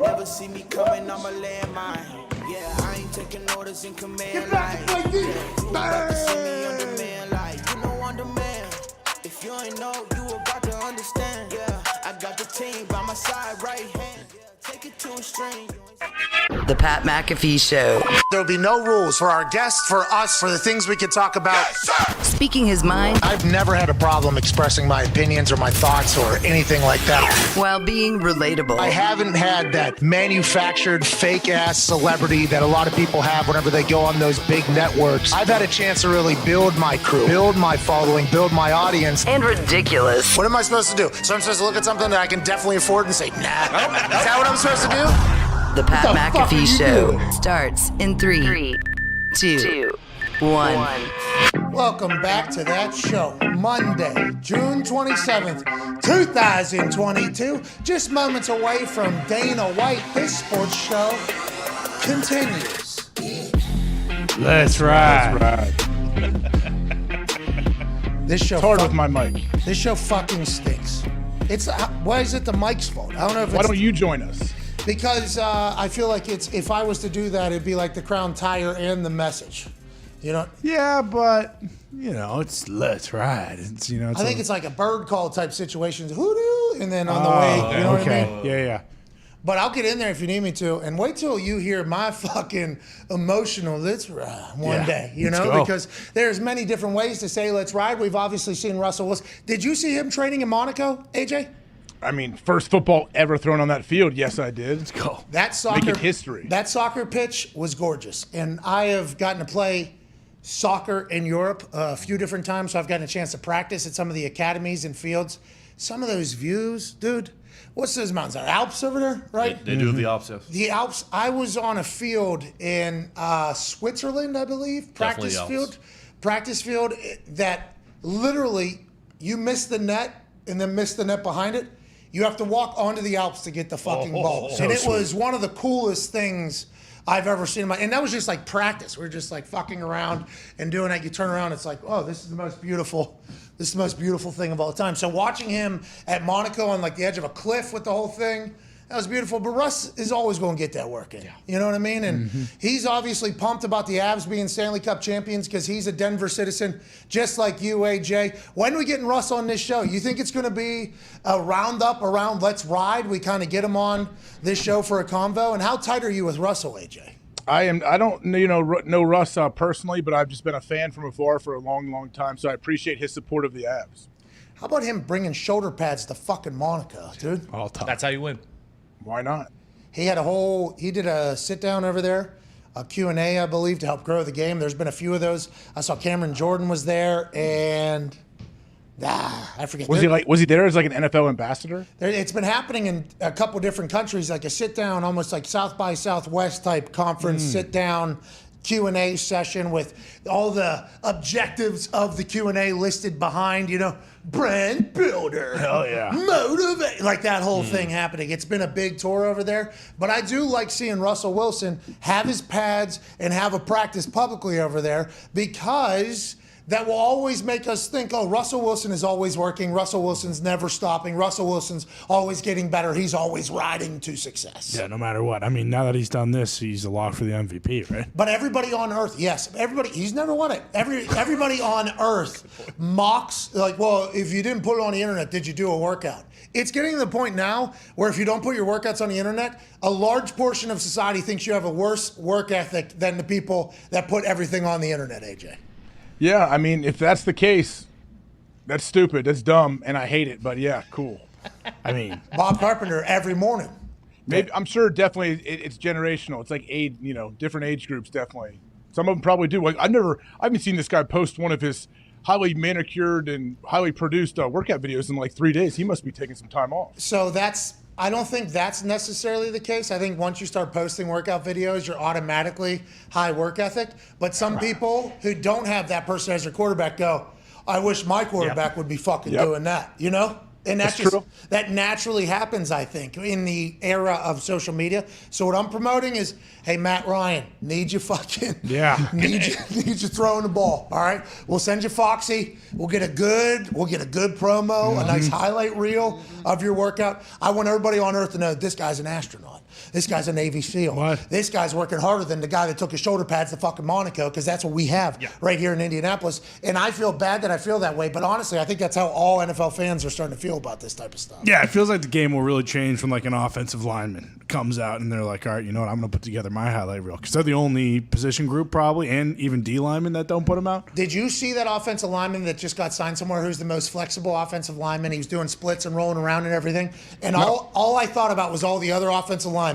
Never see me coming, I'm a landmine. Yeah, I ain't taking orders in command line. Yeah, you about to see me on demand, like, you know, on demand. If you ain't know, you about to understand. Yeah, I got the team by my side, right hand. Yeah, take it to a string. The Pat McAfee Show. There'll be no rules for our guests, for us, for the things we can talk about. Speaking his mind I've never had a problem expressing my opinions or my thoughts or anything like that. while being relatable. I haven't had that manufactured fake-ass celebrity that a lot of people have whenever they go on those big networks. I've had a chance to really build my crew, build my following, build my audience. And ridiculous. What am I supposed to do? So I'm supposed to look at something that I can definitely afford and say, nah. Is that what I'm supposed to do? The Pat What the fuck are McAfee you Show doing? starts in 3, 2, 1. Welcome back to that show. Monday, June 27th, 2022. Just moments away from Dana White. This sports show continues. Let's ride. This show It's hard with my mic. This show fucking stinks. It's why is it the mic's fault? I don't know if Why it's don't you join us? because I feel like it's if I was to do that, it'd be like the Crown Tire and the Message. You know, Yeah, but it's let's ride. It's I think it's like a bird call type situation. Hoodoo, and then on the way, you know what I mean? Yeah. But I'll get in there if you need me to, and wait till you hear my fucking emotional "let's ride" one Yeah, day. You let's know, go. because there's many different ways to say "let's ride." We've obviously seen Russell Wilson. Did you see him training in Monaco, AJ? I mean, first football ever thrown on that field. Yes, I did. Let's go. Making history. That soccer pitch was gorgeous. And I have gotten to play soccer in Europe a few different times, so I've gotten a chance to practice at some of the academies and fields. Some of those views, dude. What's those mountains? The Alps over there, right? They do have the Alps, yes. The Alps. I was on a field in Switzerland, I believe. Practice field that literally you miss the net and then miss the net behind it. You have to walk onto the Alps to get the fucking ball. And it was one of the coolest things I've ever seen. And that was just like practice. We were just like fucking around and doing that. You turn around, it's like, oh, this is the most beautiful thing of all time. So watching him at Monaco on like the edge of a cliff with the whole thing, that was beautiful. But Russ is always going to get that work in. Yeah. You know what I mean? And he's obviously pumped about the Avs being Stanley Cup champions because he's a Denver citizen, just like you, AJ. When are we getting Russ on this show? You think it's going to be a roundup around Let's Ride? We kind of get him on this show for a convo. And how tight are you with Russell, AJ? I don't know Russ personally, but I've just been a fan from afar for a long, long time. So I appreciate his support of the Avs. How about him bringing shoulder pads to fucking Monaco, dude? All time. That's how you win. Why not? He did a sit down over there, a Q&A, I believe, to help grow the game. There's been a few of those. I saw Cameron Jordan was there, and I forget. Was he there as like an NFL ambassador? It's been happening in a couple different countries, like a sit down, almost like South by Southwest type conference, sit down Q&A session with all the objectives of the Q&A listed behind, brand builder. Hell yeah. Motivate. Like that whole thing happening. It's been a big tour over there. But I do like seeing Russell Wilson have his pads and have a practice publicly over there because that will always make us think, oh, Russell Wilson is always working. Russell Wilson's never stopping. Russell Wilson's always getting better. He's always riding to success. Yeah, no matter what. I mean, now that he's done this, he's a lock for the MVP, right? But everybody on Earth, yes. He's never won it. Everybody on Earth mocks, like, well, if you didn't put it on the internet, did you do a workout? It's getting to the point now where if you don't put your workouts on the internet, a large portion of society thinks you have a worse work ethic than the people that put everything on the internet, AJ. Yeah, I mean, if that's the case, that's stupid. That's dumb, and I hate it. But yeah, cool. I mean, Bob Carpenter every morning. Maybe I'm sure definitely it's generational. It's like different age groups definitely. Some of them probably do. Like I haven't seen this guy post one of his highly manicured and highly produced workout videos in like 3 days. He must be taking some time off. So I don't think that's necessarily the case. I think once you start posting workout videos, you're automatically high work ethic. But some people who don't have that person as their quarterback go, I wish my quarterback would be fucking doing that, And that's true. That naturally happens, I think, in the era of social media. So what I'm promoting is, hey, Matt Ryan, need you fucking need you throwing the ball. All right, we'll send you Foxy. We'll get a good promo, a nice highlight reel of your workout. I want everybody on Earth to know this guy's an astronaut. This guy's a Navy SEAL. What? This guy's working harder than the guy that took his shoulder pads to fucking Monaco, because that's what we have right here in Indianapolis. And I feel bad that I feel that way, but honestly, I think that's how all NFL fans are starting to feel about this type of stuff. Yeah, it feels like the game will really change when like an offensive lineman comes out and they're like, all right, you know what, I'm going to put together my highlight reel. Because they're the only position group probably, and even D linemen that don't put them out. Did you see that offensive lineman that just got signed somewhere who's the most flexible offensive lineman? He was doing splits and rolling around and everything. And all I thought about was all the other offensive linemen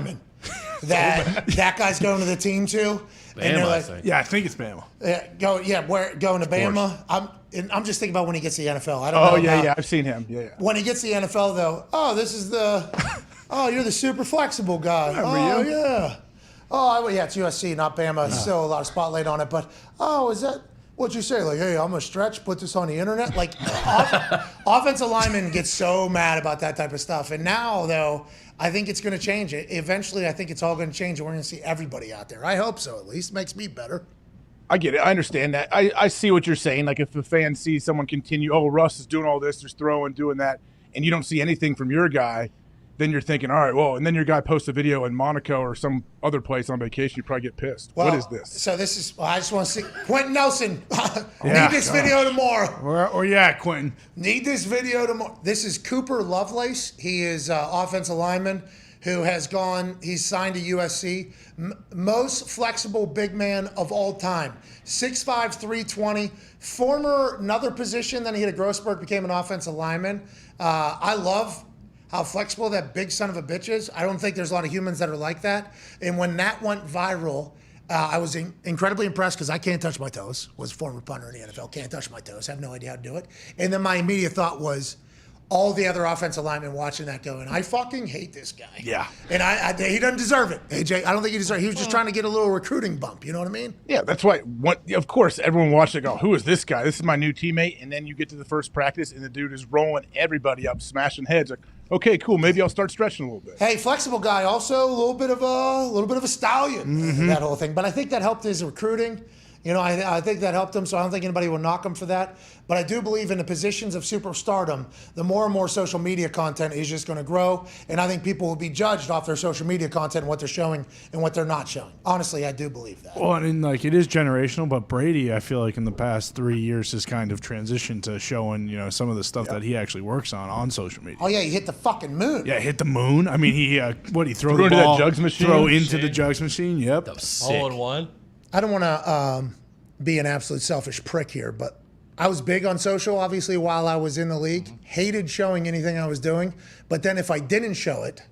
that guy's going to the team too. Bama, I think. Yeah, I think it's Bama. Going to Bama. I'm just thinking about when he gets to the NFL. I don't know. Oh yeah, I've seen him. Yeah. When he gets to the NFL though, this is you're the super flexible guy. Remember you? Yeah. It's USC, not Bama. Still a lot of spotlight on it, but is that what'd you say? Like, hey, I'm a stretch, put this on the internet? Like, offensive linemen get so mad about that type of stuff. And now, though, I think it's going to change. Eventually, I think it's all going to change, and we're going to see everybody out there. I hope so, at least. Makes me better. I get it. I understand that. I see what you're saying. Like, if the fans see someone continue, Russ is doing all this, there's throwing, doing that, and you don't see anything from your guy, then you're thinking, all right, well, and then your guy posts a video in Monaco or some other place on vacation, you probably get pissed. What is this? So this is, I just want to see, Quentin Nelson, need this video tomorrow. Quentin. Need this video tomorrow. This is Cooper Lovelace. He is offensive lineman who has he's signed to USC. Most flexible big man of all time. 6'5", 320. Former another position, then he hit a growth spurt, became an offensive lineman. I love how flexible that big son of a bitch is. I don't think there's a lot of humans that are like that. And when that went viral, I was incredibly impressed because I can't touch my toes. Was a former punter in the NFL. Can't touch my toes. Have no idea how to do it. And then my immediate thought was, all the other offensive linemen watching that going, I fucking hate this guy. Yeah. And he doesn't deserve it, AJ. I don't think he deserves it. He was just trying to get a little recruiting bump. You know what I mean? Yeah, that's why. Of course, everyone watched it go, who is this guy? This is my new teammate. And then you get to the first practice, and the dude is rolling everybody up, smashing heads. Like, okay, cool. Maybe I'll start stretching a little bit. Hey, flexible guy, also a little bit of a stallion, that whole thing. But I think that helped his recruiting. You know, I think that helped him, so I don't think anybody will knock him for that. But I do believe in the positions of superstardom, the more and more social media content is just going to grow. And I think people will be judged off their social media content and what they're showing and what they're not showing. Honestly, I do believe that. Well, and like it is generational, but Brady, I feel like in the past 3 years has kind of transitioned to showing, you know, some of the stuff that he actually works on social media. Oh, yeah, he hit the fucking moon. Yeah, hit the moon. I mean, he throw the into ball, that jugs machine? throw into the jugs machine. Yep. That was sick. All in one. I don't want to be an absolute selfish prick here, but I was big on social, obviously, while I was in the league. Hated showing anything I was doing. But then if I didn't show it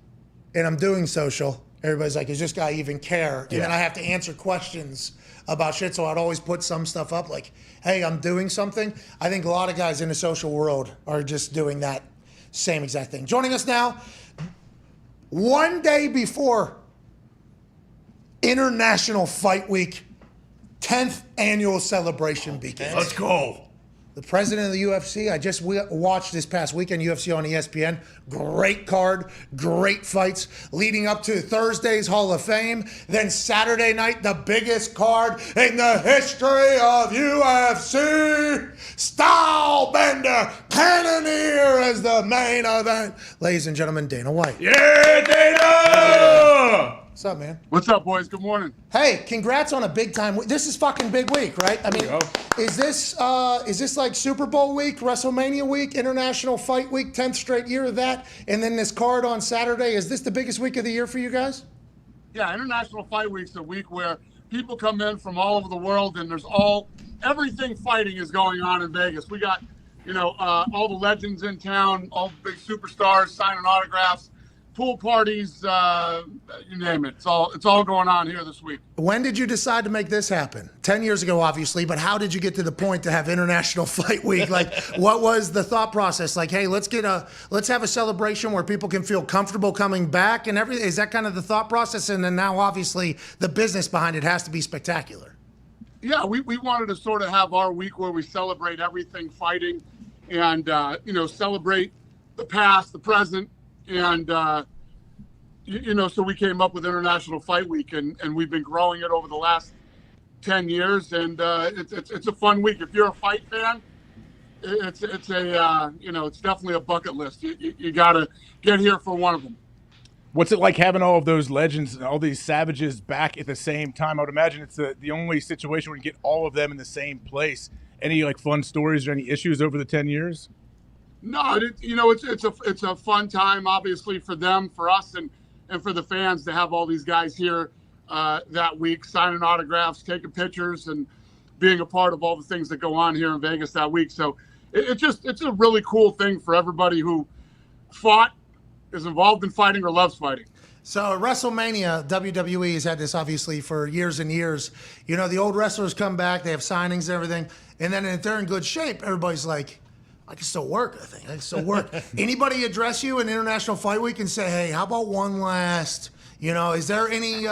and I'm doing social, everybody's like, does this guy even care? And then I have to answer questions about shit. So I'd always put some stuff up like, hey, I'm doing something. I think a lot of guys in the social world are just doing that same exact thing. Joining us now, one day before International Fight Week, 10th annual celebration begins. Let's go. The president of the UFC, I just watched this past weekend UFC on ESPN. Great card, great fights leading up to Thursday's Hall of Fame. Then Saturday night, the biggest card in the history of UFC. Stylebender Cannoneer as the main event. Ladies and gentlemen, Dana White. Yeah, Dana! What's up, man? What's up, boys? Good morning. Hey, congrats on a big time. This is fucking big week, right? I mean, is this like Super Bowl week, WrestleMania week, International Fight Week, 10th straight year of that, and then this card on Saturday? Is this the biggest week of the year for you guys? Yeah, International Fight Week's a week where people come in from all over the world, and everything fighting is going on in Vegas. We got, all the legends in town, all the big superstars signing autographs. Pool parties, you name it. It's all going on here this week. When did you decide to make this happen? 10 years ago, obviously, but how did you get to the point to have International Fight Week? Like, what was the thought process? Like, hey, let's have a celebration where people can feel comfortable coming back and everything. Is that kind of the thought process? And then now, obviously, the business behind it has to be spectacular. Yeah, we wanted to sort of have our week where we celebrate everything fighting and, celebrate the past, the present, and, so we came up with International Fight Week, and we've been growing it over the last 10 years, and it's a fun week. If you're a fight fan, it's definitely a bucket list. You got to get here for one of them. What's it like having all of those legends and all these savages back at the same time? I would imagine it's the only situation where you get all of them in the same place. Any fun stories or any issues over the 10 years? No, it's a fun time, obviously, for them, for us, and for the fans to have all these guys here that week, signing autographs, taking pictures, and being a part of all the things that go on here in Vegas that week. So it's a really cool thing for everybody who fought, is involved in fighting, or loves fighting. So at WrestleMania, WWE has had this obviously for years and years. The old wrestlers come back, they have signings and everything, and then if they're in good shape, everybody's like, I can still work, I think. I can still work. Anybody address you in International Fight Week and say, hey, how about one last, is there any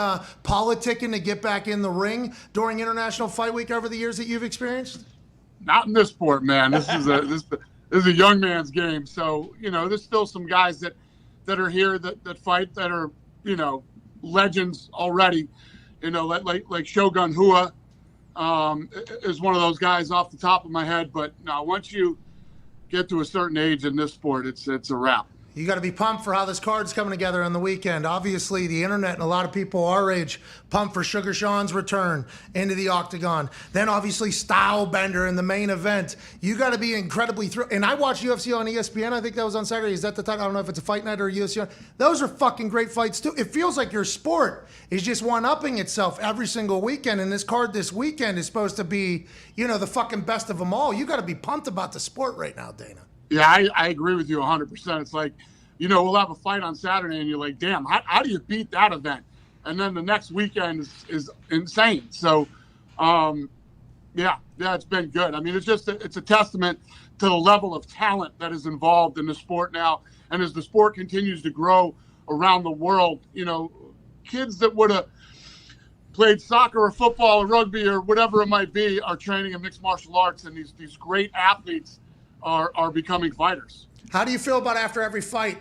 politicking to get back in the ring during International Fight Week over the years that you've experienced? Not in this sport, man. This is a young man's game. So, there's still some guys that are here that fight that are, legends already, like Shogun Hua is one of those guys off the top of my head. But now once you get to a certain age in this sport, it's a wrap. You got to be pumped for how this card's coming together on the weekend. Obviously, the internet and a lot of people our age pumped for Sugar Sean's return into the octagon. Then, obviously, Stylebender in the main event. You got to be incredibly thrilled. And I watched UFC on ESPN. I think that was on Saturday. Is that the title? I don't know if it's a fight night or UFC. Those are fucking great fights, too. It feels like your sport is just one-upping itself every single weekend. And this card this weekend is supposed to be, the fucking best of them all. You got to be pumped about the sport right now, Dana. Yeah, I agree with you 100%. It's like we'll have a fight on Saturday and you're like, damn, how do you beat that event? And then the next weekend is insane. So, yeah, it's been good. I mean, it's a testament to the level of talent that is involved in the sport now. And as the sport continues to grow around the world, kids that would have played soccer or football or rugby or whatever it might be are training in mixed martial arts, and these great athletes are becoming fighters. How do you feel about after every fight?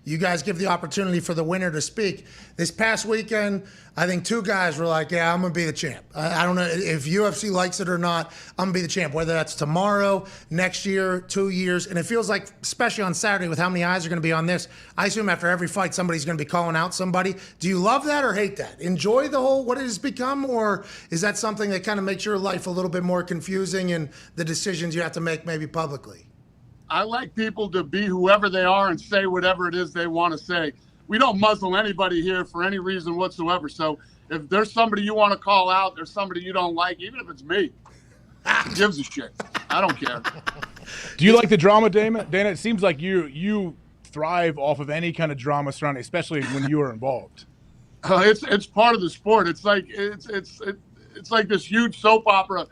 You guys give the opportunity for the winner to speak. This past weekend, I think two guys were like, yeah, I'm going to be the champ. I don't know if UFC likes it or not. I'm going to be the champ, whether that's tomorrow, next year, 2 years. And it feels like, especially on Saturday with how many eyes are going to be on this, I assume after every fight, somebody's going to be calling out somebody. Do you love that or hate that? Enjoy the whole, what it has become? Or is that something that kind of makes your life a little bit more confusing and the decisions you have to make maybe publicly? I like people to be whoever they are and say whatever it is they want to say. We don't muzzle anybody here for any reason whatsoever. So if there's somebody you want to call out, there's somebody you don't like, even if it's me, who gives a shit? I don't care. Do you like the drama, Dana? Dana, it seems like you thrive off of any kind of drama surrounding, especially when you are involved. It's part of the sport. It's like it's like this huge soap opera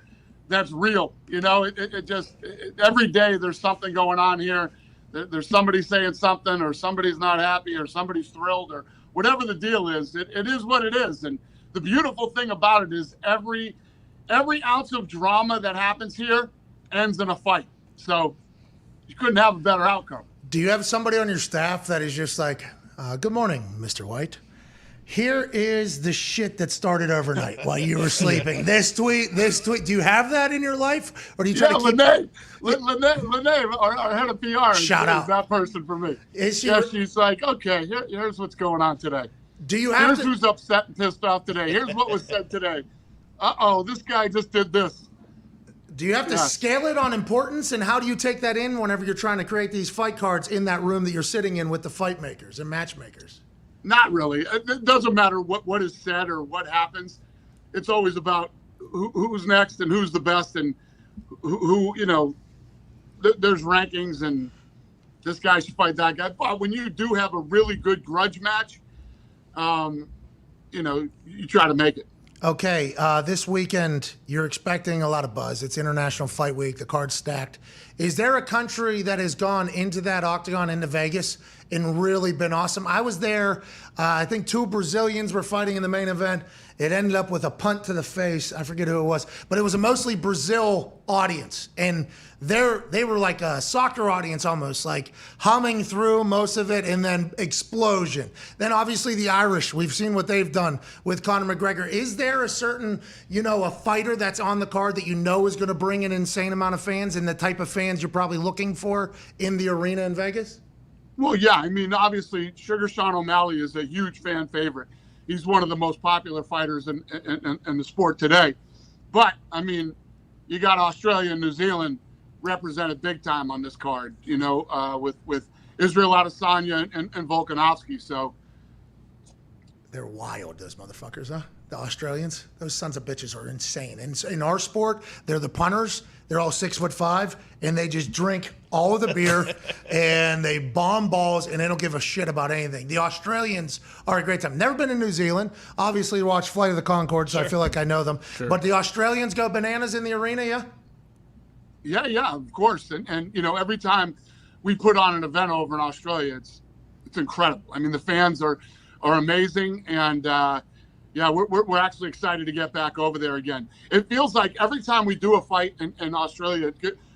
that's real. Every day there's something going on here. There's somebody saying something, or somebody's not happy, or somebody's thrilled, or whatever the deal is. It is what it is. And the beautiful thing about it is every ounce of drama that happens here ends in a fight. So you couldn't have a better outcome. Do you have somebody on your staff that is just like, good morning, Mr. White? Here is the shit that started overnight while you were sleeping. This tweet. Do you have that in your life? Or do you try to keep... Lene, our head of PR Shout out. Is that person for me. Is she... She's like, okay, here's what's going on today. Do you have Here's who's upset and pissed off today. Here's what was said today. Uh-oh, this guy just did this. Do you have to scale it on importance? And how do you take that in whenever you're trying to create these fight cards in that room that you're sitting in with the fight makers and matchmakers? Not really. It doesn't matter what is said or what happens. It's always about who's next and who's the best, and who there's rankings and this guy should fight that guy. But when you do have a really good grudge match, you try to make it. Okay, this weekend you're expecting a lot of buzz. It's International Fight Week. The card's stacked. Is there a country that has gone into that octagon into Vegas and really been awesome? I was there. I think 2 Brazilians were fighting in the main event. It ended up with a punt to the face. I forget who it was, but it was a mostly Brazil audience, and they were like a soccer audience almost, like humming through most of it, and then explosion. Then obviously the Irish, we've seen what they've done with Conor McGregor. Is there a certain, a fighter that's on the card that is going to bring an insane amount of fans, and the type of fans you're probably looking for in the arena in Vegas? Well, yeah. I mean, obviously, Sugar Sean O'Malley is a huge fan favorite. He's one of the most popular fighters in the sport today. But, I mean, you got Australia and New Zealand represented big time on this card, with Israel Adesanya and Volkanovski. So they're wild, those motherfuckers, huh? The Australians, those sons of bitches are insane. And in our sport, they're the punters. They're all 6'5", and they just drink all of the beer and they bomb balls, and they don't give a shit about anything. The Australians are a great time. Never been to New Zealand. Obviously, watch Flight of the Conchords, so I feel like I know them. Sure. But the Australians go bananas in the arena, yeah? Yeah, of course. And every time we put on an event over in Australia, it's incredible. I mean, the fans are amazing, and we're actually excited to get back over there again. It feels like every time we do a fight in Australia,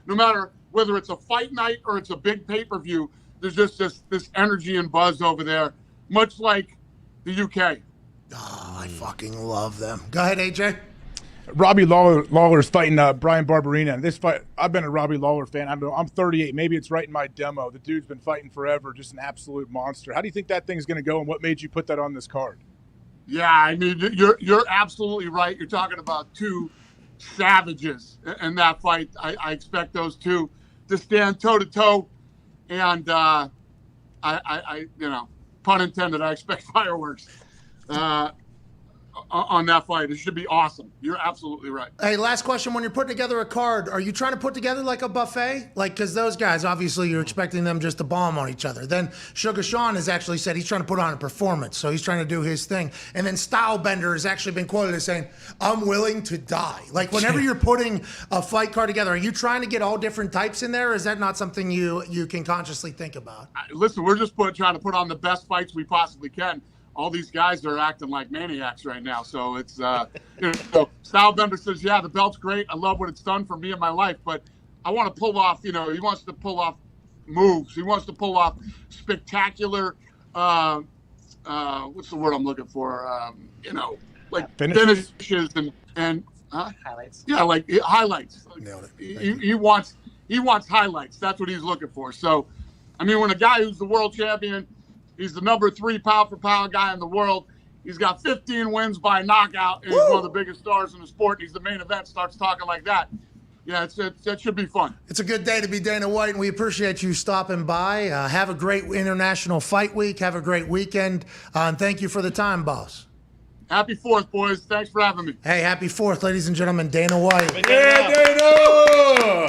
no matter whether it's a fight night or it's a big pay-per-view, there's just this energy and buzz over there, much like the UK. Oh, I fucking love them. Go ahead, AJ. Robbie Lawler's fighting Brian Barberina. This fight, I've been a Robbie Lawler fan. I'm 38. Maybe it's right in my demo. The dude's been fighting forever, just an absolute monster. How do you think that thing's going to go, and what made you put that on this card? Yeah, I mean, you're absolutely right. You're talking about 2 savages in that fight. I expect those 2 to stand toe-to-toe, and I pun intended, I expect fireworks. on that fight. It should be awesome. You're absolutely right. Hey, last question. When you're putting together a card, are you trying to put together like a buffet? Like, because those guys, obviously, you're expecting them just to bomb on each other. Then Sugar Sean has actually said he's trying to put on a performance, so he's trying to do his thing. And then Stylebender has actually been quoted as saying, I'm willing to die. Like, whenever you're putting a fight card together, are you trying to get all different types in there, or is that not something you can consciously think about? Listen, we're just trying to put on the best fights we possibly can. All these guys are acting like maniacs right now. So it's, Stylebender says, yeah, the belt's great. I love what it's done for me in my life, but I want to pull off, he wants to pull off moves. He wants to pull off spectacular, what's the word I'm looking for? Like finishes and highlights. Yeah, like highlights. Nailed it. He wants highlights. That's what he's looking for. So, I mean, when a guy who's the world champion, he's the number 3 pound-for-pound guy in the world. He's got 15 wins by knockout, and he's one of the biggest stars in the sport. He's the main event, starts talking like that. Yeah, that should be fun. It's a good day to be Dana White, and we appreciate you stopping by. Have a great International Fight Week. Have a great weekend. And thank you for the time, boss. Happy 4th, boys. Thanks for having me. Hey, happy 4th, ladies and gentlemen. Dana White. Yeah, Dana!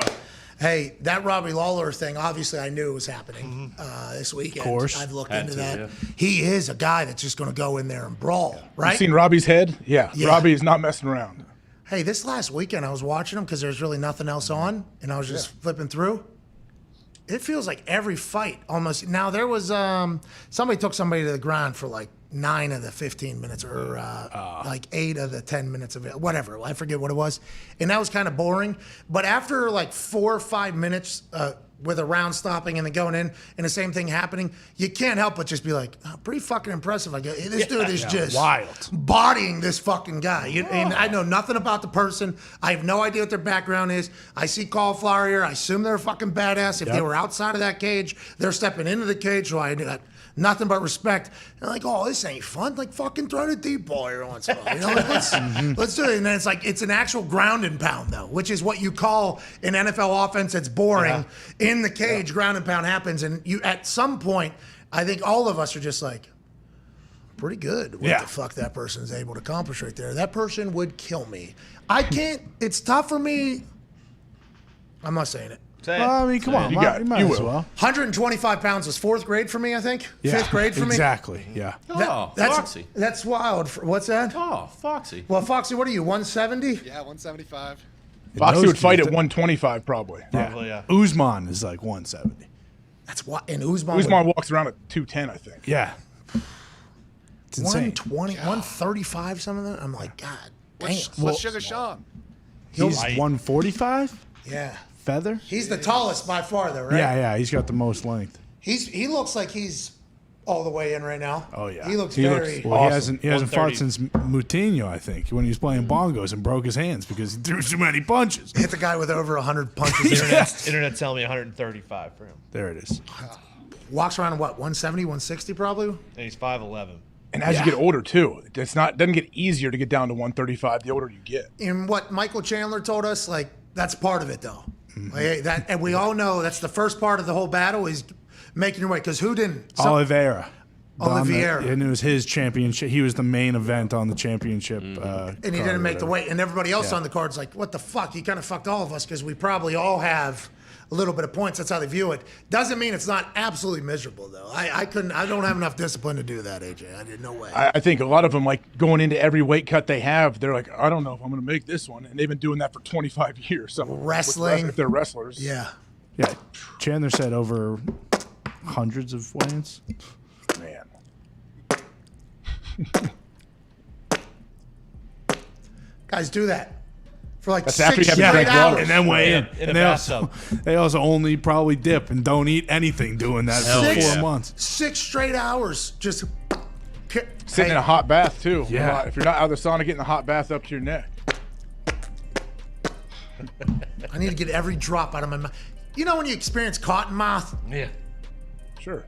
Hey, that Robbie Lawler thing, obviously I knew it was happening this weekend. Of course. I've looked into that. He is a guy that's just going to go in there and brawl, right? You seen Robbie's head? Yeah. Robbie is not messing around. Hey, this last weekend I was watching him because there's really nothing else on, and I was just flipping through. It feels like every fight almost. Now, there was somebody took somebody to the ground for like 9 of the 15 minutes or like 8 of the 10 minutes of it, whatever. I forget what it was. And that was kind of boring. But after like 4 or 5 minutes with a round stopping and then going in and the same thing happening, you can't help but just be like, oh, pretty fucking impressive. I guess this dude is just wild, bodying this fucking guy. And I know nothing about the person. I have no idea what their background is. I see cauliflower here. I assume they're a fucking badass. If they were outside of that cage, they're stepping into the cage. So I got nothing but respect. And like, oh, this ain't fun. Like, fucking throw the deep ball every once in a while. Like, let's do it. And then it's like, it's an actual ground and pound, though, which is what you call an NFL offense that's boring. In the cage, ground and pound happens. And you, at some point, I think all of us are just like, pretty good what the fuck that person's able to accomplish right there. That person would kill me. I can't, it's tough for me. I'm not saying it. Well, I mean, come on. You got it. might You as will. well. 125 pounds was 4th grade for me, I think. Yeah, 5th grade for me. Exactly, yeah. Foxy. That's wild. What's that? Oh, Foxy. Well, Foxy, what are you, 170? Yeah, 175. Foxy would fight at 125 probably. Yeah. Usman is like 170. That's what. And Usman walks around at 210, I think. Yeah. It's insane. 120, 135, some of that. I'm like, God damn. What's Sugar Sean? He's 145? Yeah. Feather? He's the tallest by far, though, right? Yeah, he's got the most length. He looks like he's all the way in right now. Oh yeah, He looks very. Awesome. He hasn't fought since Moutinho, I think, when he was playing bongos and broke his hands because he threw too many punches. Hit the guy with over 100 punches. Internet's telling me 135 for him. There it is. Walks around at what, 170, 160 probably? And he's 5'11". And as you get older too, doesn't get easier to get down to 135 the older you get. And what Michael Chandler told us, like, that's part of it, though. Like, and we all know that's the first part of the whole battle is making your way. Because who didn't? Oliveira. And it was his championship. He was the main event on the championship. And he didn't make the weight. And everybody else on the card's like, what the fuck? He kind of fucked all of us because we probably all have a little bit of points. That's how they view it. Doesn't mean it's not absolutely miserable, though. I don't have enough discipline to do that, AJ. I did no way. I think a lot of them, like, going into every weight cut they have, they're like, I don't know if I'm going to make this one. And they've been doing that for 25 years. So wrestling. If they're wrestlers. Yeah. Yeah. Chandler said over hundreds of weigh-ins. Man. Guys, do that. For like That's after 6 you have straight hours. And then weigh in. In a They also only probably dip and don't eat anything doing that for 4 months. 6 straight hours. Just Sitting in a hot bath, too. Yeah. If you're not out of the sauna, getting a hot bath up to your neck. I need to get every drop out of my mouth. You know when you experience cotton mouth? Yeah. Sure.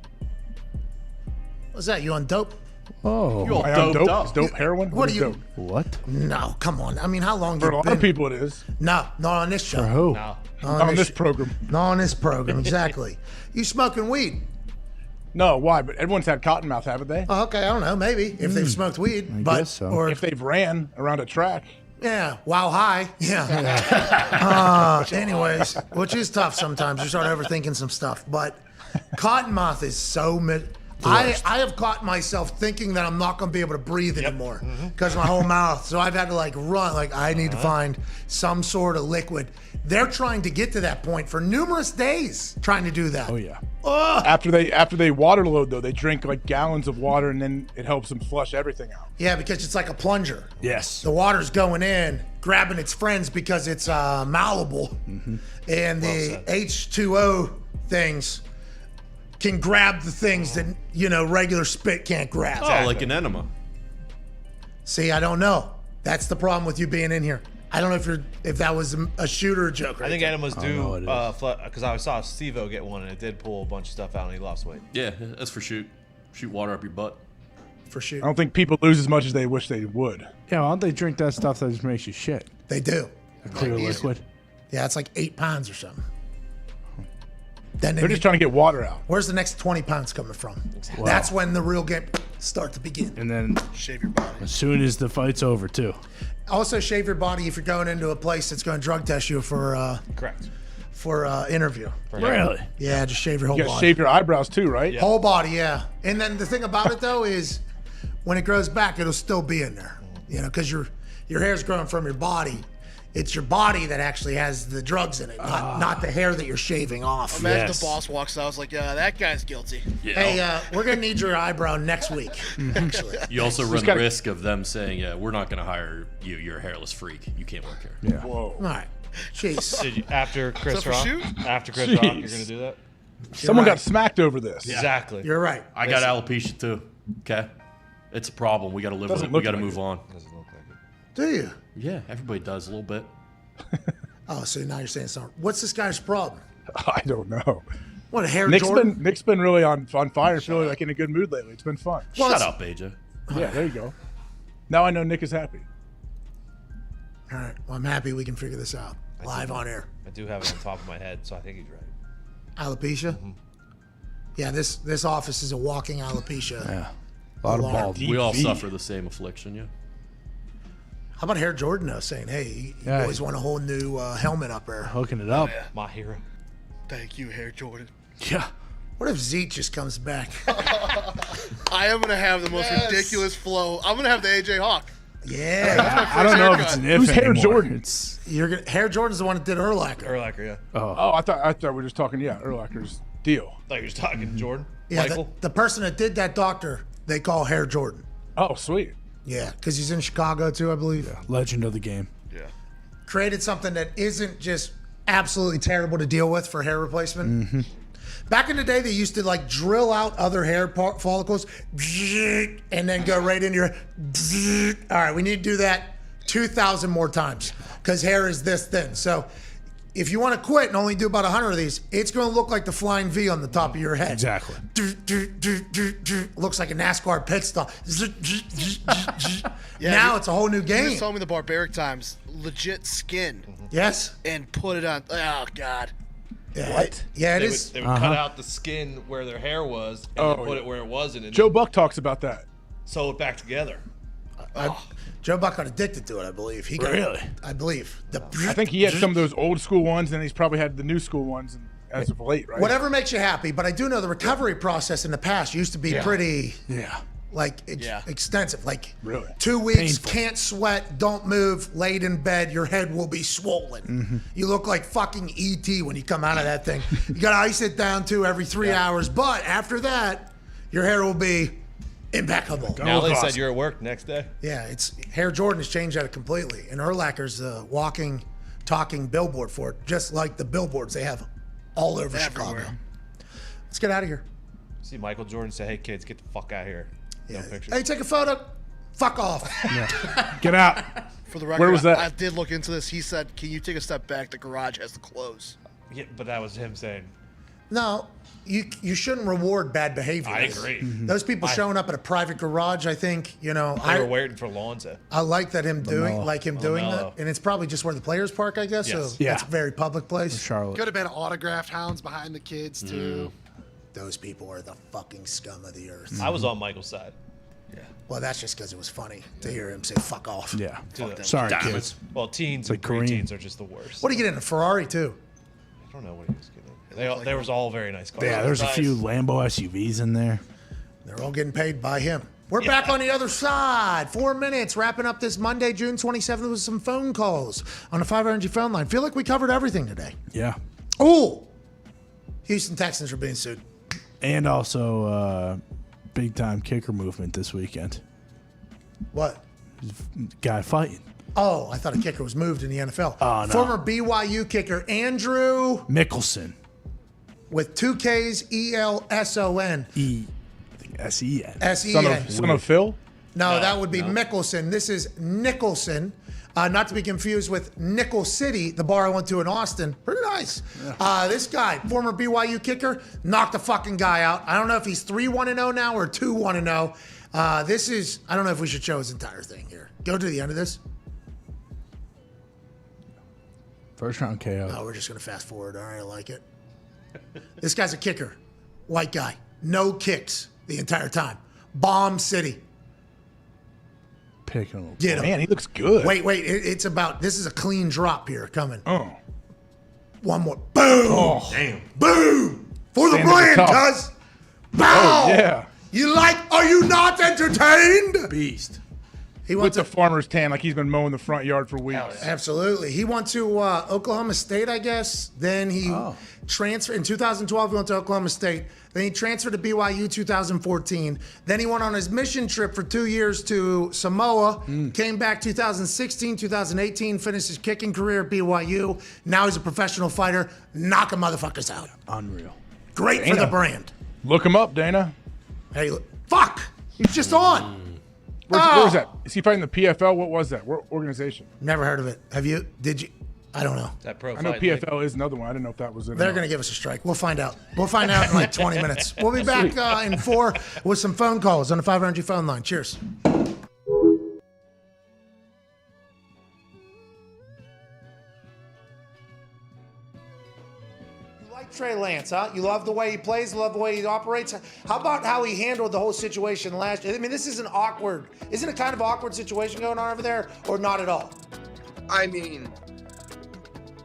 What's that? You on dope? Oh. You all doped up. Is dope heroin? What are you? Dope? What? No, come on. I mean, how long For you a lot been? of people, it is. No, not on this show. For who? No. On this program. Not on this program, exactly. You smoking weed? No, why? But everyone's had cottonmouth, haven't they? Oh, okay, I don't know. Maybe if they've smoked weed, but guess so. or If they've ran around a track. yeah, wow high. Yeah. Anyways, which is tough sometimes. You start overthinking some stuff, but cottonmouth is so I have caught myself thinking that I'm not going to be able to breathe anymore because my whole mouth. So I've had to like run. Like I need to find some sort of liquid. They're trying to get to that point for numerous days, trying to do that. Oh yeah. Ugh. After they water load though, they drink like gallons of water and then it helps them flush everything out. Yeah, because it's like a plunger. Yes. The water's going in, grabbing its friends because it's malleable, and the H2O things can grab the things that regular spit can't grab. Oh, like an enema. See, I don't know. That's the problem with you being in here. I don't know if that was a shooter or joke. I think enemas do, because I saw Steve-O get one and it did pull a bunch of stuff out and he lost weight. Yeah, that's for shoot water up your butt. For shoot. I don't think people lose as much as they wish they would. Yeah, why don't they drink that stuff that just makes you shit? They do. A clear liquid. Yeah, it's like 8 pounds or something. Then they're just trying to get water out. Where's the next 20 pounds coming from? Wow. That's when the real game starts to begin. And then shave your body. As soon as the fight's over, too. Also, shave your body if you're going into a place that's going to drug test you for correct for interview. Really? Yeah, just shave your whole You body. gotta shave your eyebrows too, right? Yeah. Whole body, yeah. And then the thing about it though is, when it grows back, it'll still be in there. Because your hair's growing from your body. It's your body that actually has the drugs in it, not the hair that you're shaving off. Imagine the boss walks out. I was like, yeah, that guy's guilty. Yeah. Hey, we're gonna need your eyebrow next week. Actually, You also run the risk of them saying, "Yeah, we're not going to hire you. You're a hairless freak. You can't work here." Yeah. Whoa. All right. Jeez. After Chris for Rock, shoot? After Chris Rock, you're gonna do that? Someone right. got smacked over this. Exactly. You're right. I got alopecia too. Okay, it's a problem. We got to live with it. We got to move on. Do you? Yeah, everybody does a little bit. Oh, so now you're saying something. What's this guy's problem? I don't know. What, a hair Nick's Jordan? been really on fire, feeling like in a good mood lately. It's been fun. Well, Shut up, AJ. Yeah, there you go. Now I know Nick is happy. All right. Well, I'm happy we can figure this out live on air. I do have it on top of my head, so I think he's right. Alopecia? Yeah, this office is a walking alopecia. Yeah. A lot of bald. We all suffer the same affliction, yeah. How about Hair Jordan though, saying, "Hey, you boys want a whole new helmet up there?" Hooking it up. My hero. Thank you, Hair Jordan. Yeah. What if Zeke just comes back? I am gonna have the most ridiculous flow. I'm gonna have the AJ Hawk. Yeah. I don't know if it's an if Who's Hair anymore. Jordan? It's Hair Jordan's the one that did Urlacher. Urlacher, yeah. Oh, I thought we were just talking. Yeah, Urlacher's deal. Like you're talking Jordan. Yeah, Michael. the person that did that doctor, they call Hair Jordan. Oh, sweet. Yeah, because he's in Chicago too, I believe. legend of the game. Yeah. Created something that isn't just absolutely terrible to deal with for hair replacement. Back in the day, they used to like drill out other hair follicles and then go right into your. All right, we need to do that 2,000 more times because hair is this thin. So if you want to quit and only do about 100 of these, it's going to look like the flying V on the top of your head. Exactly. Looks like a NASCAR pit stop. Yeah, Now it's a whole new You game. just told me the barbaric times, legit skin, Yes. and put it on. Oh God. Yeah, What? Yeah, it They is. would cut out the skin where their hair was and then put it where it wasn't and Joe Buck talks about that. sew it back together. Joe Buck got addicted to it, I believe. He got, Really? I believe. I think he had some of those old school ones, and he's probably had the new school ones as of late, right? Whatever makes you happy, but I do know the recovery process in the past used to be pretty extensive. Like Really? 2 weeks, Painful. can't sweat, don't move, laid in bed, your head will be swollen. You look like fucking E.T. when you come out of that thing. You got to ice it down too every 3 hours, but after that, your hair will be impeccable. Now they said you're at work next day. Yeah, it's Hair Jordan has changed that completely, and Urlacher's a walking, talking billboard for it, just like the billboards they have all over Chicago. Let's get out of here. See Michael Jordan say, "Hey kids, get the fuck out of here." Yeah. No pictures. Hey, take a photo. Fuck off. Get out. For the record, Where was that? I did look into this. He said, "Can you take a step back? The garage has to close." Yeah, but that was him saying. No, you shouldn't reward bad behavior. I agree. Those people showing up at a private garage, I think, They were waiting for Lonzo. I like that doing LaMelo. that, and it's probably just where the players park, I guess. Yes. So that's a very public place. Charlotte. Could have been autographed hounds behind the kids too. Those people are the fucking scum of the earth. I was on Michael's side. Well, that's just because it was funny to hear him say "fuck off." Yeah. Fuck them. Sorry, Damn kids. it. Well, teens Like and Kareem. preteens are just the worst. What did he get in a Ferrari too? I don't know what he was getting. There was all very nice cars. Yeah, there's a Nice. few Lambo SUVs in there. They're all getting paid by him. We're back on the other side. 4 minutes, wrapping up this Monday, June 27th, with some phone calls on the 5 Energy phone line. Feel like we covered everything today. Yeah. Oh, Houston Texans are being sued. And also, big time kicker movement this weekend. What? Guy fighting. Oh, I thought a kicker was moved in the NFL. Oh, no. Former BYU kicker Andrew Mickelson. with 2 Ks, E-L-S-O-N. S-E-N. S-E-N. Son of Phil? No, that would be Mickelson. This is Nicholson. Not to be confused with Nickel City, the bar I went to in Austin. Pretty nice. This guy, former BYU kicker, knocked the fucking guy out. I don't know if he's 3-1-0 now or 2-1-0. This is, I don't know if we should show his entire thing here. Go to the end of this. First round KO. Oh, we're just going to fast forward. All right, I like it. This guy's a kicker. White guy. No kicks the entire time. Bomb City. Picking him. Get him. Man, he looks good. Wait. It's about, this is a clean drop here coming. Oh. One more. Boom. Oh. Damn. Boom. For the Stand at the brand, top. cuz. Bow. Oh, yeah. You like, are you not entertained? Beast. He With went the to, farmer's tan, like he's been mowing the front yard for weeks. absolutely. He went to Oklahoma State, I guess. Then he transferred, in 2012, he went to Oklahoma State. Then he transferred to BYU 2014. Then he went on his mission trip for 2 years to Samoa. Came back 2016, 2018, finished his kicking career at BYU. Now he's a professional fighter. Knocking motherfuckers out. Unreal. Great for Dana. the brand. Look him up, Dana. Hey, fuck! He's just on. Where's that? Is he fighting the PFL? What was that? What organization? Never heard of it. Have you? Did you? I don't know. That pro I know fight league. PFL is another one. I didn't know if that was it. They're going to give us a strike. We'll find out. We'll find out in like 20 minutes. We'll be back in 4 with some phone calls on the 500 phone line. Cheers. You like Trey Lance, huh? You love the way he plays, you love the way he operates. How about how he handled the whole situation last year? I mean, this is an awkward, isn't it kind of awkward situation going on over there, or not at all? I mean,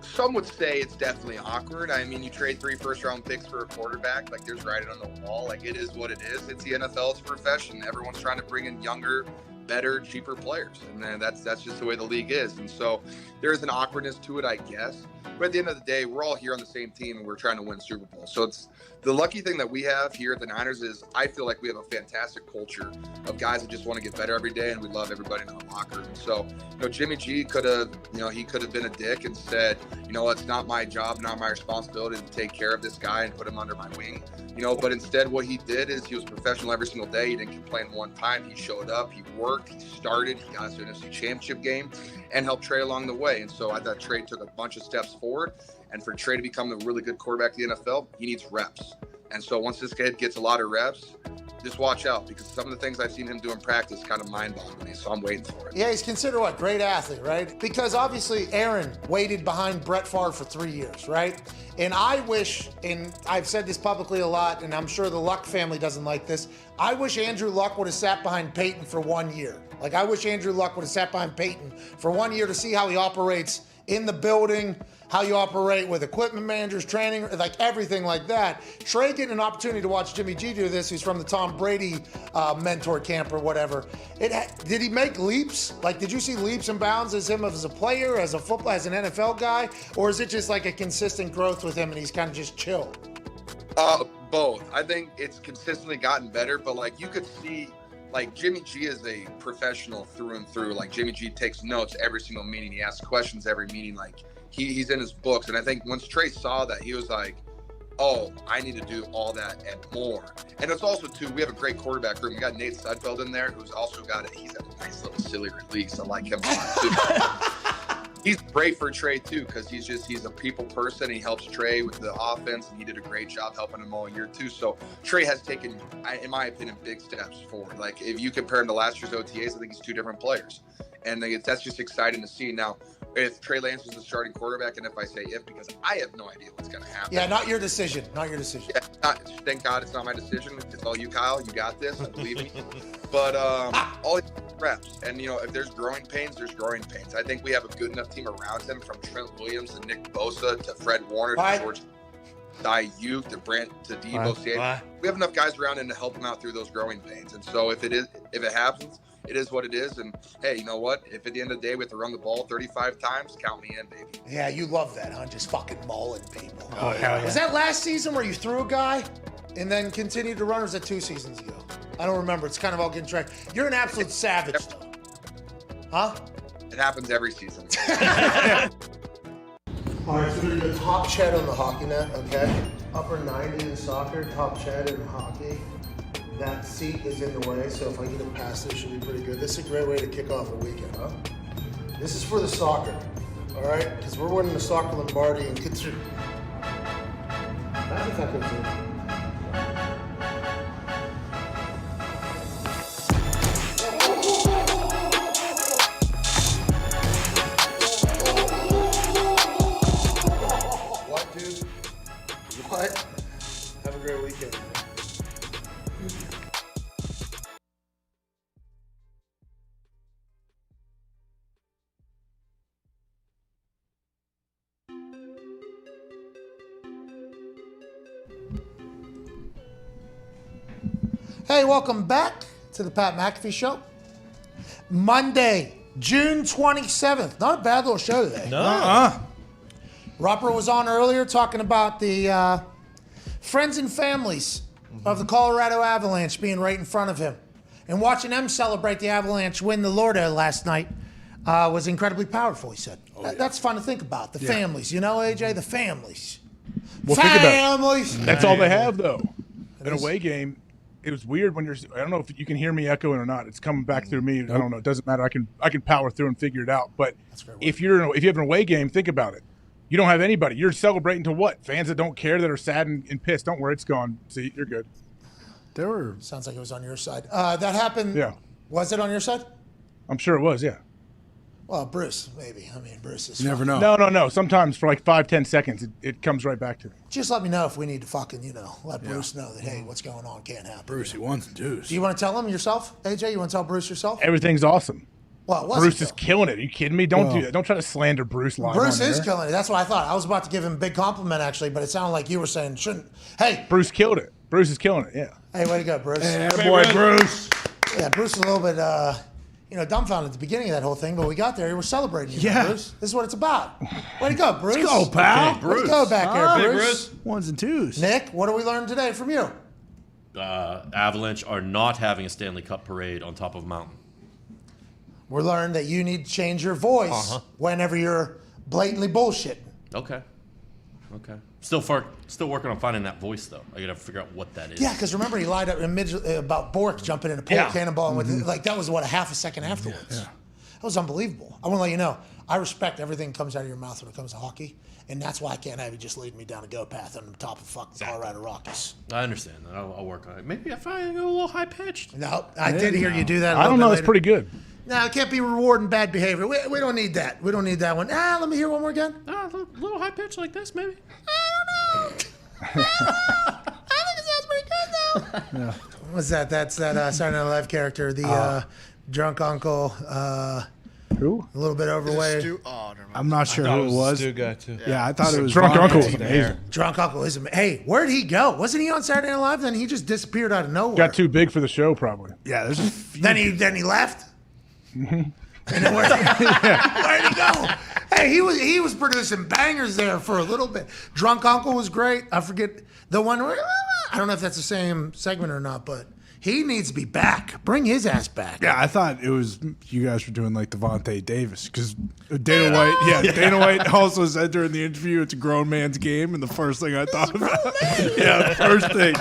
some would say it's definitely awkward. I mean, you trade 3 first-round picks for a quarterback. Like, there's writing on the wall. Like, it is what it is. It's the NFL. It's a profession. Everyone's trying to bring in younger, better, cheaper players. And then that's just the way the league is. And so there is an awkwardness to it, I guess. But at the end of the day, we're all here on the same team, and we're trying to win Super Bowl. So it's the lucky thing that we have here at the Niners is I feel like we have a fantastic culture of guys that just want to get better every day, and we love everybody in our locker room. So, Jimmy G could have, he could have been a dick and said, it's not my job, not my responsibility to take care of this guy and put him under my wing. But instead what he did is he was professional every single day. He didn't complain one time. He showed up, he worked, he started, he got us to an NFC Championship game and helped Trey along the way. And so I thought Trey took a bunch of steps forward. And for Trey to become a really good quarterback in the NFL, he needs reps. And so once this kid gets a lot of reps, just watch out, because some of the things I've seen him do in practice kind of mind-boggling me, so I'm waiting for it. Yeah, he's considered what? Great athlete, right? Because obviously Aaron waited behind Brett Favre for 3 years, right? And I wish, and I've said this publicly a lot, and I'm sure the Luck family doesn't like this, I wish Andrew Luck would have sat behind Peyton for 1 year. Like, I wish Andrew Luck would have sat behind Peyton for 1 year to see how he operates in the building, how you operate with equipment managers, training, like everything like that. Trey getting an opportunity to watch Jimmy G do this, who's from the Tom Brady mentor camp or whatever. Did he make leaps? Like, did you see leaps and bounds as him as a player, as a football, as an NFL guy? Or is it just like a consistent growth with him and he's kind of just chill? Both. I think it's consistently gotten better, but like you could see, like Jimmy G is a professional through and through. Like Jimmy G takes notes every single meeting. He asks questions every meeting. Like he's in his books. And I think once Trey saw that, he was like, oh, I need to do all that and more. And it's also, too, we have a great quarterback room. We got Nate Sudfeld in there, who's also he's got a nice little silly release. I like him a lot, too. He's great for Trey, too, because he's a people person. He helps Trey with the offense, and he did a great job helping him all year, too. So Trey has taken, in my opinion, big steps forward. Like, if you compare him to last year's OTAs, I think he's 2 different players. And that's just exciting to see. Now, if Trey Lance was the starting quarterback, and if I say if, because I have no idea what's going to happen. Yeah, not your decision. Not your decision. Yeah, thank God it's not my decision. It's all you, Kyle. You got this. I believe in you. But all reps. And, if there's growing pains, there's growing pains. I think we have a good enough team around him, from Trent Williams to Nick Bosa to Fred Warner to George Ayuk to Brent to Debo Samuel. We have enough guys around him to help him out through those growing pains. And so if it happens, it is what it is. And hey, you know what? If at the end of the day we have to run the ball 35 times, count me in, baby. Yeah, you love that, huh? Just fucking mauling people. Oh, hell yeah. Was that last season where you threw a guy and then continued to run, or was that 2 seasons ago? I don't remember. It's kind of all getting tracked. You're an absolute savage, though. Huh? It happens every season. All right, so we're going to go top chat on the hockey net, okay? Upper 90 in soccer, top chat in hockey. That seat is in the way, so if I get it past it should be pretty good. This is a great way to kick off a weekend, huh? This is for the soccer, all right? Because we're winning the soccer Lombardi and get through. That's effective, too. What? Have a great weekend, man. Hey, welcome back to the Pat McAfee Show. Monday, June 27th. Not a bad little show today. No. Roper was on earlier talking about the friends and families of the Colorado Avalanche being right in front of him. And watching them celebrate the Avalanche win the Lorda last night was incredibly powerful, he said. That's fun to think about, the families. You know, AJ, the families. Well, families! Think about it. That's all they have, though. An away game, it was weird when I don't know if you can hear me echoing or not. It's coming back through me. I don't know. It doesn't matter. I can power through and figure it out. But if you have an away game, think about it. You don't have anybody. You're celebrating to what? Fans that don't care, that are sad and pissed. Don't worry, it's gone. See, you're good. Sounds like it was on your side. That happened. Yeah. Was it on your side? I'm sure it was, yeah. Well, Bruce, maybe. I mean, Bruce is. You never know. No. Sometimes for like 5-10 seconds, it comes right back to me. Just let me know if we need to fucking, let Bruce know that, hey, what's going on can't happen. Bruce, he wants the juice. Do you want to tell him yourself, AJ? You want to tell Bruce yourself? Everything's awesome. Well, it wasn't, Bruce is killing it. Are you kidding me? Don't do that. Don't try to slander Bruce live. Bruce on is there. killing it. That's what I thought. I was about to give him a big compliment, actually, but it sounded like you were saying shouldn't. Hey. Bruce killed it. Bruce is killing it, yeah. Hey, way to go, Bruce. Hey, boy, Bruce. Yeah, Bruce was a little bit, dumbfounded at the beginning of that whole thing, but we got there. We were celebrating you, Bruce. This is what it's about. Way to go, Bruce. Let's go, pal. Okay, Bruce. Way to go back there, Bruce. Ones and twos. Nick, what did we learn today from you? Avalanche are not having a Stanley Cup parade on top of a mountain. We learned that you need to change your voice whenever you're blatantly bullshitting. Okay. Still working on finding that voice, though. I got to figure out what that is. Yeah, because remember he lied up immediately about Bork jumping in a pool cannonball and with that was a half a second afterwards. Yeah. That was unbelievable. I want to let you know, I respect everything that comes out of your mouth when it comes to hockey, and that's why I can't have you just leading me down a go path on the top of fucking Colorado Rockies. I understand that. I'll work on it. Maybe I find it a little high pitched. No, I did hear you do that. I don't know. It's pretty good. No, it can't be rewarding bad behavior. We don't need that. We don't need that one. Let me hear one more again. A little high pitched like this, maybe. I don't know. I think it sounds pretty good, though. Yeah. What's that? That's that Saturday Night Live character, the drunk uncle. Who? A little bit overweight. I'm not sure who it was. Stu guy too. Yeah, I thought it was Drunk Ron Uncle. Hastings. Amazing. Drunk uncle is amazing. Hey, where did he go? Wasn't he on Saturday Night Live? Then he just disappeared out of nowhere. Got too big for the show, probably. Yeah, there's a few. Then he left. And then where'd he go? Hey, he was producing bangers there for a little bit. Drunk Uncle was great. I forget the one where I don't know if that's the same segment or not, but he needs to be back. Bring his ass back. Yeah, I thought it was you guys were doing like Devontae Davis because Dana White. Yeah, Dana White also said during the interview it's a grown man's game, and the first thing I thought about. Yeah, first thing.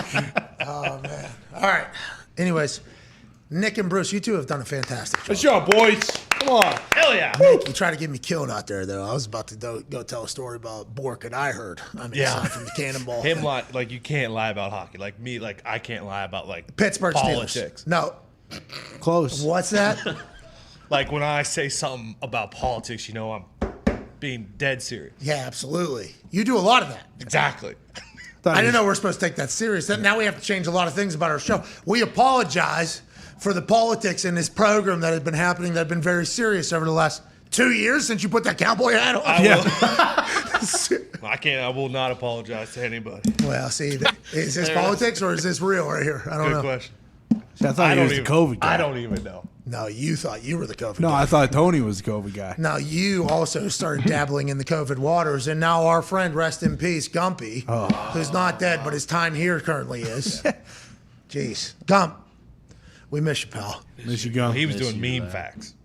Oh man. All right. Anyways, Nick and Bruce, you two have done a fantastic job. Good job, boys. Come on. Hell yeah. Nick, you tried to get me killed out there, though. I was about to go tell a story about Bork and I heard. Aside from the cannonball. Him like you can't lie about hockey. Like me, like I can't lie about like Pittsburgh politics. Steelers. No. Close. What's that? Like when I say something about politics, I'm being dead serious. Yeah, absolutely. You do a lot of that. Exactly. I didn't know we're supposed to take that serious. Now we have to change a lot of things about our show. We apologize for the politics in this program that has been happening that have been very serious over the last 2 years since you put that cowboy hat on. I will not apologize to anybody. Well, see, is this politics or is this real right here? I don't know. Good question. See, I thought he was the COVID guy. I don't even know. No, you thought you were the COVID No, guy. I thought Tony was the COVID guy. Now, you also started dabbling in the COVID waters, and now our friend, rest in peace, Gumpy, who's not dead, but his time here currently is. Jeez. Gump, we miss you, pal. Miss you, Gump. He was doing meme facts.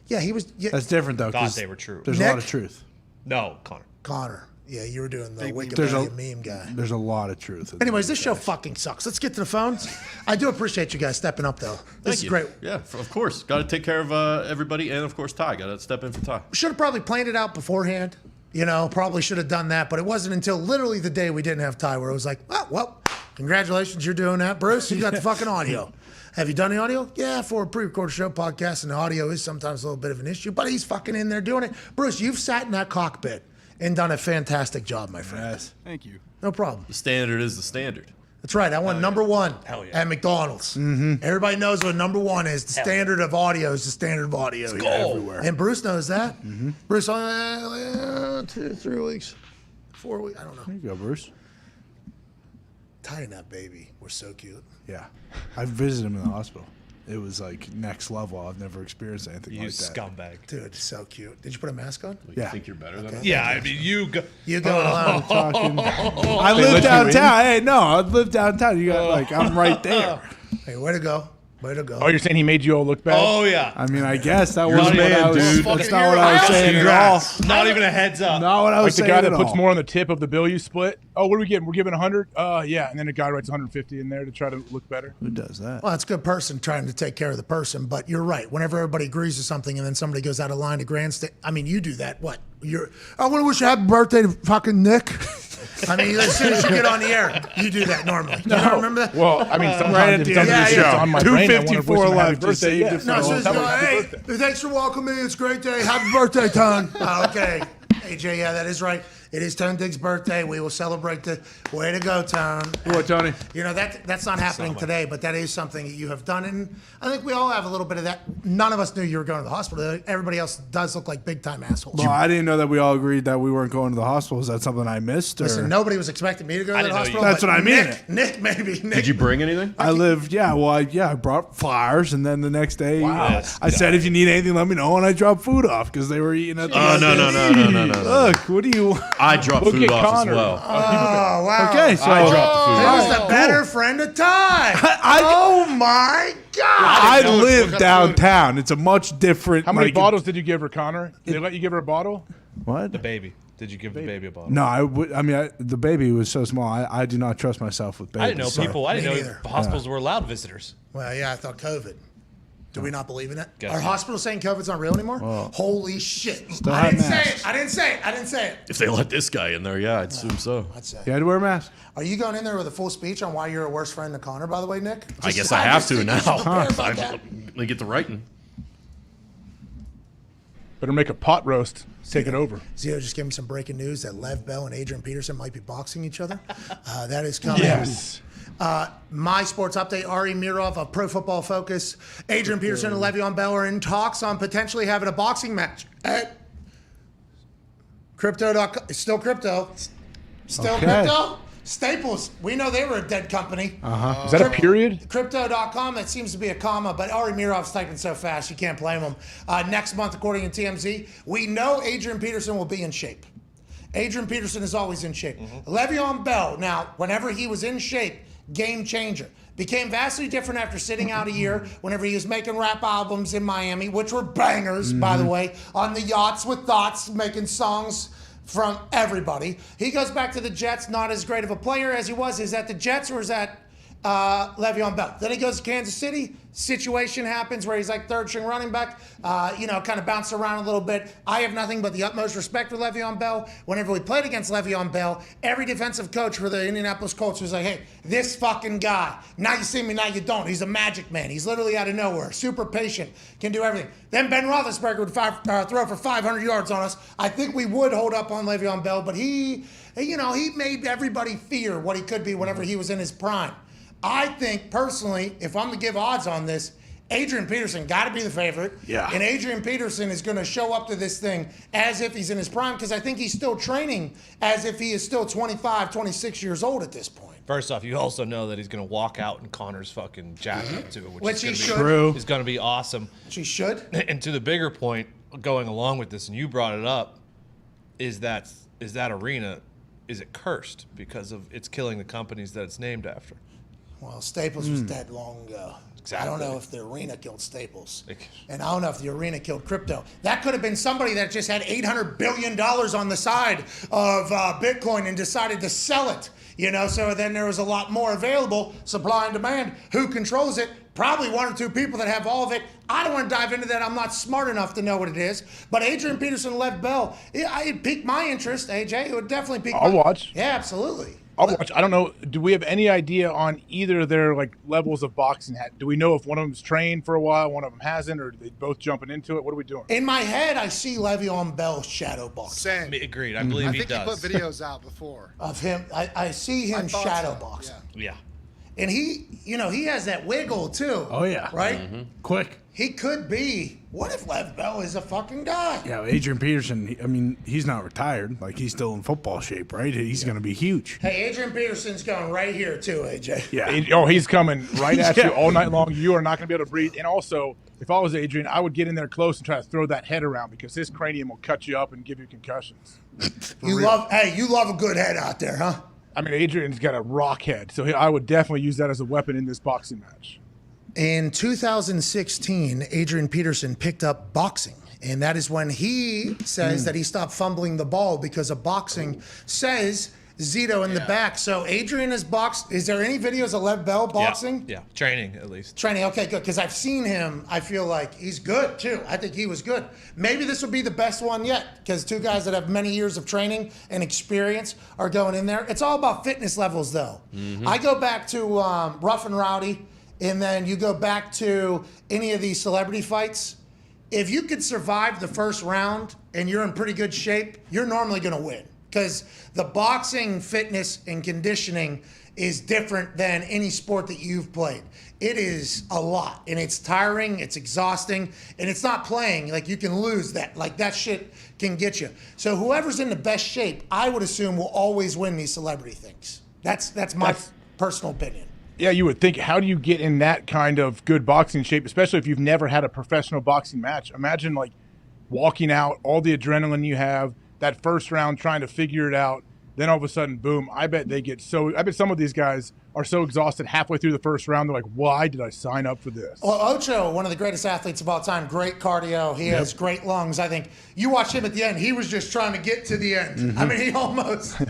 Yeah, he was. Yeah. That's different, though. Thought 'cause they were true. There's a lot of truth. No, Connor. Connor. Yeah, you were doing the There's Wikipedia meme guy. There's a lot of truth. Anyways, this show fucking sucks. Let's get to the phones. I do appreciate you guys stepping up, though. This is great. Yeah, of course. Got to take care of everybody, and of course, Ty. Got to step in for Ty. Should have probably planned it out beforehand. Probably should have done that, but it wasn't until literally the day we didn't have Ty where it was like, oh, well, congratulations, you're doing that. Bruce, you got the fucking audio. Have you done the audio? Yeah, for a pre-recorded show podcast, and the audio is sometimes a little bit of an issue, but he's fucking in there doing it. Bruce, you've sat in that cockpit and done a fantastic job, my friend. Yes. Thank you. No problem. The standard is the standard. That's right. I won number one at McDonald's. Mm-hmm. Everybody knows what number one is. The standard of audio is the standard of audio here everywhere. And Bruce knows that. Mm-hmm. Bruce, 2, 3 weeks, 4 weeks, I don't know. There you go, Bruce. Ty and that baby were so cute. Yeah. I visited him in the hospital. It was like next level. I've never experienced anything like that. Scumbag. Dude, so cute. Did you put a mask on? You think you're better than us? Yeah, I mean, you go. You go alone. I live downtown. Hey, no, I live downtown. You got I'm right there. Hey, way to go. Way to go. Oh, you're saying he made you all look bad? Oh, yeah. I mean, I guess that You're wasn't the what man, I was. dude. That's not what I was saying at all. Not even a heads up. Not what I Like was the saying guy that at puts all. more on the tip of the bill you split. Oh, what are we getting? We're giving 100? Yeah. And then a guy writes 150 in there to try to look better. Who does that? Well, it's a good person trying to take care of the person, but you're right. Whenever everybody agrees to something and then somebody goes out of line to grandstand, I mean, you do that. What? I want to wish you happy birthday to fucking Nick. I mean, as soon as you get on the air, you do that normally. Do you not remember that? Well, I mean, sometimes Right at if the it's under end. the Yeah, shit's on my brain, I want to wish 2:54 him happy left. Just birthday. saved Yeah. it for No, the so whole it's time. hey, thanks for welcoming me. It's a great day. Happy birthday, Tone. Okay. AJ, yeah, that is right. It is Tone Diggs' birthday. We will celebrate the way to go, Tone. What, Tony? That's not happening today, but that is something that you have done. And I think we all have a little bit of that. None of us knew you were going to the hospital. Everybody else does look like big-time assholes. Well, I didn't know that we all agreed that we weren't going to the hospital. Is that something I missed? Or? Listen, nobody was expecting me to go to the hospital. That's but what I mean. Nick, maybe. Nick. Did you bring anything? I lived, I brought flowers, and then the next day, I said, if you need anything, let me know, and I dropped food off because they were eating at the no. Look, what do you? I dropped food off as well. Oh, wow. Okay, so I dropped the food That off. was the better friend of Ty. Oh, my God. I live downtown. It's a much different. How many like, bottles did you give her, Connor? Did they let you give her a bottle? What? The baby. Did you give the baby a bottle? No, the baby was so small. I do not trust myself with babies. I didn't know people. I didn't Me know neither. hospitals were allowed visitors. Well, yeah, I thought COVID. Do we not believe in it? Guess Are not. hospitals saying COVID's not real anymore? Well, Holy shit. still I have didn't say masks. it. I didn't say it. If they let this guy in there, yeah, I'd assume so. I'd say. You had to wear a mask. Are you going in there with a full speech on why you're a worse friend to Connor, by the way, Nick? I guess I have to now. I I get the writing. Better make a pot roast. Take it over. Zio just gave me some breaking news that Lev Bell and Adrian Peterson might be boxing each other. That is coming. Yes. My sports update, Ari Mirov of Pro Football Focus. Adrian Peterson and Le'Veon Bell are in talks on potentially having a boxing match at Crypto.com. It's still crypto. Still crypto? Staples. We know they were a dead company. Is that a period? Crypto.com, it seems to be a comma, but Ari Mirov's typing so fast, you can't blame him. Next month, according to TMZ, we know Adrian Peterson will be in shape. Adrian Peterson is always in shape. Le'Veon Bell, now, whenever he was in shape, game changer. Became vastly different after sitting out a year whenever he was making rap albums in Miami, which were bangers, by the way, on the yachts with thoughts, making songs from everybody. He goes back to the Jets, not as great of a player as he was. Is that the Jets or is that Le'Veon Bell. Then he goes to Kansas City. Situation happens where he's like third string running back, kind of bouncing around a little bit. I have nothing but the utmost respect for Le'Veon Bell. Whenever we played against Le'Veon Bell, every defensive coach for the Indianapolis Colts was like, hey, this fucking guy, now you see me, now you don't. He's a magic man. He's literally out of nowhere. Super patient, can do everything. Then Ben Roethlisberger would throw for 500 yards on us. I think we would hold up on Le'Veon Bell, but he made everybody fear what he could be whenever he was in his prime. I think, personally, if I'm to give odds on this, Adrian Peterson got to be the favorite. Yeah. And Adrian Peterson is going to show up to this thing as if he's in his prime, because I think he's still training as if he is still 25, 26 years old at this point. First off, you also know that he's going to walk out in Connor's fucking jacket, too. Which he should. True. Is going to be awesome. Which he should. And to the bigger point, going along with this, and you brought it up, is that arena, is it cursed because of it's killing the companies that it's named after? Well, Staples was dead long ago. Exactly. I don't know if the arena killed Staples. And I don't know if the arena killed crypto. That could have been somebody that just had $800 billion on the side of Bitcoin and decided to sell it. So then there was a lot more available, supply and demand. Who controls it? Probably one or two people that have all of it. I don't want to dive into that. I'm not smart enough to know what it is. But Adrian Peterson, Lev Bell, it piqued my interest, AJ. It would definitely pique I'll watch. Yeah, absolutely. I'll watch. I don't know. Do we have any idea on either of their levels of boxing? Do we know if one of them's trained for a while, one of them hasn't, or are they both jumping into it? What are we doing? In my head, I see Le'Veon Bell shadow boxing. Same. Agreed. I believe he I think does. he put videos out before. Of him, I see him shadow boxing. Yeah. And he has that wiggle too. Oh, yeah. Right? Mm-hmm. Quick. He could be. What if Lev Bell is a fucking guy? Yeah, Adrian Peterson, he's not retired. He's still in football shape, right? He's going to be huge. Hey, Adrian Peterson's going right here too, AJ. Yeah. He's coming right at you all night long. You are not going to be able to breathe. And also, if I was Adrian, I would get in there close and try to throw that head around because his cranium will cut you up and give you concussions. You love a good head out there, huh? Adrian's got a rock head, so I would definitely use that as a weapon in this boxing match. In 2016, Adrian Peterson picked up boxing. And that is when he says that he stopped fumbling the ball because of boxing, says Zito in the back. So Adrian has boxed. Is there any videos of Lev Bell boxing? Yeah. Training, at least. Training, okay, good. Because I've seen him. I feel like he's good, too. I think he was good. Maybe this will be the best one yet because two guys that have many years of training and experience are going in there. It's all about fitness levels, though. Mm-hmm. I go back to Rough and Rowdy, and then you go back to any of these celebrity fights. If you could survive the first round and you're in pretty good shape, you're normally going to win. Because the boxing fitness and conditioning is different than any sport that you've played. It is a lot, and it's tiring, it's exhausting, and it's not playing. You can lose that. That shit can get you. So whoever's in the best shape, I would assume, will always win these celebrity things. That's my personal opinion. Yeah, you would think, how do you get in that kind of good boxing shape, especially if you've never had a professional boxing match? Imagine, walking out, all the adrenaline you have, that first round trying to figure it out, then all of a sudden, boom, I bet some of these guys are so exhausted halfway through the first round, they're like, why did I sign up for this? Well, Ocho, one of the greatest athletes of all time, great cardio. He has great lungs. I think you watch him at the end, he was just trying to get to the end. Mm-hmm. He almost,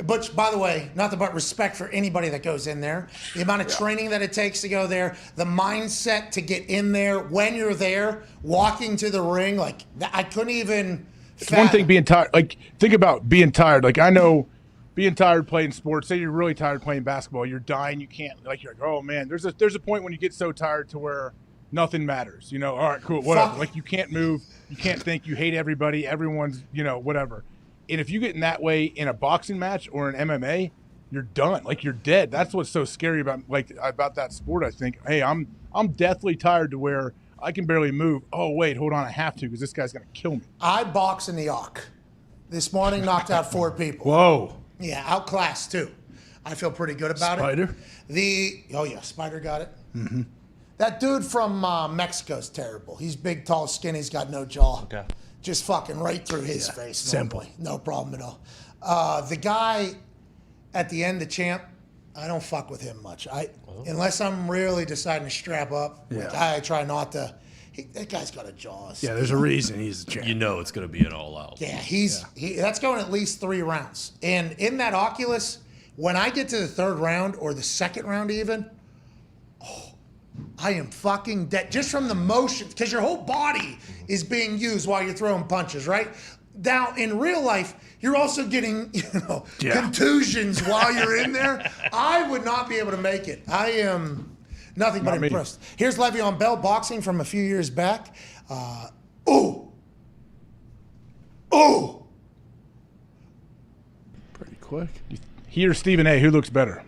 but by the way, nothing but respect for anybody that goes in there. The amount of training that it takes to go there, the mindset to get in there, when you're there, walking to the ring, I couldn't even It's one thing being tired. Think about being tired. I know being tired playing sports. Say you're really tired playing basketball. You're dying. You can't. You're like, oh man. There's a point when you get so tired to where nothing matters. All right, cool, whatever. You can't move. You can't think. You hate everybody. Everyone's, whatever. And if you get in that way in a boxing match or an MMA, you're done. You're dead. That's what's so scary about that sport. I think. Hey, I'm deathly tired to where I can barely move. Oh, wait, hold on. I have to because this guy's going to kill me. I box in the Arc. This morning, knocked out 4 people. Whoa. Yeah, outclassed, too. I feel pretty good about Spider? it. Spider got it. Mm-hmm. That dude from Mexico's terrible. He's big, tall, skinny. He's got no jaw. Okay. Just fucking right through his face. Simple. Normally. No problem at all. The guy at the end, the champ, I don't fuck with him much. Unless I'm really deciding to strap up. I try not to. That guy's got a jaw. Yeah, there's a reason he's the champ. It's going to be an all-out. Yeah, that's going at least 3 rounds. And in that Oculus, when I get to the 3rd round or the 2nd round even, I am fucking dead. Just from the motion, because your whole body is being used while you're throwing punches, right? Now, in real life, you're also getting, contusions while you're in there. I would not be able to make it. I am nothing but impressed. Here's Le'Veon Bell boxing from a few years back. Pretty quick. He or Stephen A, who looks better?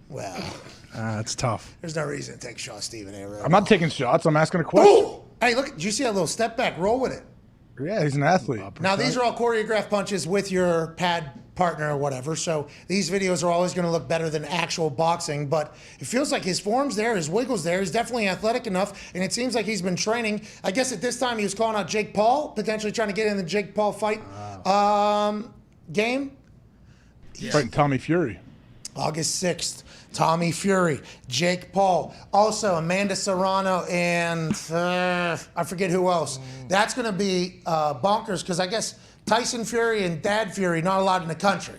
Well, it's tough. there's no reason to take shots, Stephen A. Really. I'm not taking shots. I'm asking a question. Hey, look, did you see that little step back? Roll with it. Yeah, he's an athlete. Now, these are all choreographed punches with your pad partner or whatever, so these videos are always going to look better than actual boxing, but it feels like his form's there, his wiggle's there, he's definitely athletic enough, and it seems like he's been training. I guess at this time he was calling out Jake Paul, potentially trying to get in the Jake Paul fight game. Fighting Tommy Fury. August 6th. Tommy Fury, Jake Paul, also Amanda Serrano, and I forget who else. That's going to be bonkers because I guess Tyson Fury and Dad Fury not allowed in the country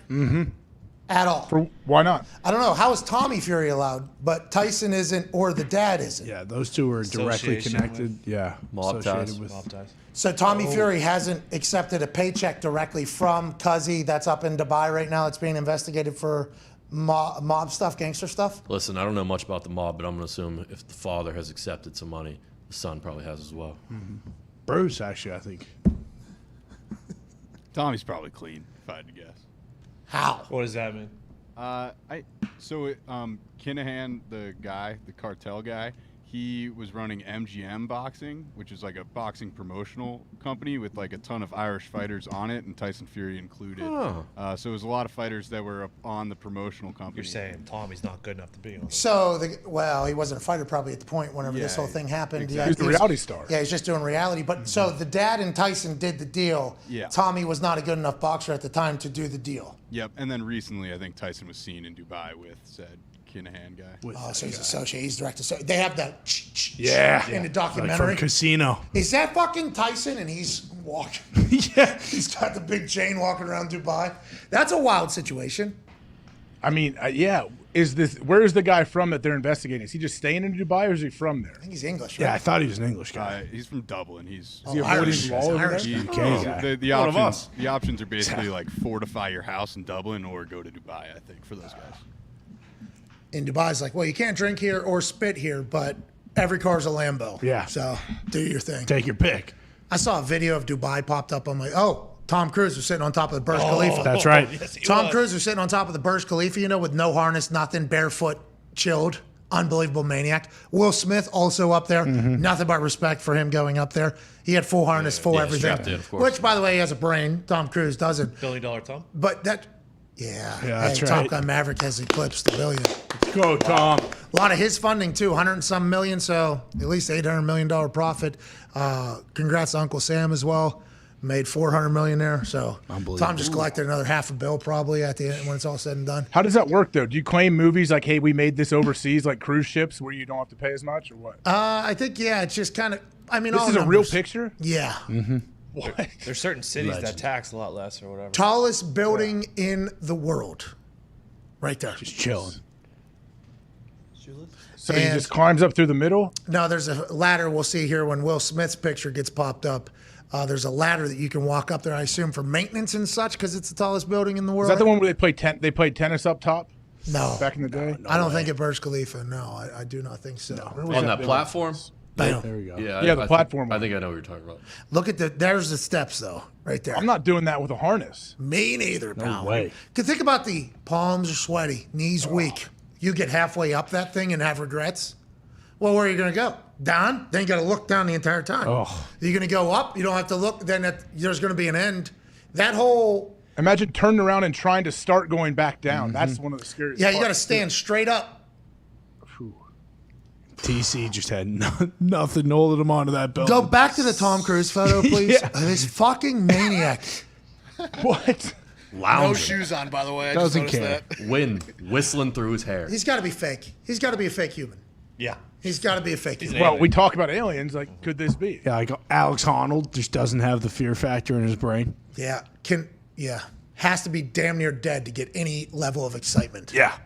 at all. Why not? I don't know. How is Tommy Fury allowed, but Tyson isn't or the dad isn't? Yeah, those two are directly connected. Mob ties. So Tommy Fury hasn't accepted a paycheck directly from Cuzzy that's up in Dubai right now. It's being investigated for mob stuff, gangster stuff. Listen, I don't know much about the mob, but I'm going to assume if the father has accepted some money, the son probably has as well. Bruce, actually, I think. Tommy's probably clean, if I had to guess. How? What does that mean? Kinahan, the cartel guy, he was running MGM Boxing, which is like a boxing promotional company with like a ton of Irish fighters on it, and Tyson Fury included. So it was a lot of fighters that were on the promotional company. You're saying Tommy's not good enough to be on. So, he wasn't a fighter probably at the point whenever this whole thing happened. Exactly. He's a reality star. Yeah, he's just doing reality. But so the dad and Tyson did the deal. Yeah. Tommy was not a good enough boxer at the time to do the deal. Yep. And then recently, I think Tyson was seen in Dubai with said Kinahan guy. So he's associated. He's director. So they have that in the Like documentary. from Casino. Is that fucking Tyson? And he's walking. Yeah. He's got the big chain walking around Dubai. That's a wild situation. I mean, where is the guy from that they're investigating? Is he just staying in Dubai or is he from there? I think he's English, Yeah, right? I thought he was an English guy. He's from Dublin. Is he Irish. avoiding law over Irish. there? The One of options. us. The options are basically like fortify your house in Dublin or go to Dubai. I think for those guys. In Dubai's like, well, you can't drink here or spit here, but every car's a Lambo. Yeah. So do your thing. Take your pick. I saw a video of Dubai popped up on my, Tom Cruise was sitting on top of the Burj Khalifa. That's right. Yes, he Tom was. Cruise was sitting on top of the Burj Khalifa, with no harness, nothing, barefoot, chilled, unbelievable maniac. Will Smith also up there. Nothing but respect for him going up there. He had full harness, full everything. strapped in, of course. Which, by the way, he has a brain. Tom Cruise doesn't. $1 billion Tom. But that, that's Top right. Gun Maverick has eclipsed the billion. Go, Tom. A lot of his funding too, 100 and some million, so at least $800 million profit. Congrats to Uncle Sam as well. Made $400 million there. So Tom just collected another $500 million probably at the end when it's all said and done. How does that work though? Do you claim movies like, hey, we made this overseas, like cruise ships, where you don't have to pay as much, or what? I think it's just kind of. I mean, This all is a numbers. real picture. Yeah. What? There's certain cities that tax a lot less or whatever. Tallest building in the world, right there. Just chilling. So he just climbs up through the middle. No, there's a ladder we'll see here when Will Smith's picture gets popped up. There's a ladder that you can walk up there, I assume, for maintenance and such, because it's the tallest building in the world. Is that the one where they played tennis up top? No. Back in the day? I don't think at Burj Khalifa. No, I do not think so. On that platform? Bam. There we go. Yeah, the platform. I think I know what you're talking about. Look at there's the steps, though, right there. I'm not doing that with a harness. Me neither, pal. way. Because think about the palms are sweaty, knees weak. You get halfway up that thing and have regrets. Well, where are you going to go? Down? Then you got to look down the entire time. You're going to go up. You don't have to look. Then there's going to be an end. That whole. Imagine turning around and trying to start going back down. That's one of the scariest. Yeah, you got to stand straight up. TC just had nothing holding him onto that building. Go back to the Tom Cruise photo, please. This fucking maniac. What? No shoes on, by the way. I Doesn't just noticed care. that. Wind whistling through his hair. He's got to be fake. He's got to be a fake human. Yeah. He's got to be a fake human. Well, we talk about aliens. Like, could this be? Yeah, like Alex Honnold just doesn't have the fear factor in his brain. Yeah. Has to be damn near dead to get any level of excitement. Yeah.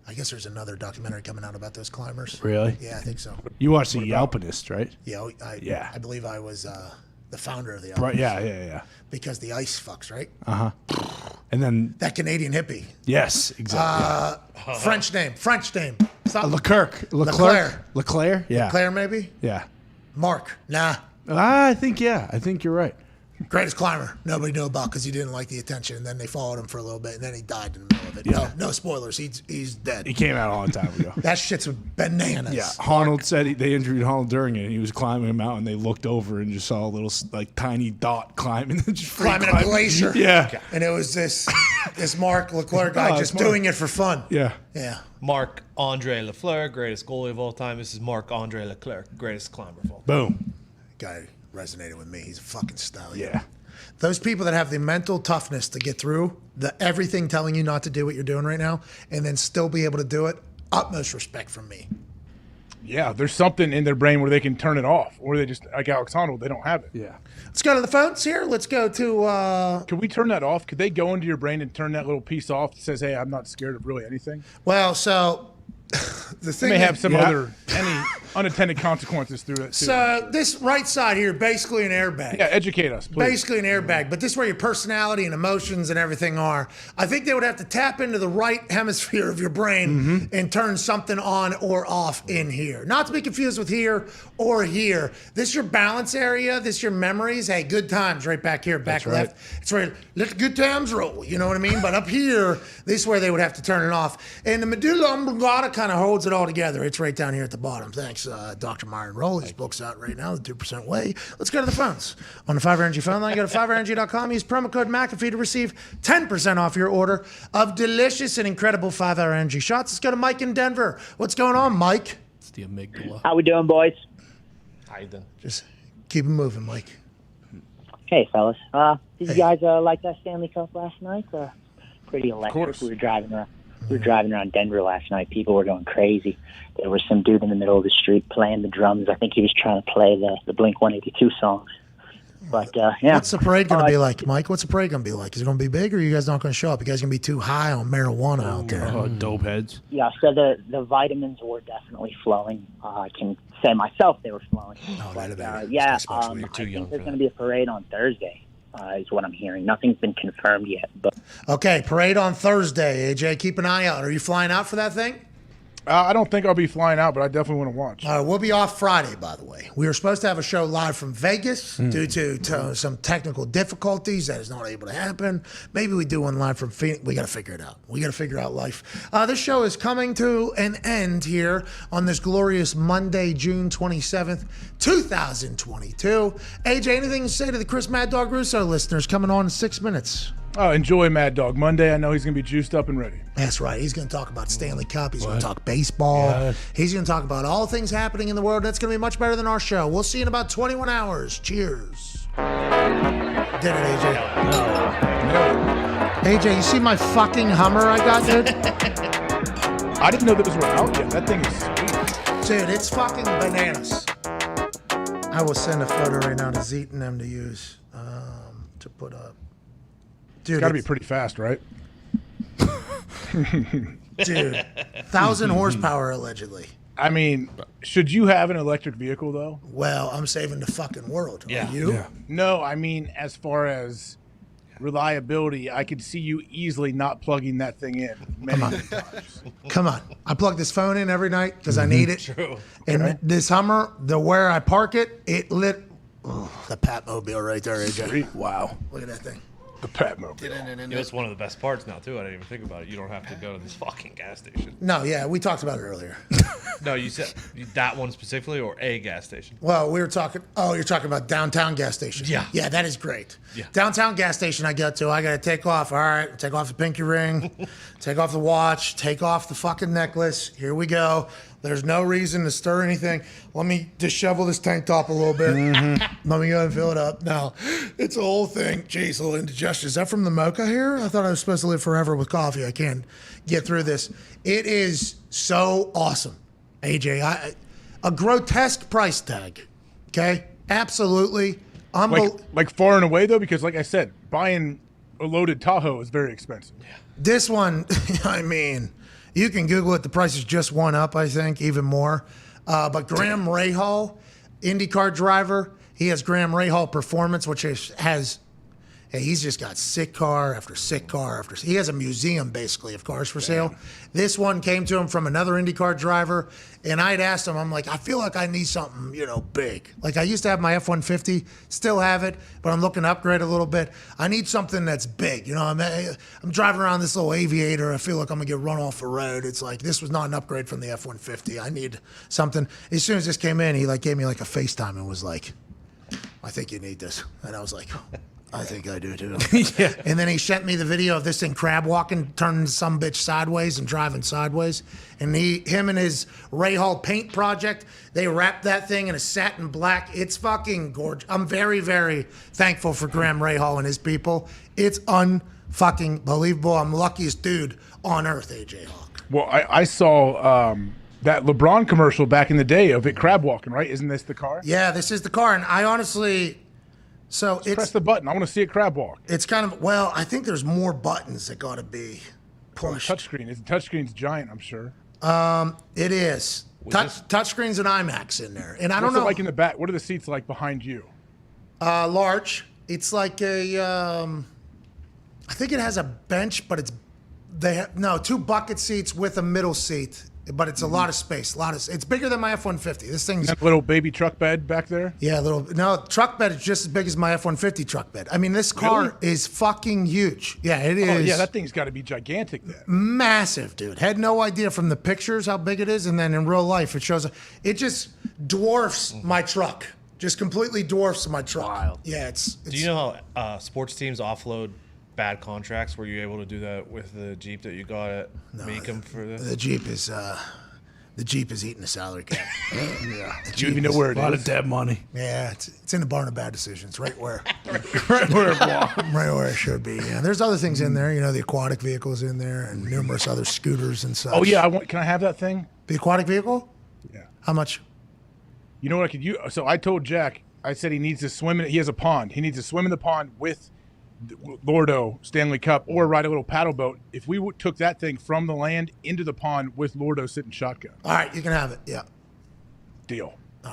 I guess there's another documentary coming out about those climbers. Really? Yeah, I think so. You watched The Alpinist, right? Yeah, Yeah. I believe I was the founder of the Right, Avalanche. yeah. Because the ice fucks, right? Uh-huh. And then That Canadian hippie. yes, exactly. French name. Something. Leclerc. Yeah. Leclerc, maybe? Yeah. Mark. Nah. I think you're right. Greatest climber. Nobody knew about because he didn't like the attention. And then they followed him for a little bit, and then he died in the middle of it. Yeah. No spoilers. He's dead. He came out a long time ago. That shit's bananas. Yeah, Arnold said they interviewed Arnold during it, and he was climbing a mountain. They looked over and just saw a little tiny dot climbing, just free Climbing a glacier. Yeah, And it was this Mark Leclerc guy just doing it for fun. yeah. Yeah. Marc-Andre Lafleur, greatest goalie of all time. This is Marc-Andre Leclerc, greatest climber of all time. Boom. Guy resonated with me. He's a fucking stallion. Yeah. Those people that have the mental toughness to get through everything telling you not to do what you're doing right now and then still be able to do it, utmost respect from me. Yeah, there's something in their brain where they can turn it off, or they just, like Alex Honnold, they don't have it. Yeah. Let's go to the phones here. Let's go to. Could we turn that off? Could they go into your brain and turn that little piece off that says, hey, I'm not scared of really anything? Well, so the They thing may have is- some any unintended consequences through it, too. So this right side here, basically an airbag. Yeah, educate us, please. Basically an airbag, but this is where your personality and emotions and everything are. I think they would have to tap into the right hemisphere of your brain and turn something on or off in here. Not to be confused with here or here. This is your balance area. This is your memories. Hey, good times right back here, back That's right. left. It's where let the good times roll. You know what I mean? But up here, this is where they would have to turn it off. And the medulla oblongata kind of holds it all together. It's right down here at the bottom. Thanks, Dr. Myron Roll. His book's out right now, The 2% Way. Let's go to the phones. On the 5Energy phone line, go to 5Energy.com. Use promo code McAfee to receive 10% off your order of delicious and incredible 5-Hour Energy shots. Let's go to Mike in Denver. What's going on, Mike? It's the amygdala. How we doing, boys? How you doing? Just keep it moving, Mike. Hey, fellas. Did you guys like that Stanley Cup last night? Pretty electric. We were driving around Denver last night. People were going crazy. There was some dude in the middle of the street playing the drums. I think he was trying to play the Blink-182 songs. But, yeah. What's the parade going to be like, Mike? What's the parade going to be like? Is it going to be big, or are you guys not going to show up? You guys going to be too high on marijuana out there? Dope heads. Yeah, so the vitamins were definitely flowing. I can say myself they were flowing. Yeah, I think there's going to be a parade on Thursday, is what I'm hearing. Nothing's been confirmed yet. But Okay, parade on Thursday. AJ, keep an eye out. Are you flying out for that thing? I don't think I'll be flying out, but I definitely want to watch. We'll be off Friday, by the way. We were supposed to have a show live from Vegas due to some technical difficulties. That is not able to happen. Maybe we do one live from Phoenix. We got to figure it out. We got to figure out life. This show is coming to an end here on this glorious Monday, June 27th, 2022. AJ, anything to say to the Chris Mad Dog Russo listeners coming on in 6 minutes? Oh, enjoy Mad Dog Monday. I know he's going to be juiced up and ready. That's right. He's going to talk about Stanley Cup. He's going to talk baseball. Yeah. He's going to talk about all things happening in the world. That's going to be much better than our show. We'll see you in about 21 hours. Cheers. Did it, AJ? AJ, you see my fucking Hummer I got, dude? I didn't know those were out yet. That thing is sweet. Dude, it's fucking bananas. I will send a photo right now to Zeet and them to use to put up. Dude, It's got to be pretty fast, right? Dude, 1,000 horsepower allegedly. I mean, should you have an electric vehicle, though? Well, I'm saving the fucking world. Are you? No, I mean, as far as reliability, I could see you easily not plugging that thing in. Many times. Come on. I plug this phone in every night because I need it. True. And this Hummer, where I park it, it lit. Oh, the Patmobile right there, AJ. Wow. Look at that thing. The Patmobile. You know, it's one of the best parts now, too. I didn't even think about it. You don't have to go to this fucking gas station. No, yeah, we talked about it earlier. No, you said that one specifically or a gas station? Well, we were talking. Oh, you're talking about downtown gas station. Yeah. Yeah, that is great. Yeah. Downtown gas station I go to, I got to take off. All right, take off the pinky ring, take off the watch, take off the fucking necklace. Here we go. There's no reason to stir anything. Let me dishevel this tank top a little bit. Let me go and fill it up. No, it's a whole thing. Jeez, a little indigestion. Is that from the mocha here? I thought I was supposed to live forever with coffee. I can't get through this. It is so awesome, AJ. A grotesque price tag. Okay, absolutely Like far and away though, because like I said, buying a loaded Tahoe is very expensive. This one, I mean, You can Google it. The price is just one up, I think, even more. But Graham Rahal, IndyCar driver, he has Graham Rahal Performance, which has he's just got sick car after sick car after. He has a museum, basically, of cars for sale. This one came to him from another IndyCar driver, and I'd asked him, I'm like, I feel like I need something, big. Like, I used to have my F-150, still have it, but I'm looking to upgrade a little bit. I need something that's big. I'm driving around this little Aviator. I feel like I'm going to get run off the road. It's like, this was not an upgrade from the F-150. I need something. As soon as this came in, he gave me a FaceTime and was like, I think you need this. And I was like, I think I do too. Yeah. And then he sent me the video of this thing crab walking, turning some bitch sideways and driving sideways. And him and his Rahal paint project, they wrapped that thing in a satin black. It's fucking gorgeous. I'm very, very thankful for Graham Rahal and his people. It's unfucking believable. I'm the luckiest dude on earth, AJ Hawk. Well, I saw that LeBron commercial back in the day of it crab walking, right? Isn't this the car? Yeah, this is the car. And I honestly... So press the button. I want to see a crab walk. It's kind of, I think there's more buttons that got to be pushed. Touchscreen. The touchscreen's giant, I'm sure. It is. Touchscreen's an IMAX in there. And I don't know. What's it like in the back? What are the seats like behind you? Large. It's like I think it has a bench, but two bucket seats with a middle seat. But it's a lot of space. It's bigger than my F-150. This thing's that little baby truck bed back there. Yeah, truck bed is just as big as my F-150 truck bed. I mean, this car is fucking huge. Yeah, it is. Oh yeah, that thing's got to be gigantic then. Massive, dude. Had no idea from the pictures how big it is, and then in real life, it just dwarfs my truck. Just completely dwarfs my truck. Wild. Yeah, it's. Do you know how sports teams offload bad contracts? Were you able to do that with the Jeep that you got at Meekum for this? The Jeep is eating the salary cap. Yeah. Do you even know where it is? A lot of dead money. Yeah, it's in the barn of bad decisions, right where right where it belongs. Right where it should be. Yeah, there's other things in there. The aquatic vehicles in there and numerous other scooters and such. Oh yeah, can I have that thing? The aquatic vehicle? Yeah. How much? You know what I could use? So I told Jack, I said he needs to swim in. He has a pond. He needs to swim in the pond with Lordo Stanley Cup or ride a little paddle boat. If we took that thing from the land into the pond with Lordo sitting shotgun. All right, you can have it. Yeah. Deal. All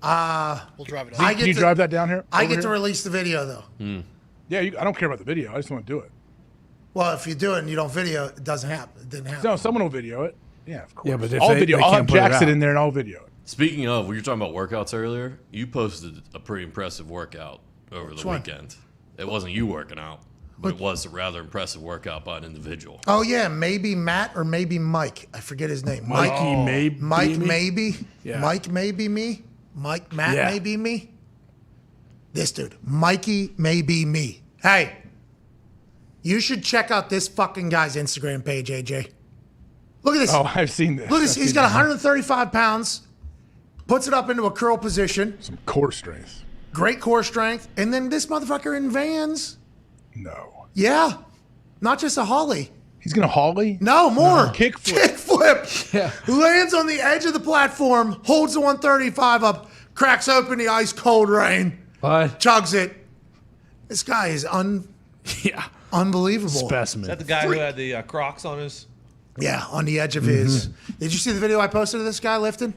right. We'll drive it. Can you drive that down here? I get to release the video though. Yeah, I don't care about the video. I just want to do it. Well, if you do it and you don't video, it doesn't happen. It didn't happen. No, someone will video it. Yeah, of course. Yeah, but if I'll video. I'll have Jack sit in there and I'll video it. Speaking of, we were talking about workouts earlier. You posted a pretty impressive workout over the weekend. It wasn't you working out, but it was a rather impressive workout by an individual. Oh yeah, maybe Matt or maybe Mike. I forget his name. Mike maybe. Yeah. Mike maybe me. Matt maybe me. This dude, Mikey maybe me. Hey, you should check out this fucking guy's Instagram page, AJ. Look at this. Oh, I've seen this. Look at this. He's got 135 pounds. Puts it up into a curl position. Some core strength. Great core strength. And then this motherfucker in Vans. No. Yeah. Not just a Holly. He's going to Holly? No, more. Kickflip. Yeah. Lands on the edge of the platform, holds the 135 up, cracks open the ice cold rain. What? Chugs it. This guy is unbelievable. Specimen. Is that the guy who had the Crocs on his? Yeah, on the edge of his. Did you see the video I posted of this guy lifting?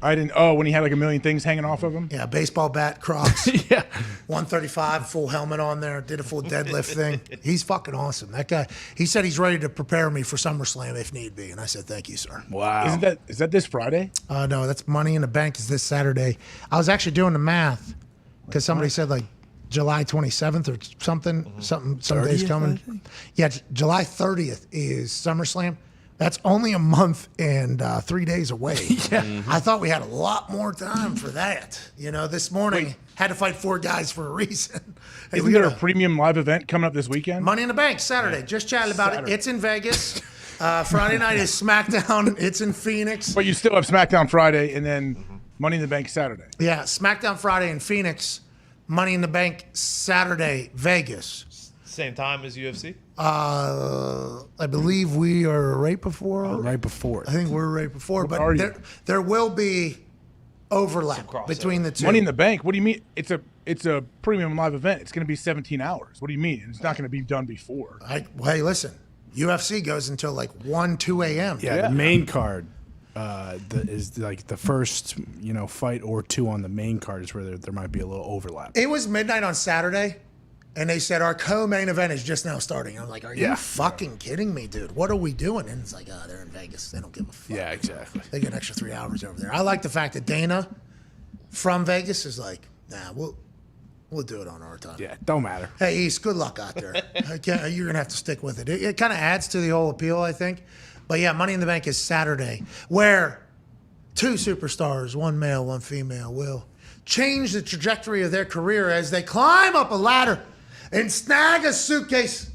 I didn't. Oh, when he had like a million things hanging off of him? Yeah, baseball bat, Crocs. Yeah. 135, full helmet on there, did a full deadlift thing. He's fucking awesome. That guy, he said he's ready to prepare me for SummerSlam if need be. And I said, thank you, sir. Wow. Is that this Friday? No, that's Money in the Bank is this Saturday. I was actually doing the math because somebody said like July 27th or something, some days coming. Yeah, July 30th is SummerSlam. That's only a month and 3 days away. I thought we had a lot more time for that. This morning had to fight 4 guys for a reason. Isn't there a premium live event coming up this weekend? Money in the Bank, Saturday. Just chatted about it. It's in Vegas. Friday night is SmackDown. It's in Phoenix. But you still have SmackDown Friday and then Money in the Bank Saturday. Yeah, SmackDown Friday in Phoenix. Money in the Bank Saturday, Vegas. Same time as UFC? I believe we are right before. Right before. I think we're right before, What are but you? there will be overlap between the two. Money in the Bank. What do you mean? It's a premium live event. It's going to be 17 hours. What do you mean? It's not going to be done before. Hey, listen. UFC goes until like 1, 2 a.m. Yeah, the main card is like the first, fight or two on the main card is where there might be a little overlap. It was midnight on Saturday, and they said our co-main event is just now starting. I'm like, are you fucking kidding me, dude? What are we doing? And it's like, they're in Vegas. They don't give a fuck. Yeah, exactly. They get an extra 3 hours over there. I like the fact that Dana from Vegas is like, nah, we'll do it on our time. Yeah, don't matter. Hey, East, good luck out there. You're going to have to stick with it. It kind of adds to the whole appeal, I think. But yeah, Money in the Bank is Saturday, where 2 superstars, one male, one female, will change the trajectory of their career as they climb up a ladder and snag a suitcase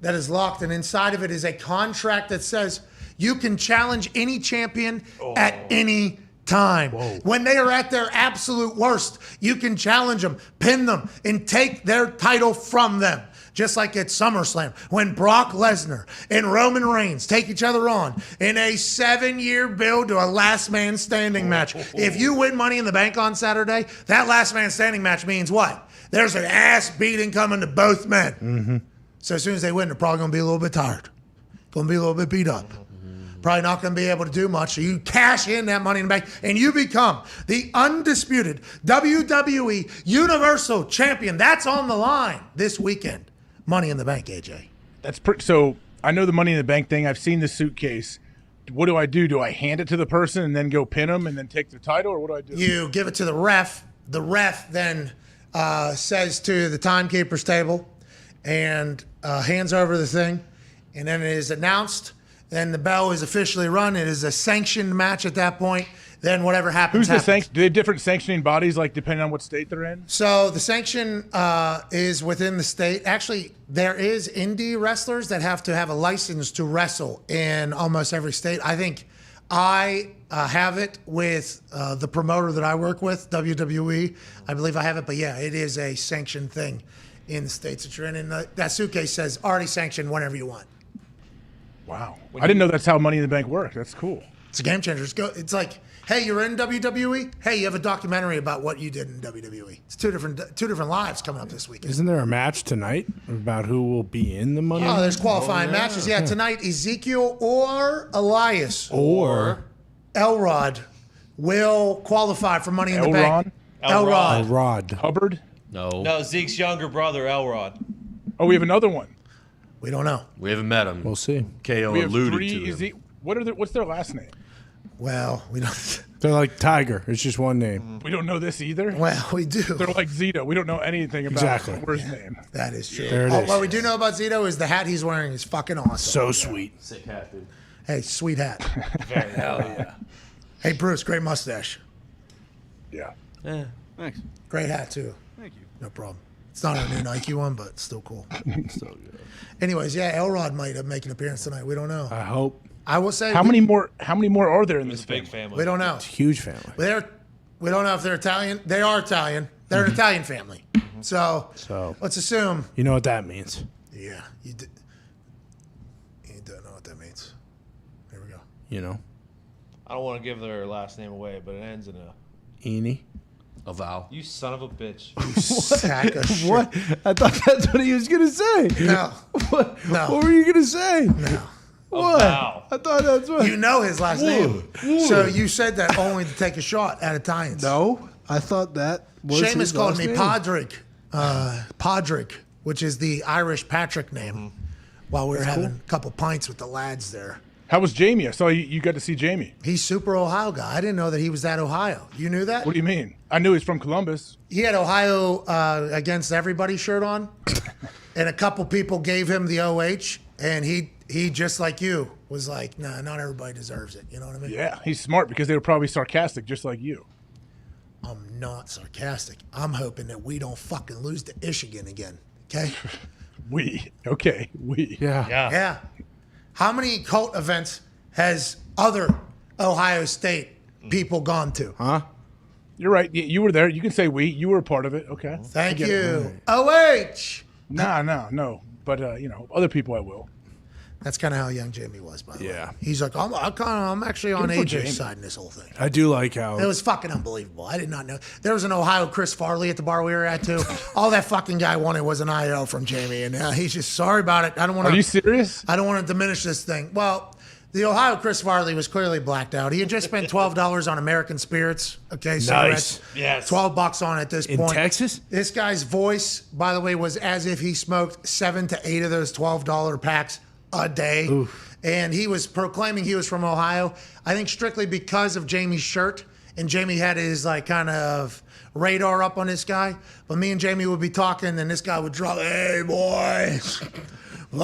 that is locked. And inside of it is a contract that says you can challenge any champion at any time. When they are at their absolute worst, you can challenge them, pin them, and take their title from them. Just like at SummerSlam, when Brock Lesnar and Roman Reigns take each other on in a 7-year build to a last man standing match. If you win Money in the Bank on Saturday, that last man standing match means what? There's an ass beating coming to both men. Mm-hmm. So as soon as they win, they're probably going to be a little bit tired. Going to be a little bit beat up. Probably not going to be able to do much. So you cash in that Money in the Bank and you become the undisputed WWE Universal Champion. That's on the line this weekend. Money in the Bank, AJ. So I know the Money in the Bank thing. I've seen the suitcase. What do I do? Do I hand it to the person and then go pin them and then take the title, or what do I do? You give it to the ref. The ref then says to the timekeeper's table and hands over the thing. And then it is announced. Then the bell is officially run. It is a sanctioned match at that point. Then whatever happens, Who's the do they have different sanctioning bodies, like depending on what state they're in? So the sanction is within the state. Actually, there is indie wrestlers that have to have a license to wrestle in almost every state. I think I have it with the promoter that I work with, WWE. I believe I have it, but yeah, it is a sanctioned thing in the states that you're in. And that suitcase says already sanctioned whenever you want. Wow. I didn't know that's how Money in the Bank worked. That's cool. It's a game changer. It's like, hey, you're in WWE? Hey, you have a documentary about what you did in WWE. It's two different lives coming up this weekend. Isn't there a match tonight about who will be in the Money? Oh, there's qualifying matches. Yeah, tonight Ezekiel or Elias or Elrod will qualify for Money in the Bank. Elrod. Hubbard? No, Zeke's younger brother, Elrod. Oh, we have another one. We don't know. We haven't met him. We'll see. KO We have alluded three. to him. What's their last name? Well, we don't. They're like Tiger. It's just one name. We don't know this either. Well, we do. They're like Zito. We don't know anything about his name. That is true. There it is. What we do know about Zito is the hat he's wearing is fucking awesome. So sweet. Sick hat, dude. Hey, sweet hat. Very Hell yeah. Hey, Bruce, great mustache. Yeah. Yeah. Thanks. Great hat, too. Thank you. No problem. It's not our new Nike one, but it's still cool. So good. Anyways, yeah, Elrod might make an appearance tonight. We don't know. I hope. I will say. How many more are there in this big family? We don't know. It's a huge family. We don't know if they're Italian. They are Italian. They're an Italian family. So let's assume. You know what that means. Yeah, you don't know what that means. There we go. You know. I don't want to give their last name away, but it ends in a Eenie. A vowel. You son of a bitch. You sack of shit. What? I thought that's what he was going to say. No. What? No. What were you going to say? No. What? Vowel. I thought that's what. You know his last name. So you said that only to take a shot at Italians. No, I thought that was Seamus his called last me name. Podrick, which is the Irish Patrick name, while we were having a couple pints with the lads there. How was Jamie? I saw you got to see Jamie. He's super Ohio guy. I didn't know that he was that Ohio. You knew that? What do you mean? I knew he's from Columbus. He had Ohio against everybody shirt on, and a couple people gave him the OH, and he just like you was like, nah, not everybody deserves it. You know what I mean? Yeah, he's smart because they were probably sarcastic, just like you. I'm not sarcastic. I'm hoping that we don't fucking lose to Michigan again. Okay? We. Yeah. Yeah. How many cult events has other Ohio State people gone to? Huh? You're right. You were there. You can say we. You were a part of it. Okay. Thank I get you. it. OH. No. But, other people I will. That's kind of how young Jamie was, by the way. Yeah. He's like, I'm actually on Good for AJ's Jamie. side in this whole thing. I do like how It was fucking unbelievable. I did not know. There was an Ohio Chris Farley at the bar we were at, too. All that fucking guy wanted was an IO from Jamie, and he's just sorry about it. I don't want to. Are you serious? I don't want to diminish this thing. Well, the Ohio Chris Farley was clearly blacked out. He had just spent $12 on American Spirits. Okay, cigarettes. Yes. $12 on at this in point. Texas. This guy's voice, by the way, was as if he smoked 7 to 8 of those $12 packs a day. Oof. And he was proclaiming he was from Ohio. I think strictly because of Jamie's shirt. And Jamie had his like kind of radar up on this guy. But me and Jamie would be talking, and this guy would drop, "Hey, boys, a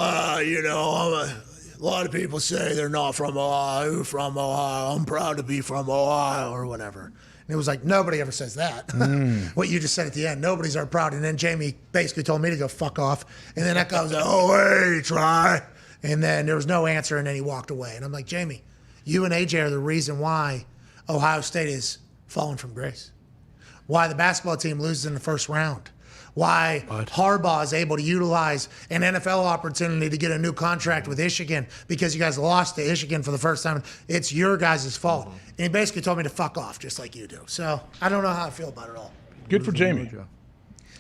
lot of people say they're not from Ohio. Who's from Ohio? I'm proud to be from Ohio," or whatever. And it was like, nobody ever says that. What you just said at the end, nobody's ever proud. And then Jamie basically told me to go fuck off. And then that guy was like, "Oh, hey, try." And then there was no answer, and then he walked away. And I'm like, Jamie, you and AJ are the reason why Ohio State is falling from grace. Why the basketball team loses in the first round. Why Harbaugh is able to utilize an NFL opportunity to get a new contract with Michigan because you guys lost to Michigan for the first time. It's your guys' fault. And he basically told me to fuck off, just like you do. So I don't know how I feel about it all. Good for Jamie.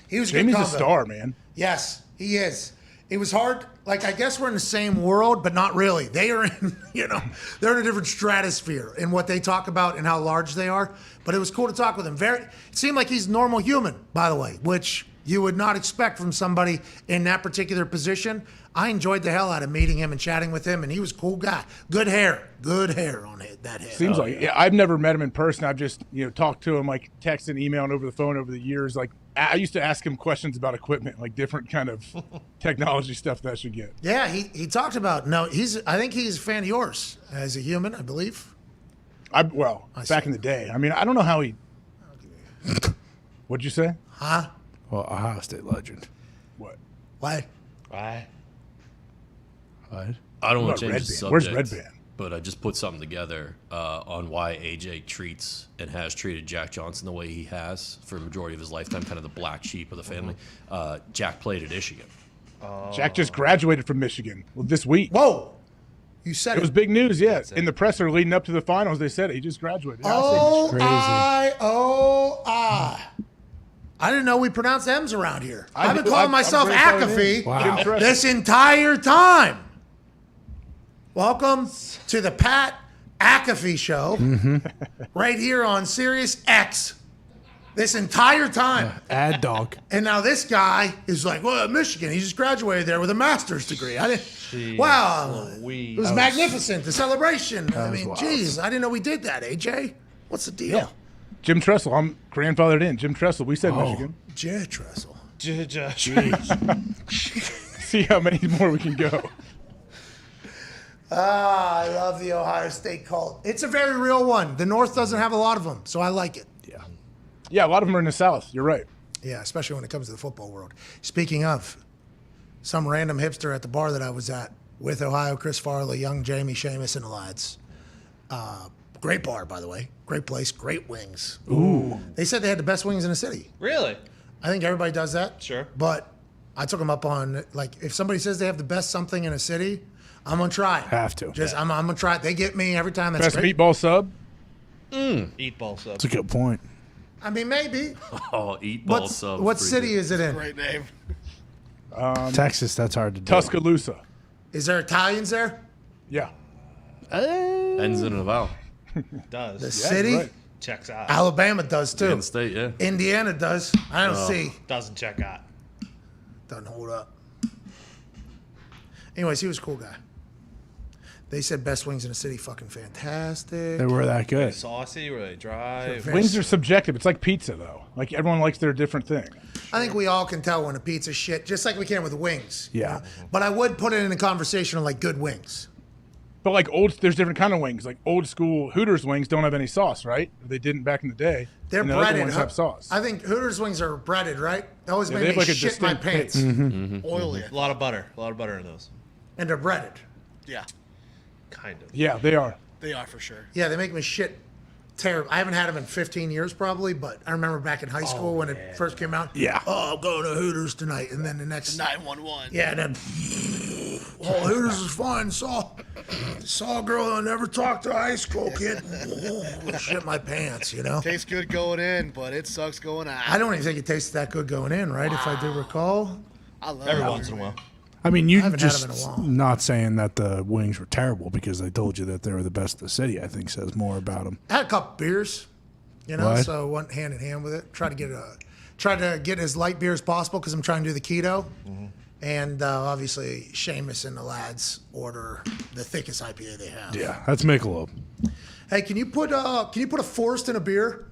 He was Jamie's good a combo. star, man. Yes, he is. It was hard. Like, I guess we're in the same world, but not really. They are in, they're in a different stratosphere in what they talk about and how large they are. But it was cool to talk with him. It seemed like he's a normal human, by the way, which you would not expect from somebody in that particular position. I enjoyed the hell out of meeting him and chatting with him, and he was a cool guy. Good hair on that head. Seems like I've never met him in person. I've just talked to him like texting, emailing over the phone over the years. Like I used to ask him questions about equipment, like different kind of technology stuff that I should get. Yeah, he talked about I think he's a fan of yours as a human, I believe. Back in the day. I mean, I don't know how he. What'd you say? Huh? Well, Ohio State legend. What? Why? What? I don't want What to change about the subject. Where's Red Band? But I just put something together on why AJ treats and has treated Jack Johnson the way he has for a majority of his lifetime, kind of the black sheep of the family. Jack played at Michigan. Jack just graduated from Michigan this week. Whoa. You said it was big news, yeah. In the presser leading up to the finals, they said he just graduated. I didn't know we pronounce M's around here. I've been do. calling I'm myself pretty calling McAfee in. Wow. this entire time. Welcome to the Pat McAfee Show, right here on Sirius X. This entire time. Ad dog. And now this guy is like, well, Michigan. He just graduated there with a master's degree. Wow. It was magnificent, the celebration. I mean, geez, I didn't know we did that, AJ. What's the deal? Yeah. Jim Tressel, I'm grandfathered in. Jim Tressel, we said Michigan. Jay Tressel. See how many more we can go. I love the Ohio State cult. It's a very real one. The North doesn't have a lot of them, so I like it. Yeah, a lot of them are in the South. You're right. Yeah, especially when it comes to the football world. Speaking of, some random hipster at the bar that I was at with Ohio Chris Farley, young Jamie, Seamus, and the lads. Great bar, by the way. Great place. Great wings. Ooh. They said they had the best wings in the city. Really? I think everybody does that. Sure. But I took them up on, like, if somebody says they have the best something in a city, I'm going to try it. Have to. I'm going to try it. They get me every time. That's Best great. meatball sub? Eat ball sub. That's a good point. I mean, maybe. Oh, eat ball sub. What city is it in? Great name. Texas, that's hard to do. Tuscaloosa. Is there Italians there? Yeah. Ends in a vowel. Does. The city? right. Checks out. Alabama does too. Indiana State, yeah. Indiana does. I don't see. Doesn't check out. Doesn't hold up. Anyways, he was a cool guy. They said best wings in the city, fucking fantastic. They were that good. Saucy, really dry. Wings are subjective. It's like pizza, though. Like everyone likes their different thing. I think we all can tell when a pizza's shit, just like we can with wings. Yeah. But I would put it in a conversation of like good wings. But like there's different kind of wings. Like old school Hooters wings don't have any sauce, right? They didn't back in the day. They're and the breaded. other ones have sauce. I think Hooters wings are breaded, right? That always Yeah, made they have me like a shit my distinct pants. taste. Oily. A lot of butter. A lot of butter in those. And they're breaded. Yeah, Kind of. Yeah, they are. they are for sure. Yeah, they make me shit terrible. I haven't had them in 15 years probably, but I remember back in high school when it first came out. Yeah. Oh, I'm going to Hooters tonight. And then the next. 911. Yeah, and then Oh, this is fun. Saw a girl I never talked to a high school kid. Oh, shit my pants, you know? Tastes good going in, but it sucks going out. I don't even think it tasted that good going in, right? If I do recall. I love Every it. once in a while. I mean, you haven't had 'em in a just while. not saying that the wings were terrible because they told you that they were the best in the city, I think says more about them. I had a couple beers, you know, What? so went hand in hand with it. Tried to get as light beer as possible because I'm trying to do the keto. And obviously, Seamus and the lads order the thickest IPA they have. Yeah, that's Michelob. Hey, can you put a Forest in a beer?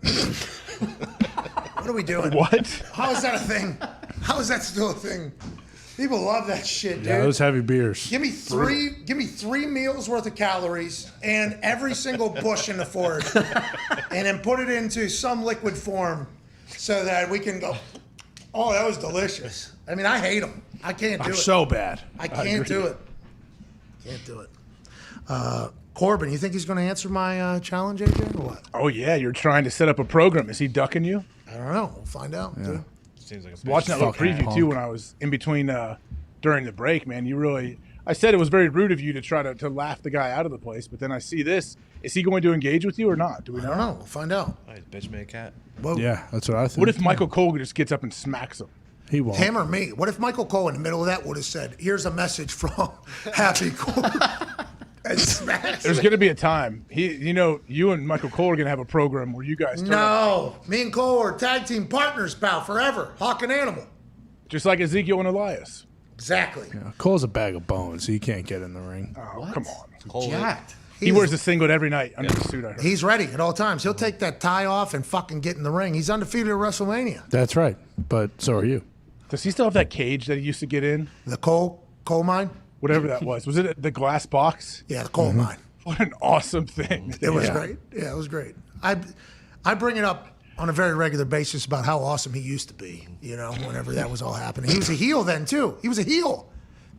What are we doing? What? How is that a thing? How is that still a thing? People love that shit, dude. Yeah, those heavy beers. Give me three meals worth of calories and every single bush in the forest, and then put it into some liquid form so that we can go. Oh, that was delicious. I mean, I hate them. I can't do it. So bad. I can't do it. Can't do it. Corbin, you think he's going to answer my challenge, AJ, or what? Oh yeah, you're trying to set up a program. Is he ducking you? I don't know. We'll find out. Yeah. Dude. Seems like a Watching that little Fucking preview punk. too when I was in between during the break, man. You really, I said it was very rude of you to try to laugh the guy out of the place, but then I see this. Is he going to engage with you or not? Do we I know? don't know. We'll find out. Oh, he's bitch made cat. Whoa. Yeah, that's what I think. What if Michael Cole just gets up and smacks him? He won't. Him or me? What if Michael Cole in the middle of that would have said, "Here's a message from Happy Cole," and smashed There's it? going to be a time. You and Michael Cole are going to have a program where you guys turn up, No, me and Cole are tag team partners, pal, forever. Hawk and Animal. just like Ezekiel and Elias. Exactly. Yeah, Cole's a bag of bones. He can't get in the ring. Oh, come on. Cold. Jacked. He wears a singlet every night under the suit. I heard. He's ready at all times. He'll take that tie off and fucking get in the ring. He's undefeated at WrestleMania. That's right. But so are you. Does he still have that cage that he used to get in? The coal mine? Whatever that was. Was it the glass box? Yeah, the coal mine. What an awesome thing. It was great. Yeah, it was great. I bring it up on a very regular basis about how awesome he used to be, you know, whenever that was all happening. He was a heel then, too. He was a heel.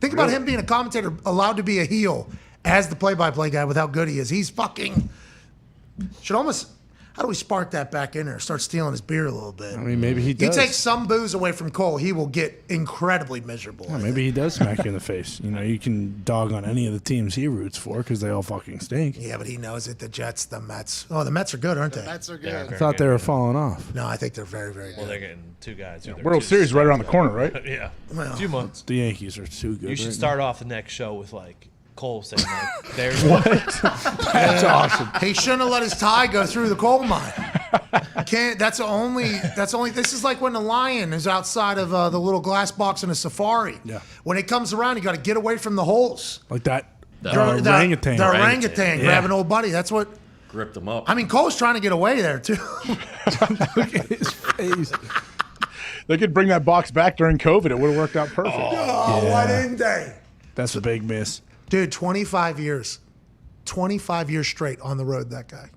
Think about him being a commentator, allowed to be a heel as the play-by-play guy with how good he is. He's fucking... Should almost... How do we spark that back in there? Start stealing his beer a little bit. I mean, maybe he does. You take some booze away from Cole, he will get incredibly miserable. Yeah, maybe he does smack you in the face. You know, you can dog on any of the teams he roots for because they all fucking stink. Yeah, but he knows it. The Jets, the Mets. Oh, the Mets are good, aren't they? Mets are good. Yeah, I thought they were falling off. No, I think they're very, very Well, good. they're getting two guys. who they're World two Series right stars around the of. corner, right? Yeah. Well, A few months. The Yankees are too good. You should right start off the next show with like Cole saying like, "There's That's awesome. He shouldn't have let his tie go through the coal mine. Can't. That's only. This is like when the lion is outside of the little glass box in a safari. Yeah. When it comes around, you got to get away from the holes. Like that The orangutan. The orangutan Yeah. grabbing old buddy. That's what. Gripped him up. I mean, Cole's trying to get away there too. Look at his face. They could bring that box back during COVID. It would have worked out perfect. Oh, why didn't they? That's a big miss. Dude, 25 years. 25 years straight on the road, that guy.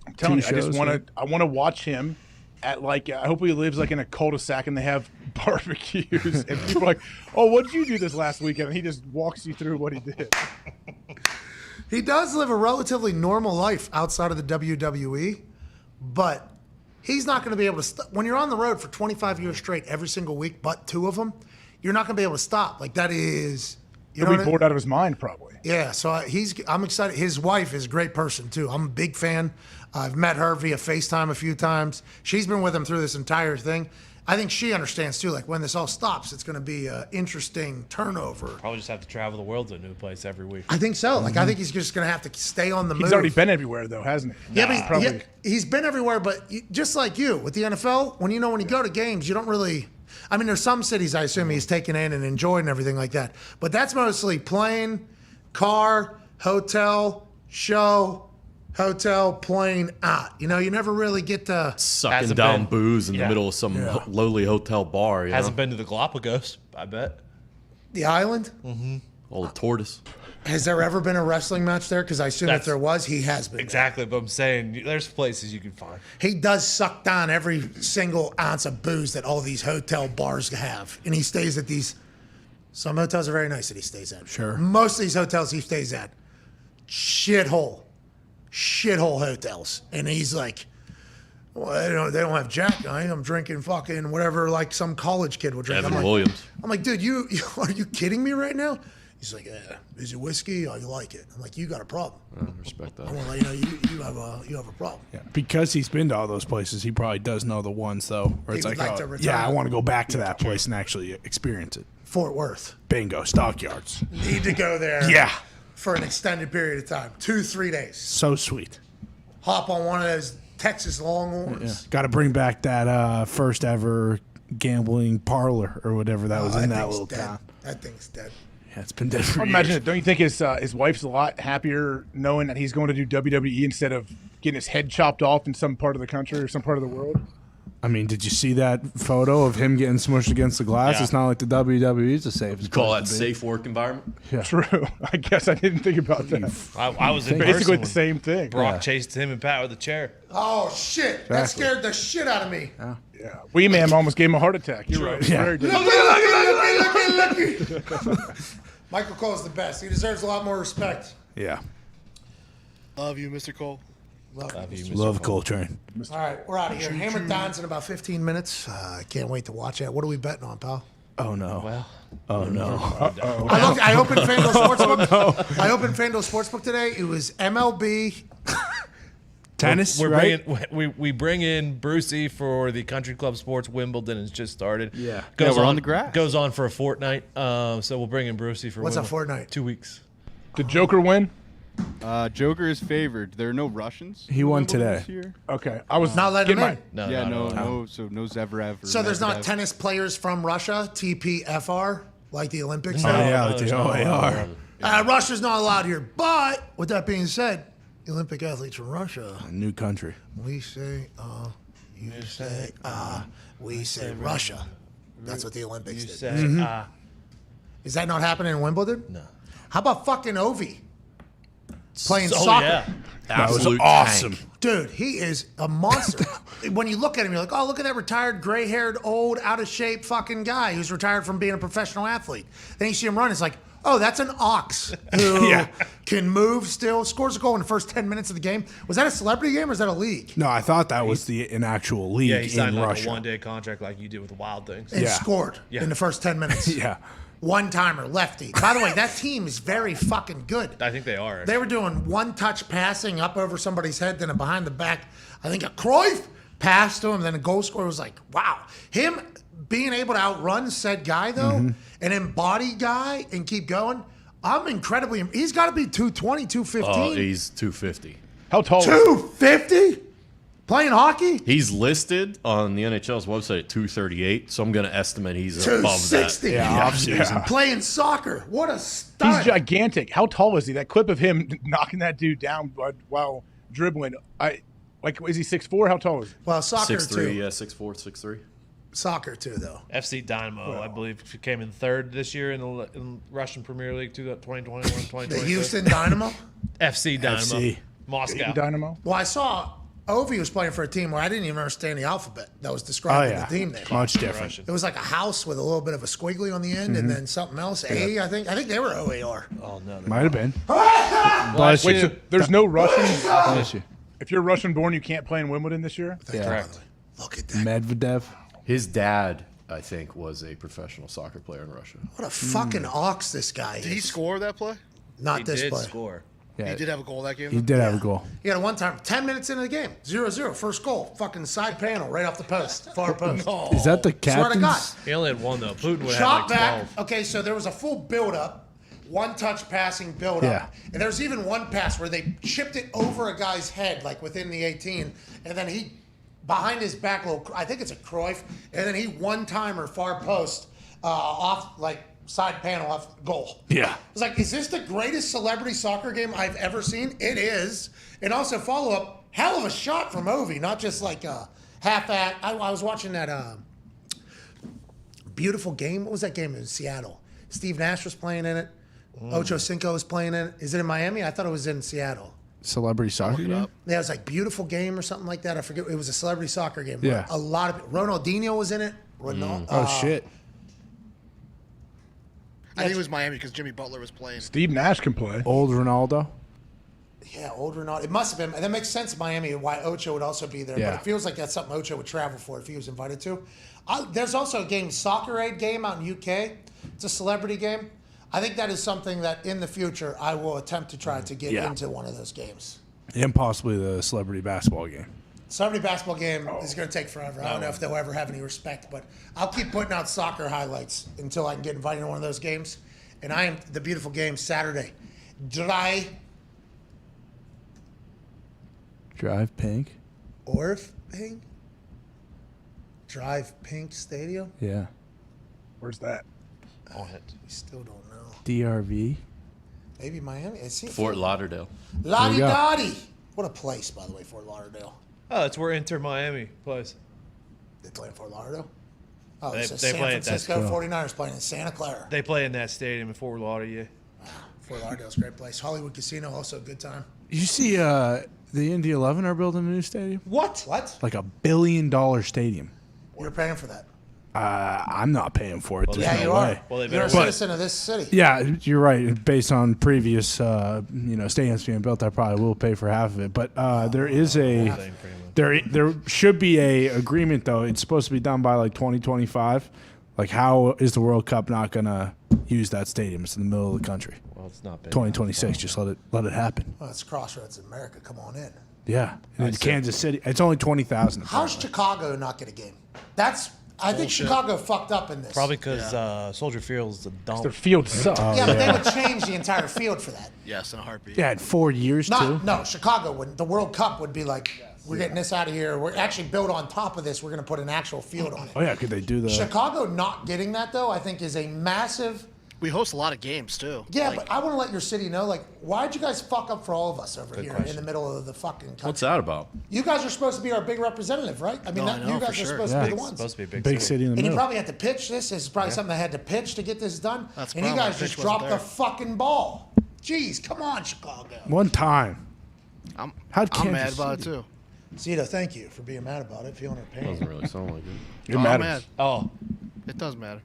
I'm telling you, I just shows, want yeah. to. I want to watch him at like. I hope he lives like in a cul-de-sac and they have barbecues and people are like, "Oh, what did you do this last weekend?" And he just walks you through what he did. He does live a relatively normal life outside of the WWE, but he's not going to be able to when you're on the road for 25 years straight every single week, but two of them, you're not going to be able to stop. Like that is, you know He'll what be bored out of his mind probably. Yeah, so I'm excited. His wife is a great person too. I'm a big fan. I've met her via FaceTime a few times. She's been with him through this entire thing. I think she understands too. Like when this all stops, it's going to be an interesting turnover. Probably just have to travel the world to a new place every week. I think so. Like I think he's just going to have to stay on the move. He's already been everywhere though, hasn't he? Yeah, but Probably. he's been everywhere. But just like you with the NFL, when you go to games, you don't really. I mean, there's some cities I assume he's taken in and enjoyed and everything like that. But that's mostly plane, car, hotel, show. Hotel, plane, out. You know, you never really get to Sucking down booze in the middle of some lowly hotel bar. You Hasn't know? been to the Galapagos, I bet. the island. Mm-hmm. All the tortoise. Has there ever been a wrestling match there? Because I assume if there was, he has been. Exactly, but I'm saying there's places you can find. He does suck down every single ounce of booze that all these hotel bars have. And he stays at these. Some hotels are very nice that he stays at. Sure. Most of these hotels he stays at, shithole hotels. And he's like, well, they don't have Jack. I'm drinking fucking whatever, like some college kid would drink. Evan I'm like, Williams. I'm like, dude, you are you kidding me right now? He's like, is it whiskey? Oh, you like it? I'm like, you got a problem. I respect that. I want to let you know you have a problem. Yeah, because he's been to all those places, he probably does know the ones though. Where it's He would like, like to oh, return. yeah, I want to go back to that place and actually experience it. Fort Worth. Bingo, stockyards. Need to go there. Yeah. For an extended period of time, 2-3 days. So sweet. Hop on one of those Texas Longhorns. Got to bring back that first ever gambling parlor or whatever that was in that thing's little dead. town. That thing's dead. Yeah, it's been dead for I'd years. imagine it. Don't you think his wife's a lot happier knowing that he's going to do WWE instead of getting his head chopped off in some part of the country or some part of the world? I mean, did you see that photo of him getting smushed against the glass? Yeah. It's not like the WWE's the safest. You call that place to be. safe work environment? Yeah. True. I guess I didn't think about that. I was in basically person the same thing. Brock chased him and Pat with a chair. Oh, shit. That Exactly. scared the shit out of me. Yeah. Wee Man almost gave him a heart attack. You're right. It's very different. Look. Michael Cole is the best. He deserves a lot more respect. Yeah. Love you, Mr. Cole. Love you, Love Coltrane. All right, we're out of here. Hammer Don's in about 15 minutes. I can't wait to watch that. What are we betting on, pal? Oh no. Well. Oh no. I opened FanDuel Sportsbook. I opened FanDuel Sportsbook today. It was MLB. Tennis, We're right? we bring in Brucey for the Country Club Sports Wimbledon. It's just started. Yeah. We're on the grass. Goes on for a fortnight. So we'll bring in Brucey for What's a Wimbledon. fortnight? 2 weeks. Did Joker win? Joker is favored. There are no Russians. He in won Wimbledon today. This year. Okay. I was Not letting getting him my. in. No. So no Zverev. Or So there's not Medvedev. tennis players from Russia, TPFR, like the Olympics? Oh yeah, like the OAR. Russia's not allowed here. But with that being said, the Olympic athletes from Russia, A new country. we say, you say, we say Russia. That's what the Olympics You did. say, Is that not happening in Wimbledon? No. How about fucking Ovi playing Oh, soccer? yeah. That was Absolute awesome. tank. Dude, he is a monster. When you look at him, you're like, oh, look at that retired, gray-haired, old, out-of-shape fucking guy who's retired from being a professional athlete. Then you see him run, it's like, oh, that's an ox who can move still, scores a goal in the first 10 minutes of the game. Was that a celebrity game or is that a league? No, I thought that was an actual league Yeah, he signed in like Russia. a one-day contract like you did with the Wild Things. And Yeah. scored Yeah. in the first 10 minutes. Yeah. One-timer, lefty. By the way, that team is very fucking good. I think they are. They were doing one-touch passing up over somebody's head, then a behind the back. I think a Cruyff pass to him, then a goal scorer was like, wow. Him being able to outrun said guy, though, an embodied guy, and keep going, I'm incredibly. He's got to be 220, 215. Oh, he's 250. How tall? 250? Playing hockey? He's listed on the NHL's website at 238, so I'm going to estimate he's above that. 260. off-season. Playing soccer. What a stud. He's gigantic. How tall is he? That clip of him knocking that dude down while dribbling. Is he 6'4"? How tall is he? Well, soccer 6'3", too. yeah, 6'4", 6'3". Soccer too, though. FC Dynamo, I believe, came in third this year in the Russian Premier League 2021, 2022. The Houston Dynamo? FC Dynamo. FC. Moscow. Dynamo. Well, I saw Ovi was playing for a team where I didn't even understand the alphabet that was described in the team name. Much different. It was like a house with a little bit of a squiggly on the end and then something else. I think they were OAR. Oh, no. Might have been. Wait, so there's no Russians? Bless you. If you're Russian born, you can't play in Wimbledon this year? Yeah. Correct. Look at that. Medvedev. His dad, I think, was a professional soccer player in Russia. What a fucking ox this guy is. Did he score that play? Not He this did play. score. Yeah. He did have a goal that game. He did have a goal. He had a one-time, 10 minutes into the game, 0-0, first goal, fucking side panel right off the post, far post. Is that the Swear to God. captain's? He only had one, though. Putin would have Shot like back. 12. Okay, so there was a full build-up, one-touch passing build-up. Yeah. And there's even one pass where they chipped it over a guy's head, like within the 18, and then he, behind his back, I think it's a Cruyff, and then he one-timer far post off, like, side panel off goal. Yeah. It's like, is this the greatest celebrity soccer game I've ever seen? It is. And also follow-up, hell of a shot from Ovi, not just like a half-at. I was watching that beautiful game. What was that game in Seattle? Steve Nash was playing in it. Ocho Cinco was playing in it. Is it in Miami? I thought it was in Seattle. Celebrity soccer game? Yeah, it was like beautiful game or something like that. I forget. It was a celebrity soccer game. Yeah. A lot of Ronaldinho was in it. Oh, shit. I think it was Miami because Jimmy Butler was playing. Steve Nash can play. Old Ronaldo. Yeah, old Ronaldo. It must have been. That makes sense, Miami, and why Ocho would also be there. Yeah. But it feels like that's something Ocho would travel for if he was invited to. There's also a game, Soccer Aid game out in UK. It's a celebrity game. I think that is something that in the future I will attempt to try to get into one of those games. And possibly the celebrity basketball game. Celebrity basketball game is going to take forever. I don't know if they'll ever have any respect, but I'll keep putting out soccer highlights until I can get invited to one of those games. And I am the beautiful game Saturday. Drive Pink? Pink? Drive Pink Stadium? Yeah. Where's that? We still don't know. DRV? Maybe Miami. Fort Lauderdale. Lottie Dottie. What a place, by the way, Fort Lauderdale. Oh, that's where Inter Miami plays. They play in Fort Lauderdale? Oh, They so play San at that- Francisco 49ers playing in Santa Clara. They play in that stadium in Fort Lauderdale. Fort Lauderdale's a great place. Hollywood Casino, also a good time. You see the Indy 11 are building a new stadium? What? Like $1 billion stadium. You're paying for that. I'm not paying for it. There's Yeah, no you way. are. You're a citizen of this city. Yeah, you're right. Based on previous, stadiums being built, I probably will pay for half of it. But there should be a agreement though. It's supposed to be done by like 2025. Like, how is the World Cup not gonna use that stadium? It's in the middle of the country. Well, it's not big. 2026. Just let it happen. Well, it's Crossroads in America. Come on in. Yeah, and it's Kansas City. It's only 20,000. How's Chicago not get a game? I think Chicago fucked up in this. Probably because Soldier Field's a dump. Their field sucks. Yeah, but they would change the entire field for that. Yes, in a heartbeat. Yeah, in 4 years too. No, Chicago wouldn't. The World Cup would be like, we're getting this out of here. We're actually built on top of this. We're going to put an actual field on it. Oh yeah, could they do the? Chicago not getting that though, I think is a massive. We host a lot of games too. Yeah, but I want to let your city know, like, why'd you guys fuck up for all of us over here in the middle of the fucking country? What's that about? You guys are supposed to be our big representative, right? I mean, you guys are supposed to be the ones. Supposed to be a big city in the And middle. you probably had to pitch this. This is probably something I had to pitch to get this done. That's and you probably guys my just pitch dropped wasn't the there. fucking ball. Jeez, come on, Chicago. One time. I'm Kansas mad about it City? too. Zito, thank you for being mad about it, feeling her pain. Doesn't really sound like it. It I'm matters. mad. Oh, It does matter.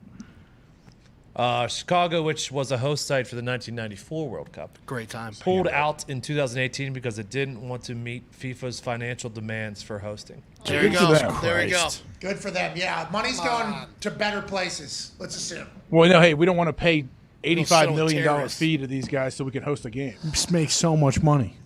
Chicago, which was a host site for the 1994 World Cup, Great time. pulled out in 2018 because it didn't want to meet FIFA's financial demands for hosting. There you go. There you go. Good for them. Yeah, money's going to better places. Let's assume. Well, no, hey, we don't want to pay $85 settle million terrorists. fee to these guys so we can host a game. Just make so much money.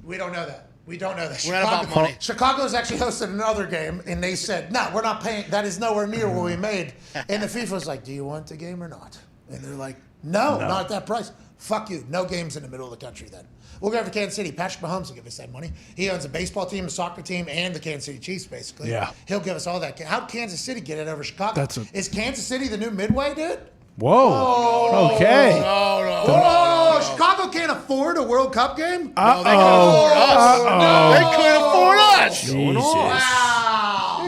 We don't know that. We don't know that. We're not about money. Chicago's actually hosted another game, and they said, no, we're not paying. That is nowhere near what we made. And the FIFA's like, do you want the game or not? And they're like, no, not at that price. Fuck you. No games in the middle of the country then. We'll go to Kansas City. Patrick Mahomes will give us that money. He owns a baseball team, a soccer team, and the Kansas City Chiefs, basically. Yeah. He'll give us all that. How'd Kansas City get it over Chicago? That's Is Kansas City the new Midway, dude? Whoa. Okay. Oh, Chicago can't afford a World Cup game? No, they could afford us. No, they could afford us. Jesus. Wow.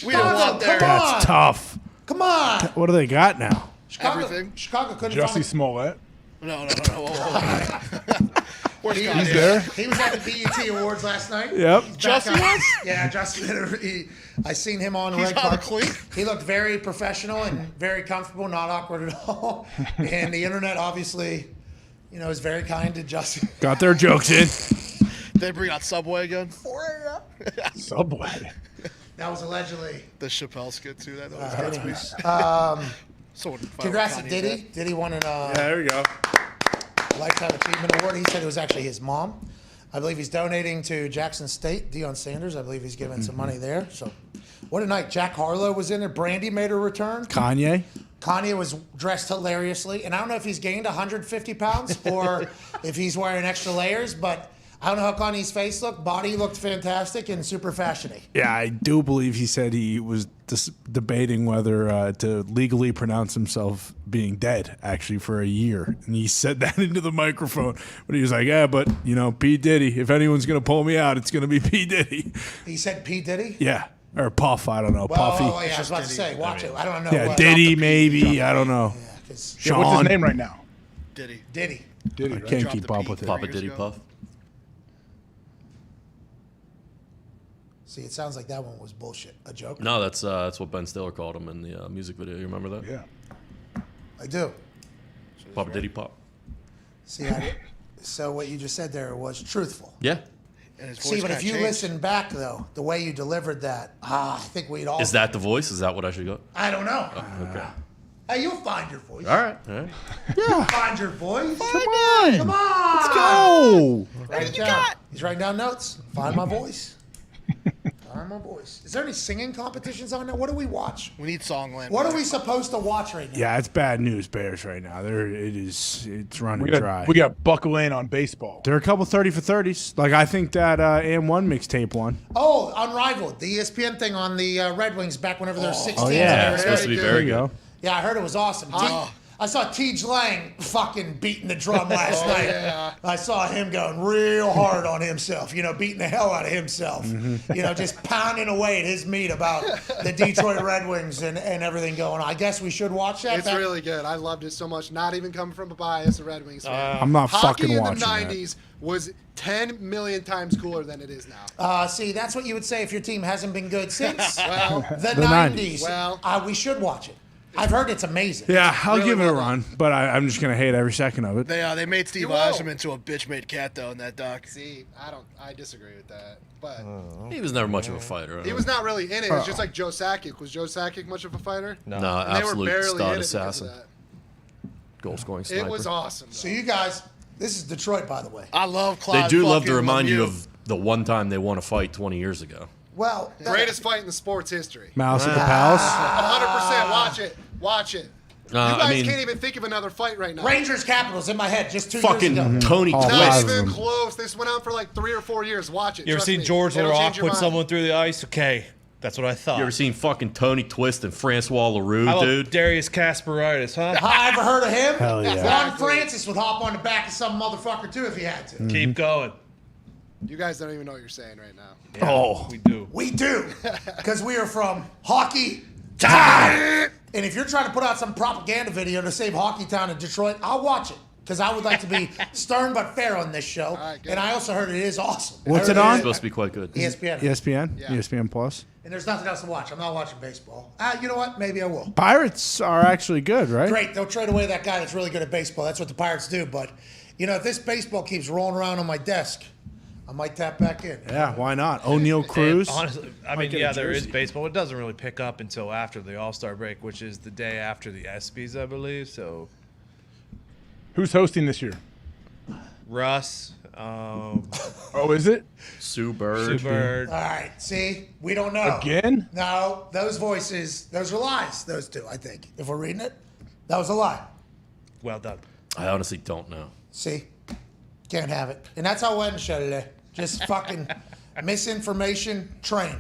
We don't want there. That's tough. Come on. What do they got now? Everything. Chicago couldn't Jussie find Smollett. No. Where's He Scott? was there. He was at the BET Awards last night. Yep. Jussie was? Yeah, Jussie. I seen him on He's red on the carpet. cleat. He looked very professional and very comfortable, not awkward at all. And the internet obviously, is very kind to Jussie. Got their jokes in. They bring out Subway again. 4 a.m. Subway. That was allegedly. The Chappelle skit too. That always gets me. Someone fired Congrats to Kanye's Diddy. head. Diddy won an There we go. Lifetime Achievement Award. He said it was actually his mom. I believe he's donating to Jackson State, Deion Sanders. I believe he's giving some money there. So, what a night. Jack Harlow was in there. Brandy made her return. Kanye. Kanye was dressed hilariously. And I don't know if he's gained 150 pounds or if he's wearing extra layers, but I don't know how Kanye's face looked. Body looked fantastic and super fashiony. Yeah, I do believe he said he was debating whether to legally pronounce himself being dead, actually, for a year. And he said that into the microphone. But he was like, yeah, but, P. Diddy, if anyone's going to pull me out, it's going to be P. Diddy. He said P. Diddy? Yeah. Or Puff, I don't know. Well, Puffy. yeah, I was about to say, watch it. I don't know. Yeah, what- Diddy, maybe. I don't know. Yeah, 'cause Sean. What's his name right now? Diddy. Diddy. Diddy. I Right? can't Dropped keep the up P with it. Papa years Diddy ago. Puff. See, it sounds like that one was bullshit. A joke? No, that's what Ben Stiller called him in the music video. You remember that? Yeah. I do. Papa Diddy Pop. See, so what you just said there was truthful. Yeah. And his See, voice but if kinda you changed. listen back, though, the way you delivered that, I think we'd all... Is that the voice? Is that what I should go? I don't know. Okay. Hey, you'll find your voice. All right. All right. You'll find your voice. Come on. Come on. Let's go. Write it down. He's writing down notes. Find my voice. Find my voice. Is there any singing competitions on there? What do we watch? We need Songland. What are we supposed to watch right now? Yeah, it's bad news, Bears, right now. It's running dry. We got buckle in on baseball. There are a couple 30 for 30s. Like, I think that And1 mixtape one. Oh, Unrivaled, the ESPN thing on the Red Wings back whenever they were 16. Oh, yeah. It's supposed to be very good. Yeah, I heard it was awesome. I saw Tej Lang fucking beating the drum last night. Yeah. I saw him going real hard on himself, beating the hell out of himself. Just pounding away at his meat about the Detroit Red Wings and everything going on. I guess we should watch that. It's really good. I loved it so much. Not even coming from a bias, a Red Wings fan. I'm not Hockey fucking in watching the that. 90s was 10 million times cooler than it is now. See, that's what you would say if your team hasn't been good since Well, the The 90s. 90s. Well, We should watch it. I've heard it's amazing. Yeah, I'll really give it a well run, but I'm just going to hate every second of it. they made Steve You won't. Yzerman into a bitch-made cat though in that doc. See, I disagree with that. But He was never much of a fighter. he was not really in it. It was just like Joe Sakic. Was Joe Sakic much of a fighter? No, And they were absolute barely stud in it because assassin. of that. Goal scoring sniper. It was awesome. So you guys, this is Detroit, by the way. I love They Claude. do love to fucking remind you Lemieux. of the one time they won a fight 20 years ago. Well, greatest fight in the sports history. Mouse at the Palace. 100%. Watch it. Watch it. You I guys mean- can't even think of another fight right now. Rangers Capitals in my head just 2 Fucking years ago. Tony Oh, Twist. Not five of even them. close. This went on for like 3 or 4 years. Watch it. You ever Trust seen me. George It'll LaRock change your put mind. someone through the ice? Okay, that's what I thought. You ever seen fucking Tony Twist and Francois LaRue, How about dude? Darius Kasparaitis, huh? I ever heard of him? Hell yeah. Ron Francis would hop on the back of some motherfucker too if he had to. Keep going. You guys don't even know what you're saying right now. Oh. We do. We do, because we are from Hockey Town. And if you're trying to put out some propaganda video to save Hockey Town in Detroit, I'll watch it. Because I would like to be stern but fair on this show. right, good. And I also heard it is awesome. What's I it heard on? It's supposed to be quite good. ESPN. ESPN? Yeah. ESPN Plus? And there's nothing else to watch. I'm not watching baseball. You know what? Maybe I will. Pirates are actually good, right? Great. They'll trade away that guy that's really good at baseball. That's what the Pirates do. But, if this baseball keeps rolling around on my desk, I might tap back in. Yeah, why not? O'Neal Cruz. And honestly, I Might mean, get a yeah, there is jersey. baseball. It doesn't really pick up until after the All-Star break, which is the day after the ESPYs, I believe. So, Who's hosting this year? Russ, Oh, is it? Sue Bird. Sue Bird. All right. See? We don't know. Again? No. Those voices, those are lies, those two, I think. If we're reading it, that was a lie. Well done. I honestly don't know. See? Can't have it. And that's how we'll end the show today. Just fucking misinformation train.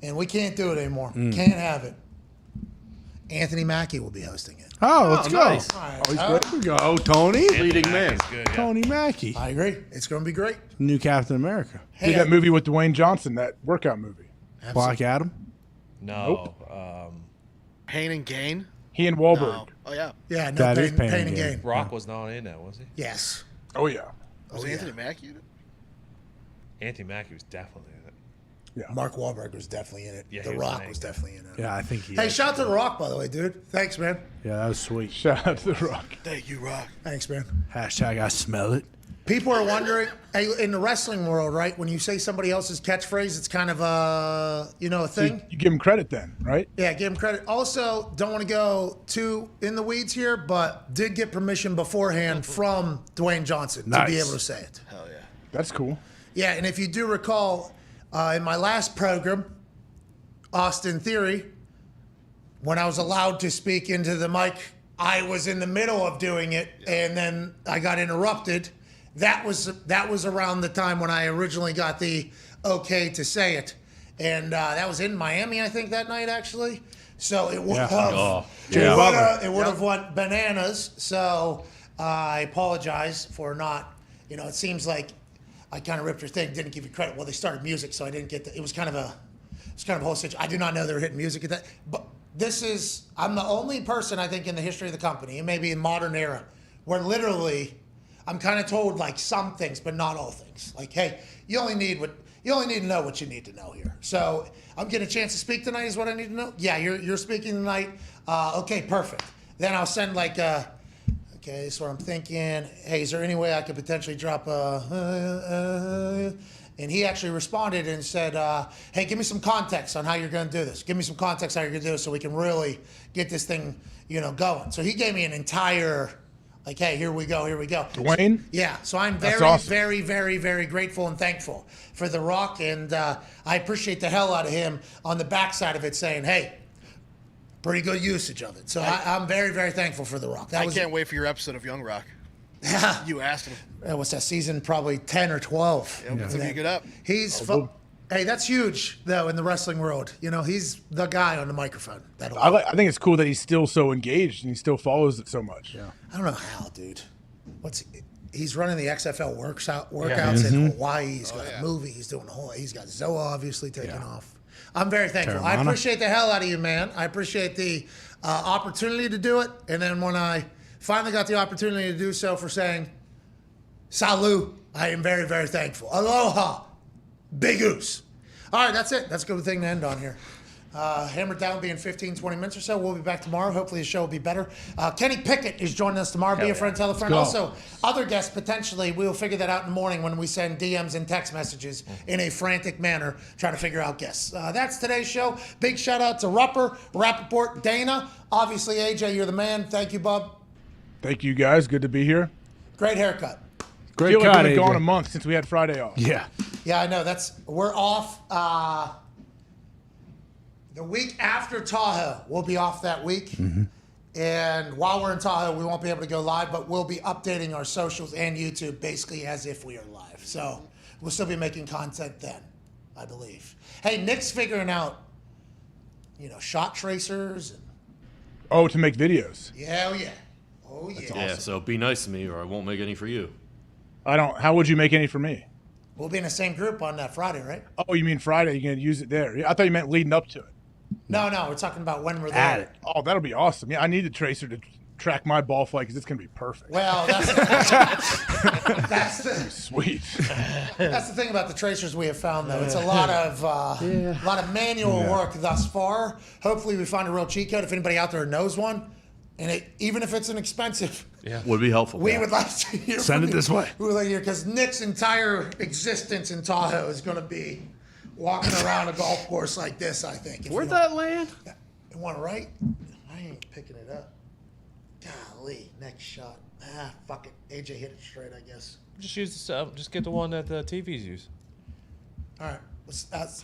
And we can't do it anymore. Can't have it. Anthony Mackie will be hosting it. Oh, let's go. nice. All right. Oh, he's good. Here we go. Tony. Leading man. That's good, yeah. Tony Mackie. I agree. It's going to be great. New Captain America. Did that movie with Dwayne Johnson, that workout movie. Black Adam. No. Pain and Gain. He and Wahlberg. No. Oh yeah. Yeah, no That is pain, pain pain and and gain. gain. Rock was not in that, was he? Yes. Oh yeah. Was Anthony Mackie in it? Anthony Mackie was definitely in it. Mark Wahlberg was definitely in it. Yeah, The he was Rock nice. was definitely in it. Yeah, I think he Hey, is. shout out to The Rock, by the way, dude. Thanks, man. Yeah, that was sweet. Shout out to The Rock. Thank you, Rock. Thanks, man. Hashtag I smell it. People are wondering, hey, in the wrestling world, right? When you say somebody else's catchphrase, it's kind of a thing. You give him credit then, right? Yeah, give him credit. Also, don't want to go too in the weeds here, but did get permission beforehand from Dwayne Johnson to be Nice. able to say it. Hell yeah. That's cool. Yeah, and if you do recall, in my last program, Austin Theory, when I was allowed to speak into the mic, I was in the middle of doing it, and then I got interrupted. That was around the time when I originally got the okay to say it, and that was in Miami, I think, that night actually. So it would have it would have went bananas. So I apologize for not. It seems like I kind of ripped your thing, didn't give you credit. Well, they started music, so I didn't get it was kind of a whole situation. I did not know they were hitting music at that. But I'm the only person, I think, in the history of the company, and maybe in modern era, where literally I'm kind of told like some things, but not all things. Like, hey, you only need to know what you need to know here. So I'm getting a chance to speak tonight is what I need to know. Yeah, you're speaking tonight. Okay, perfect. Then I'll send like okay, this is what I'm thinking. Hey, is there any way I could potentially drop And he actually responded and said, hey, give me some context on how you're going to do this. Give me some context how you're going to do this so we can really get this thing, going. So he gave me an entire, like, hey, here we go. Dwayne? So I'm very, awesome. very, very, very grateful and thankful for The Rock. And I appreciate the hell out of him on the backside of it saying, hey, pretty good usage of it. So I'm very, very thankful for The Rock. I can't wait for your episode of Young Rock. You asked him. What's that, season probably 10 or 12? Yeah, so you get up. He's hey, that's huge though in the wrestling world. He's the guy on the microphone. I think it's cool that he's still so engaged and he still follows it so much. Yeah. I don't know how, dude. He's running the XFL workouts in Hawaii. He's got a movie. He's doing he's got Zoa obviously taking off. I'm very thankful. I appreciate the hell out of you, man. I appreciate the opportunity to do it. And then when I finally got the opportunity to do so, for saying, salut, I am very, very thankful. Aloha, big goose. All right, that's it. That's a good thing to end on here. Hammered down, be in 15, 20 minutes or so. We'll be back tomorrow. Hopefully the show will be better. Kenny Pickett is joining us tomorrow. Be a friend, tell a friend. Also, other guests potentially. We'll figure that out in the morning when we send DMs and text messages in a frantic manner, trying to figure out guests. That's today's show. Big shout out to Rupper, Rappaport, Dana. Obviously, AJ, you're the man. Thank you, bub. Thank you, guys. Good to be here. Great haircut. I feel like we've been gone a month since we had Friday off. Yeah. Yeah, I know. We're off. The week after Tahoe, we'll be off that week. Mm-hmm. And while we're in Tahoe, we won't be able to go live, but we'll be updating our socials and YouTube basically as if we are live. So we'll still be making content then, I believe. Hey, Nick's figuring out, shot tracers. To make videos. Yeah, Oh, yeah. Yeah, so be nice to me or I won't make any for you. How would you make any for me? We'll be in the same group on that Friday, right? Oh, you mean Friday? You're going to use it there. Yeah, I thought you meant leading up to it. No, we're talking about when we're there. Oh, that'll be awesome. Yeah, I need a tracer to track my ball flight because it's going to be perfect. Well, that's sweet. That's the thing about the tracers we have found, though. It's a lot of manual work thus far. Hopefully, we find a real cheat code if anybody out there knows one. And even if it's inexpensive, would be helpful. We would like to hear. Send it this way. We would like to hear because Nick's entire existence in Tahoe is going to be walking around a golf course like this. I think. Where'd that land? You want to right? I ain't picking it up. Golly, next shot. Fuck it. AJ hit it straight, I guess. Just get the one that the TVs use. All right.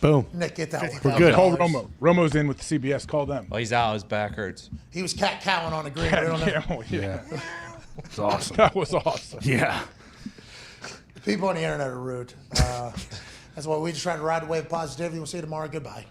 Boom. Nick, get that one. We're good. Call Romo. Romo's in with the CBS. Call them. Oh, he's out. His back hurts. He was cat-cowing on the green. We don't know. Yeah. It's awesome. That was awesome. Yeah. People on the internet are rude. That's why we just try to ride the wave of positivity. We'll see you tomorrow. Goodbye.